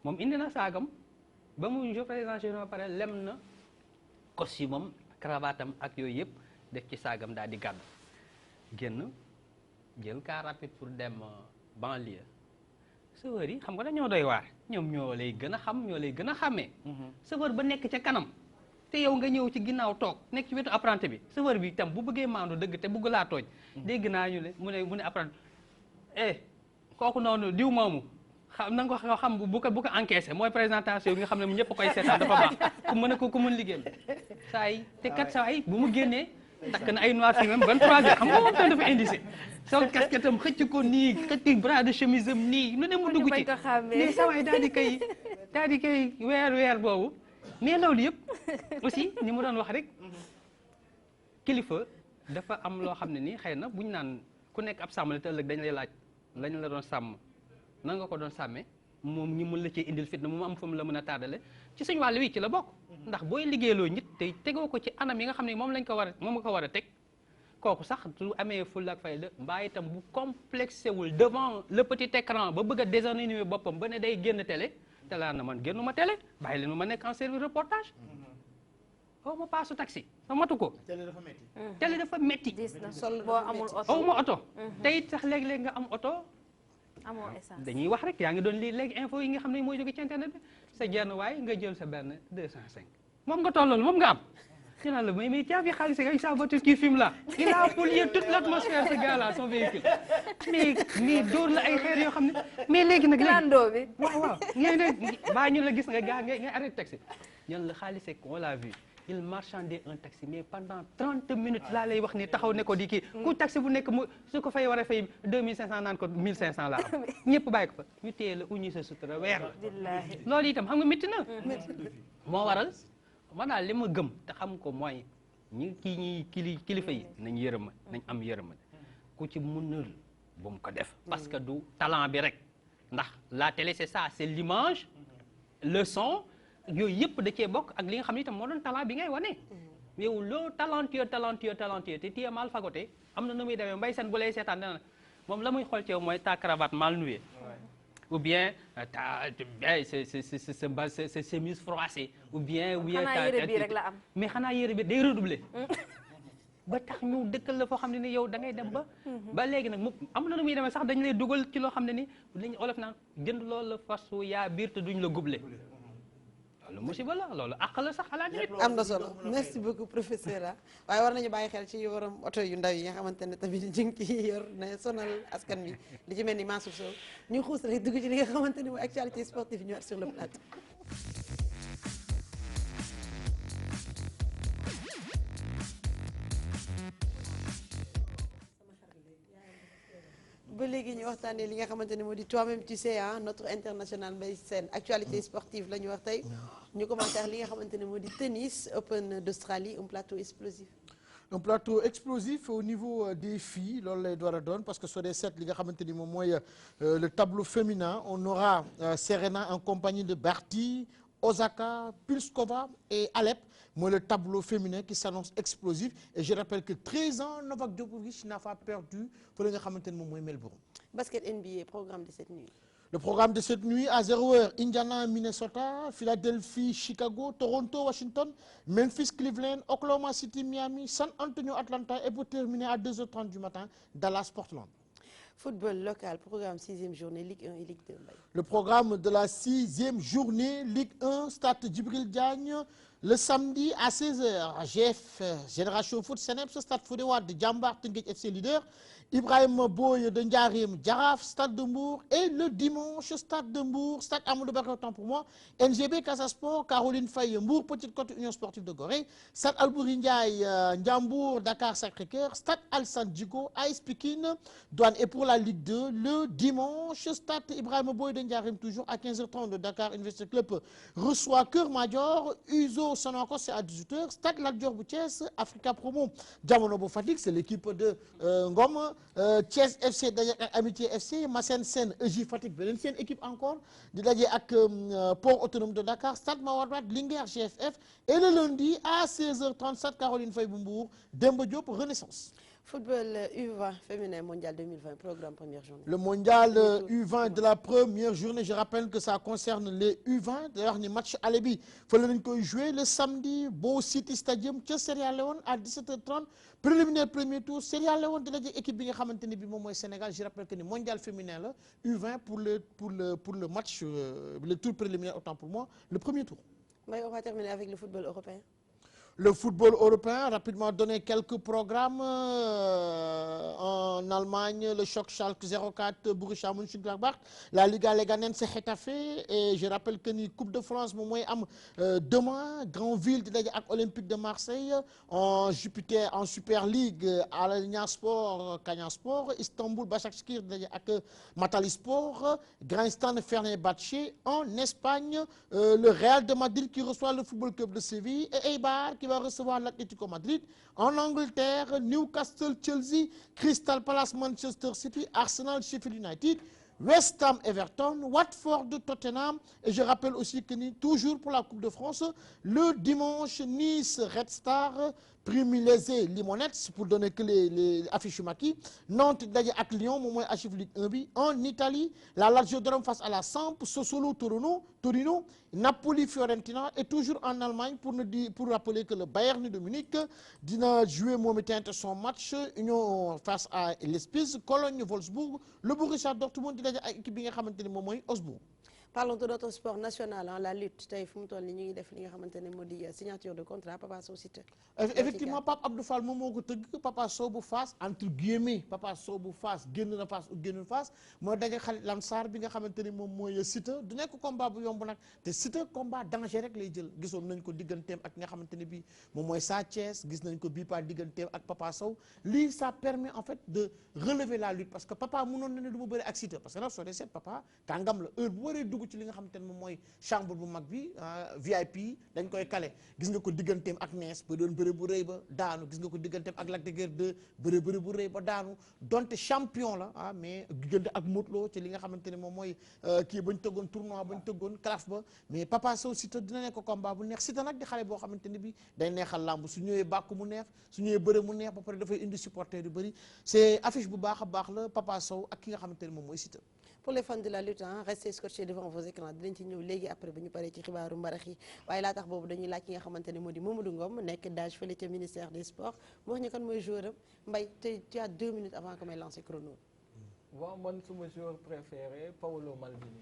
moom indi na saagam ba mu présenté journal pare lem na costume am cravate am ak yooyu yëpp def ci saagam daal di gàddu génn jël car rapide pour dem banlieue chauffeur yi xam nga dañoo doy waar ñoom ñoo lay gën a xam ñoo lay gën a xàmmee chauffeur ba nekk ca kanam te yow nga ñëw ci ginnaaw toog nekk ci wetu apprenti bi chauffeur bi itam bu bëggee maandu dëgg te bëgg laa tooñ dégg naa ñu ne mu ne apprenti kooku noonu diw moomu xam na nga ko xam bu ko encaissé mooy présentation yi nga xam ne mu ñëpp koy seetaan dafa baax ku mën liggéeyal saa yi te kat saa yi bu mu génnee takk na ay noir fi même 23 heures xam nga moom tam dafa indicé sol casquette am xëcc ko nii xëcc bras de chemise am nii lu ne mu dugg ci mais saa waay daal di koy weer boobu mais loolu yëpp aussi ni mu doon wax rek kilifa dafa am loo xam ne nii xëy na buñ naan ku nekk ab sàmm la te ëllëg dañ lay laaj lañ la doon sàmm nan nga ko doon sàmmee moom ñi mën la cee indil fitna mu am fu mu la mën a tardale ci suñu wàll wi ci la bokk ndax booy liggéeyloo nit te tegoo ko ci anam yi nga xam ne moom nga ko war a teg kooku sax su amee fulla ak fayda mbaa itam bu complexé wul devant le petit écran ba bëgg a désanimer boppam ba ne day génn télé te laa na man génnuma télé bàyyi leen ma nekk en service reportage aw ma paasu taxi ma matu ko télé dafa metti sol boo amul oto aw ma oto te it sax léeg-léeg nga am oto amoo essence dañuy wax rek yaa ngi doon lii léegi info yi nga xam ne mooy jóge ci internet bi sa jenn waay nga jël sa benn 205 moom nga tollool moom nga am ci naan la mais tu as vu xaalis avec sa voiture qui fume là il a pollué toute l'atmosphère ce gars là son véhicule mais dóor la ay xeer yoo xam ne mais léegi nag landoo bi waaw ngay ne baa ñu la gis nga gaa ngay arrêté taxi ñun la xaalis c'est qu'on l'a vu il marchandait un taxi mais pendant 30 minutes laa lay wax ni taxaw ne ko di kii ku taxi bu nekk mu su ko fay war a fay 2500 naan ko 1500 laa am ñëpp bàyyi ko fa ñu téye la uñi sa sutura weer la loolu itam xam nga métti na moo waral man daal li ma gëm te xam ko mooy ñi kilifa yi nañ yërëma nañ am yërëma ku ci mënul bu mu ko def parce que du talent bi rek ndax la télé c'est ça c'est l'image le son yooyu yëpp da cee bokk ak li nga xam ne itam moo doon talent bi ngay wane yow loo talentueux te tu es mal fagoté am na nu muy demee mbay seen bu lay seetaan dana moom la muy xool ci yow mooy ta cravate mal nouée ou bien ta chemise froissée ou bien xanaa yére bi rek la am mais xanaa yére bi day redoubler ba tax ñu dëkkal la foo xam ne ni yow da ngay dem ba léegi nag mu am na nu muy demee sax dañ lay dugal ci loo xam ne ni liñ olof naan jënd loolu la fasu yaa biir te duñ la guble loolu musiba la loolu àq la sax xalaat nit am na solo merci beaucoup professeur waaye war nañu bàyyi xel ci waram oto yu ndaw yi nga xamante ne tamit ñu ngi ciy yor ne sonal askan bi li ci mel ni Mansour Sow ñu xuus rek dugg ci li nga xamante ne mooy actualité sportive ñu war sur le plateau. ba léegi ñu waxtaanee li nga xamante ne moo di toi-même tu sais notre international Mbaye Sène actualité sportive la ñu wax tey ñu commencé ak li nga xamante ne moo di tennis Open d'Australie un plateau explosif. un plateau explosif au niveau des filles loolu lay door a doon parce que soo dee seet li nga xamante ni moom mooy le tableau féminin on aura Serena en compagnie de Barty, Osaka, Pliskova et Alep mooy le tableau féminin qui s'annonce explosif et je rappelle que 13 ans Novak Djokovic n'a pas perdu fële nga xamante ni moom mooy Melbourne. Basket NBA programme de cette nuit. Le programme de cette nuit à 0h Indiana, Minnesota, Philadelphie, Chicago, Toronto, Washington, Memphis, Cleveland, Oklahoma City, Miami, San Antonio, Atlanta et pour terminer à 2h30 du matin Dallas, Portland. Football local programme 6e journée Ligue 1 et Ligue 2. Le programme de la 6e journée Ligue 1 Stade Djibril Diagne le samedi à 16h GF Génération Foot Seneps Stade Fodé Wade Diambar Teungueth FC leader Ibrahima Boye de Ndiarème Jaraaf Stade de Mbour et le dimanche Stade de Mbour Stade Amadou Barry autant pour moi NGB Casa Sport Caroline Faye Mbour Petite Côte Union Sportive de Gorée Stade Albouri Ndiaye Ndiambour Dakar Sacré-Cœur Stade Alassane Djigo AS Pikine Douane et pour la Ligue 2 le dimanche Stade Ibrahima Boye de Ndiarème toujours à 15h30 de Dakar Université Club reçoit Keur Madior Uzo Sonacos c'est à 18h Stade Lat Dior bu Thiès Africa Promo Jamono bu Fatick c'est l'équipe de Ngom Thiès FC daje ak Amitié FC Massène Sène EJ Fatick beneen seen équipe encore di daje ak Port Autonome de Dakar Stade Mawade Wade Linguère GFF et le lundi à 16h30 Stade Caroline Faye bu Mbour Demba Diop Renaissance. Football U20 féminin mondial 2020 programme première journée. Le mondial U20 de la première journée je rappelle que ça concerne les U20 d'ailleurs ni match aller bi fële nañ koy jouer le samedi Bow City Stadium ca Sierra Leone à 17h30 préliminaire premier tour Sierra Leone di daje équipe bi nga xamante ni bi moom mooy Sénégal je rappelle que ni mondial féminin la U20 pour le match le tour préliminaire autant pour moi le premier tour. Mais on va terminer avec le football européen. Le football européen, rapidement donner quelques programmes. En Allemagne, le Schalke 04, Borussia Mönchengladbach. La Liga Leganense, Getafe. Et je rappelle que la Coupe de France, demain, Grandville avec Olympique de Marseille. En Jupiter, en Super League, Alanya Sport, Kanya Sport. Istanbul, Başakşehir avec Matali Sport. Grindstone, Fenerbahçe. En Espagne, le Real de Madrid qui reçoit le Football Club de Séville. Et Eibar qui va recevoir l'Atlético Madrid. En Angleterre, Newcastle, Chelsea, Crystal Palace, Manchester City, Arsenal, Sheffield United, West Ham, Everton, Watford, Tottenham. Et je rappelle aussi que toujours pour la Coupe de France, le dimanche, Nice, Red Star, Primilese, Limonettes, pour donner que les affiches Maki. Nantes, avec Lyon, Momoy Achif Ligue 1B. En Italie, la Lazio de Rome face à la Samp, Sassuolo, Torino, Napoli, Fiorentina. Et toujours en Allemagne, pour rappeler que le Bayern de Munich dina jouer son match Union face à l'Espèce, Cologne, Wolfsburg, le Borussia Dortmund dina équipe bi nga xamanteni mom moy Augsbourg. Parlons de notre sport national, la lutte. Tey fu mu toll nii ñu ngi def li nga xamante ne moo di signature de contrat Papa Sow Siteu. Effectivement Pape Abdou Fall moom moo ko tëgg Papa Sow bu Fass entre guillemets Papa Sow bu Fass génn na Fass ou génnul Fass moo daje xalit Lansar bi nga xamante ni moom mooy Siteu du nekk combat bu yomb nag te Siteu combat danger rek lay jël gisoon nañ ko digganteem ak nga xamante ni bii moom mooy Sa Thiès gis nañ ko bii pas digganteem ak Papa Sow lii ça permet en fait de relever la lutte parce que Papa mënoon na ne du ma bëri ak Siteu parce que nag soo dee seet Papa kàngam la heure bu waree dugg ci li nga xamante ne moom mooy chambre bu mag bi VIP dañ koy kale gis nga ko digganteem ak nees ba doon bëre bu rëy ba daanu gis nga ko digganteem ak Lac de Guiers 2 bëre bu rëy ba daanu donte champion la mais diggante ak Modou Lo ci li nga xamante ne moom mooy kii bañ tëggoon tournoi bañ tëggoon claf ba mais Papa Sow Siteu dina nekk combat bu neex Siteu nag di xale boo xamante ne bi day neexal làmb su ñëwee bàkku mu neex su ñëwee bëre mu neex ba pare dafay indi supporter yu bëri c'est affiche bu baax a baax la Papa Sow ak ki nga xamante ne moom mooy Siteu. Pour les fans de la lutte restez scotchés devant vos écrans dinañ ci ñëw léegi après ba ñu paree ci xibaaru mbarax yi waaye laa tax boobu dañuy laaj ki nga xamante ne moo di Mamadou Ngom nekk DAGE fële ca ministère des sports mu wax ñu kan mooy joueur am Mbaye te tu as 2 minutes avant que may lancer chrono. waaw man suma joueur préféré Paolo Maldini.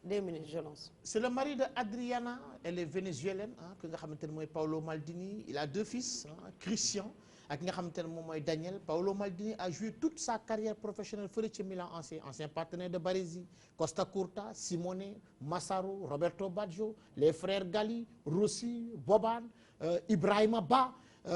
2 minutes je lance. C'est le mari de Adriana, elle est vénézuélienne que nga xamante ne mooy Paolo Maldini il a 2 fils Christian ak nga xamante ne moom mooy Daniel. Paolo Maldini a joué toute sa carrière professionnelle fële ci Milan ancien partenaire de Baresi, Costa Curta, Simone, Massaro, Roberto Baggio, les frères Galli, Rossi, Boban, Ibrahima Ba.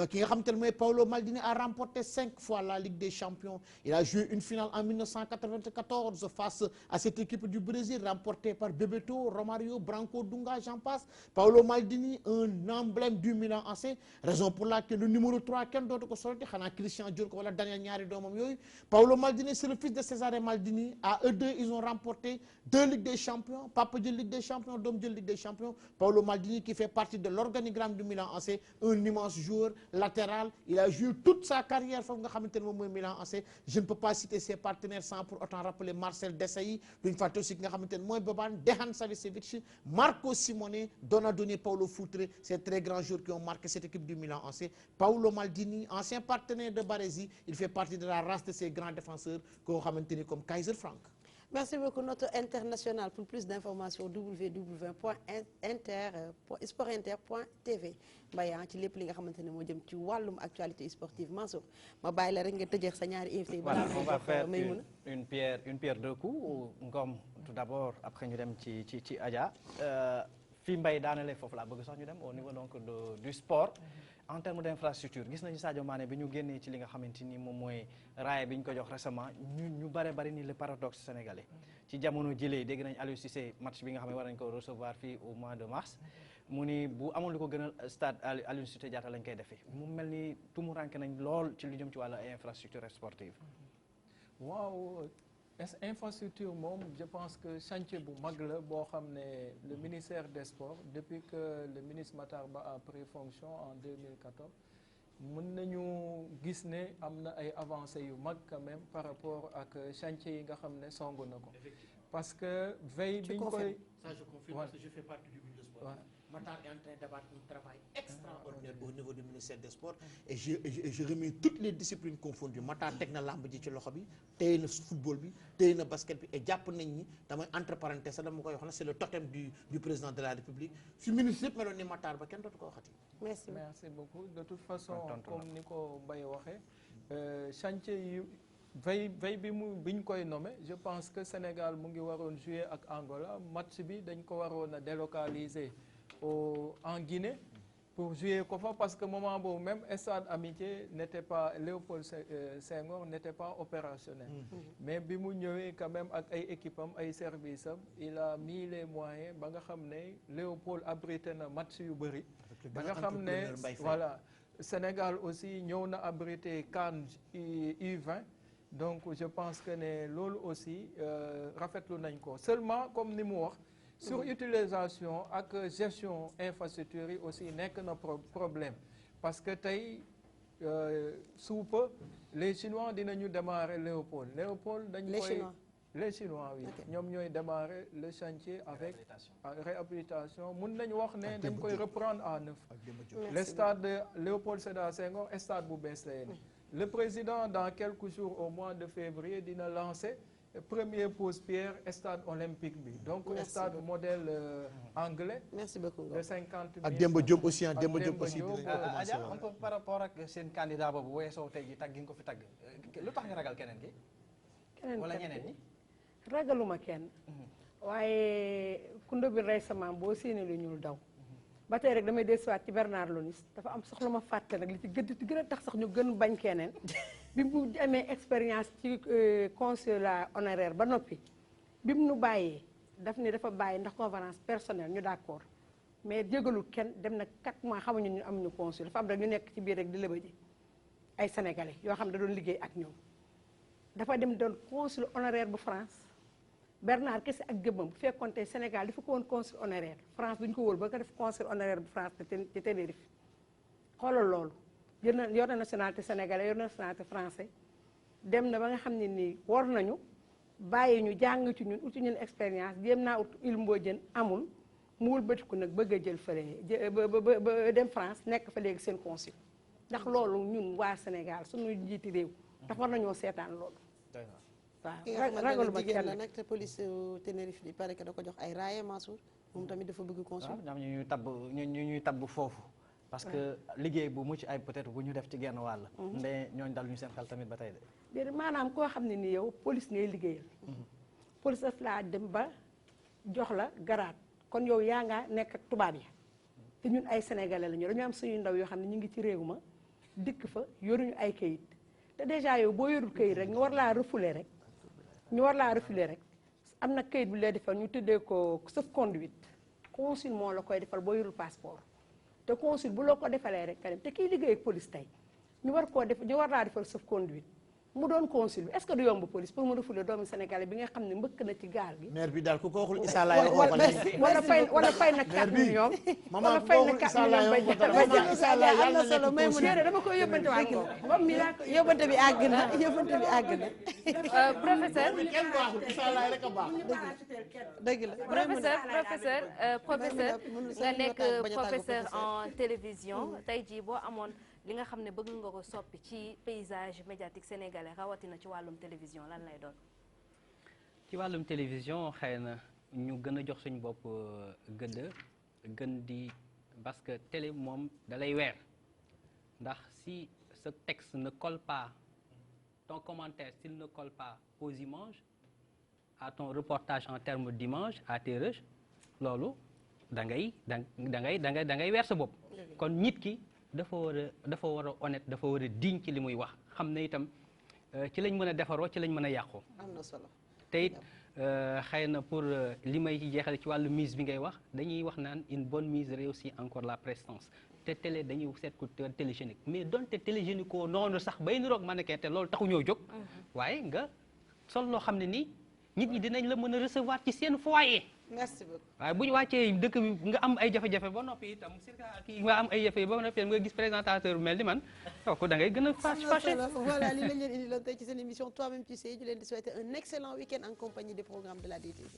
Qui nga xamante ne mooy Paolo Maldini a remporté 5 fois la Ligue des Champions. Il a joué une finale en 1994 face à cette équipe du Brésil remportée par Bebeto, Romario, Branco, Dunga, j'en passe. Paolo Maldini, un emblème du Milan AC, raison pour laquelle le numéro 3 kenn dootu ko solti xanaa Christian Dior ko wala Daniel ñaari doomam yooyu. Paolo Maldini c'est le fils de Cesare Maldini. À eux deux ils ont remporté 2 Ligues des Champions. Papa jël Ligue des Champions, doom jël Ligue des Champions. Paolo Maldini qui fait partie de l'organigramme du Milan AC, un immense joueur latéral, il a joué toute sa carrière foofu nga xamante ne moom mooy Milan AC. Je ne peux pas citer ses partenaires sans pour autant rappeler Marcel Desailly duñ fàtte aussi ki nga xamante ne mooy Boban, Dejan Savicevic, Marco Simone, Donadoni, Paulo Futre, ces très grands joueurs qui ont marqué cette équipe du Milan AC. Paolo Maldini, ancien partenaire de Baresi, il fait partie de la race de ces grands défenseurs koo xamante ni comme Kaiser Frank. Merci beaucoup notre international pour plus d'informations www.sportinter.tv Mbaye ci lépp li nga xamante ne moo jëm ci wàllum actualité sportive Mansour ma bàyyi la rek nga tëjeex sa ñaari invité. Voilà, on va faire une pierre deux coups. Ngom tout d'abord après ñu dem ci Adja fii Mbaye daanale foofu laa bëgg sax ñu dem au niveau donc du sport. En termes d'infrastructure gis nañu Sadio Mané bi ñu génnee ci li nga xamante ni moom mooy raaya bi ñu ko jox récemment ñu bari ni le paradoxe sénégalais ci jamono jëlee dégg nañ Aliou Cissé match bi nga xam ne war nañ ko recevoir fii au mois de mars mu ni bu amoon lu ko gënal stade Aliou Cissé Diatta lañ koy defee mu mel ni tumuranke nañ lool ci lu jëm ci wàllu ay infrastructure sportive. waaw infrastructure moom je pense que chantier bu mag la boo xam ne le ministère des sports depuis que le ministre Matar Ba a pris fonction en 2014 mën nañu gis ne am na ay avancées yu mag quand même par rapport ak chantier yi nga xam ne songu na ko parce que veille biñ koy ça je confirme parce que je fais partie du ministre des sports. Matar est en train d'abattre un travail extraordinaire au niveau du ministère des sports et je remets toutes les disciplines confondues Matar teg na lamb ji ci loxo bi téye na football bi téye na basket bi et jàpp nañ ni damay entre parenthèses sax dama koy wax na c'est le totem du président de la République su ministre yëpp meloon ni Matar ba kenn dootu ko waxati. merci beaucoup de toute façon comme ni ko Mbaye waxee chantier yi veille bi ñu koy nommé je pense que Sénégal mu ngi waroon jouer ak Angola match bi dañ ko waroon a délocaliser en Guinée pour jouer ko fa parce que moment boobu même stade Amitié n'était pas Léopold Senghor n'était pas opérationnel mais bi mu ñëwee quand même ak ay équipe am ay service am il a mis les moyens ba nga xam ne Léopold abrité na match yu bëri ba nga xam ne voilà Sénégal aussi ñëw na abrité CAN U20 donc je pense que ne loolu aussi rafetlu nañ ko seulement comme ni mu wax sur utilisation ak gestion infrastructure yi aussi nekk na problème parce que tey suupa les Chinois dinañu démarrer Léopold dañ koy les Chinois oui ñoom ñooy démarrer le chantier avec réhabilitation mun nañu wax ne dañ koy reprendre à neuf le stade de Léopold Sédar Senghor stade bu bees lay ne le président dans quelques jours au mois de février dina lancer première pose pierre stade olympique bi donc stade modèle anglais. merci beaucoup de 50 000 ak Demba Diop aussi Demba Diop aussi. Adja un peu par rapport ak seen candidat boobu weesoo tey ji tagg gi nga ko fi tagg lu tax nga ragal keneen ki. wala ñeneen ñi. ragaluma kenn. waaye kundo bi rey sama maam boo séenee lu ñuul daw. ba tey rek damay desuwaat ci Bernard Lonis dafa am soxla ma fàtte nag li ci gën a tax sax ñu gën bañ keneen bi mu amee expérience ci consulat honoraire ba noppi bi mu nu bàyyee daf ni dafa bàyyi ndax conférence personnelle ñu d'accord mais jégalul kenn dem na 4 mois xamuñu ñu amuñu consul dafa am rek ñu nekk ci biir rek di lëbëji ay sénégalais yoo xam ne da doon liggéey ak ñoom dafa dem doon consul honoraire bu France Bernard kese ak gëmmam bu fekkoon tey Sénégal dafa ko woon consul honoraire France duñ ko wóol ba ko def consul honoraire bu France ci Tenerife xoolal loolu yor na nationalité sénégalais yor na nationalité français dem na ba nga xam ne nii war nañu bàyyi ñu jàng ci ñun uti ñun expérience jéem naa ut il Mbodjeen amul mu wëlbatiku nag bëgg a jël fële ba dem France nekk fa léegi seen consul ndax loolu ñun waa Sénégal suñu njiiti réew ndax war nañoo seetaan loolu waaw ragalu ma jigéen la nag te police Tenerife bi pare que da ko jox ay raaya Mansour moom tamit dafa bëgg consul ñoom ñuy tabb foofu parce que liggéey bu mucc ay peut-être bu ñu def ci genn wàll mais ñooñ dal ñu seen xel tamit ba tey de déedéet maanaam koo xam ne ni yow police ngay liggéeyal police daf laa dem ba jox la garaat kon yow yaa nga nekk ak tubaab yi te ñun ay sénégalais la ñu dañu am suñu ndaw yoo xam ne ñu ngi ci réew ma dikk fa yoruñu ay kayit te déjà yow boo yorul kayit rek ñu war laa refuler rek am na kayit bu lay defal ñu tuddee ko sauf conduite consul moo la koy defal boo yorul passeport te consul bu loo ko defalee rek ka dem te kii liggéey ak police tey ñu war laa defal sauf conduite mu doon consul bi est-ce que du yomb police pour mu refuler doomu sénégalais bi nga xam ne mbëkk na ci gaal gi. maire bi daal ku ko waxul Issa Laye waxoo ko léegi. wala fay na 4 millions. wala fay na 4 millions ba am na solo may mu ne dama koy yóbbante waa gi moom mi laa ko yóbbante bi àgg na. professeur kenn baaxul Issa Laye rek a baax. dëgg la professeur nga nekk professeur en télévision tey jii boo amoon li nga xam ne bëgg nga ko soppi ci paysage médiatique sénégalais rawatina ci wàllum télévision lan lay doon. ci wàllum télévision xëy na ñu gën a jox suñu bopp gën di parce que télé moom dalay weer ndax si ce texte ne colle pas ton commentaire s'il ne colle pas aux images à ton reportage en termes d'images à tes rushs loolu da ngay weer sa bopp kon nit ki dafa war a honnête dafa war a digne ci li muy wax xam ne itam ci lañ mën a defaroo ci lañ mën a yàqoo. am na solo te it xëy na pour li may ci jeexale ci wàllu mise bi ngay wax dañuy wax naan une bonne mise réussit encore la prestance te télé dañuy seet ku télégénique mais donte télégénique ko noonu sax bay niroog mannequin te loolu taxu ñoo jóg. waaye nga sol loo xam ne nii nit ñi dinañ la mën a recevoir ci seen foyer. merci beaucoup waaye bu ñu wàccee dëkk bi nga am ay jafe-jafe ba noppi itam kii nga am ay jafe ba noppi nga gis présentateur mel ni man kooku da ngay gën a fâché. voilà li lañ leen indi loon tey ci seen émission Toi-même tu sais ñu leen di souhaiter un excellent week-end en compagnie des programmes de la DTV.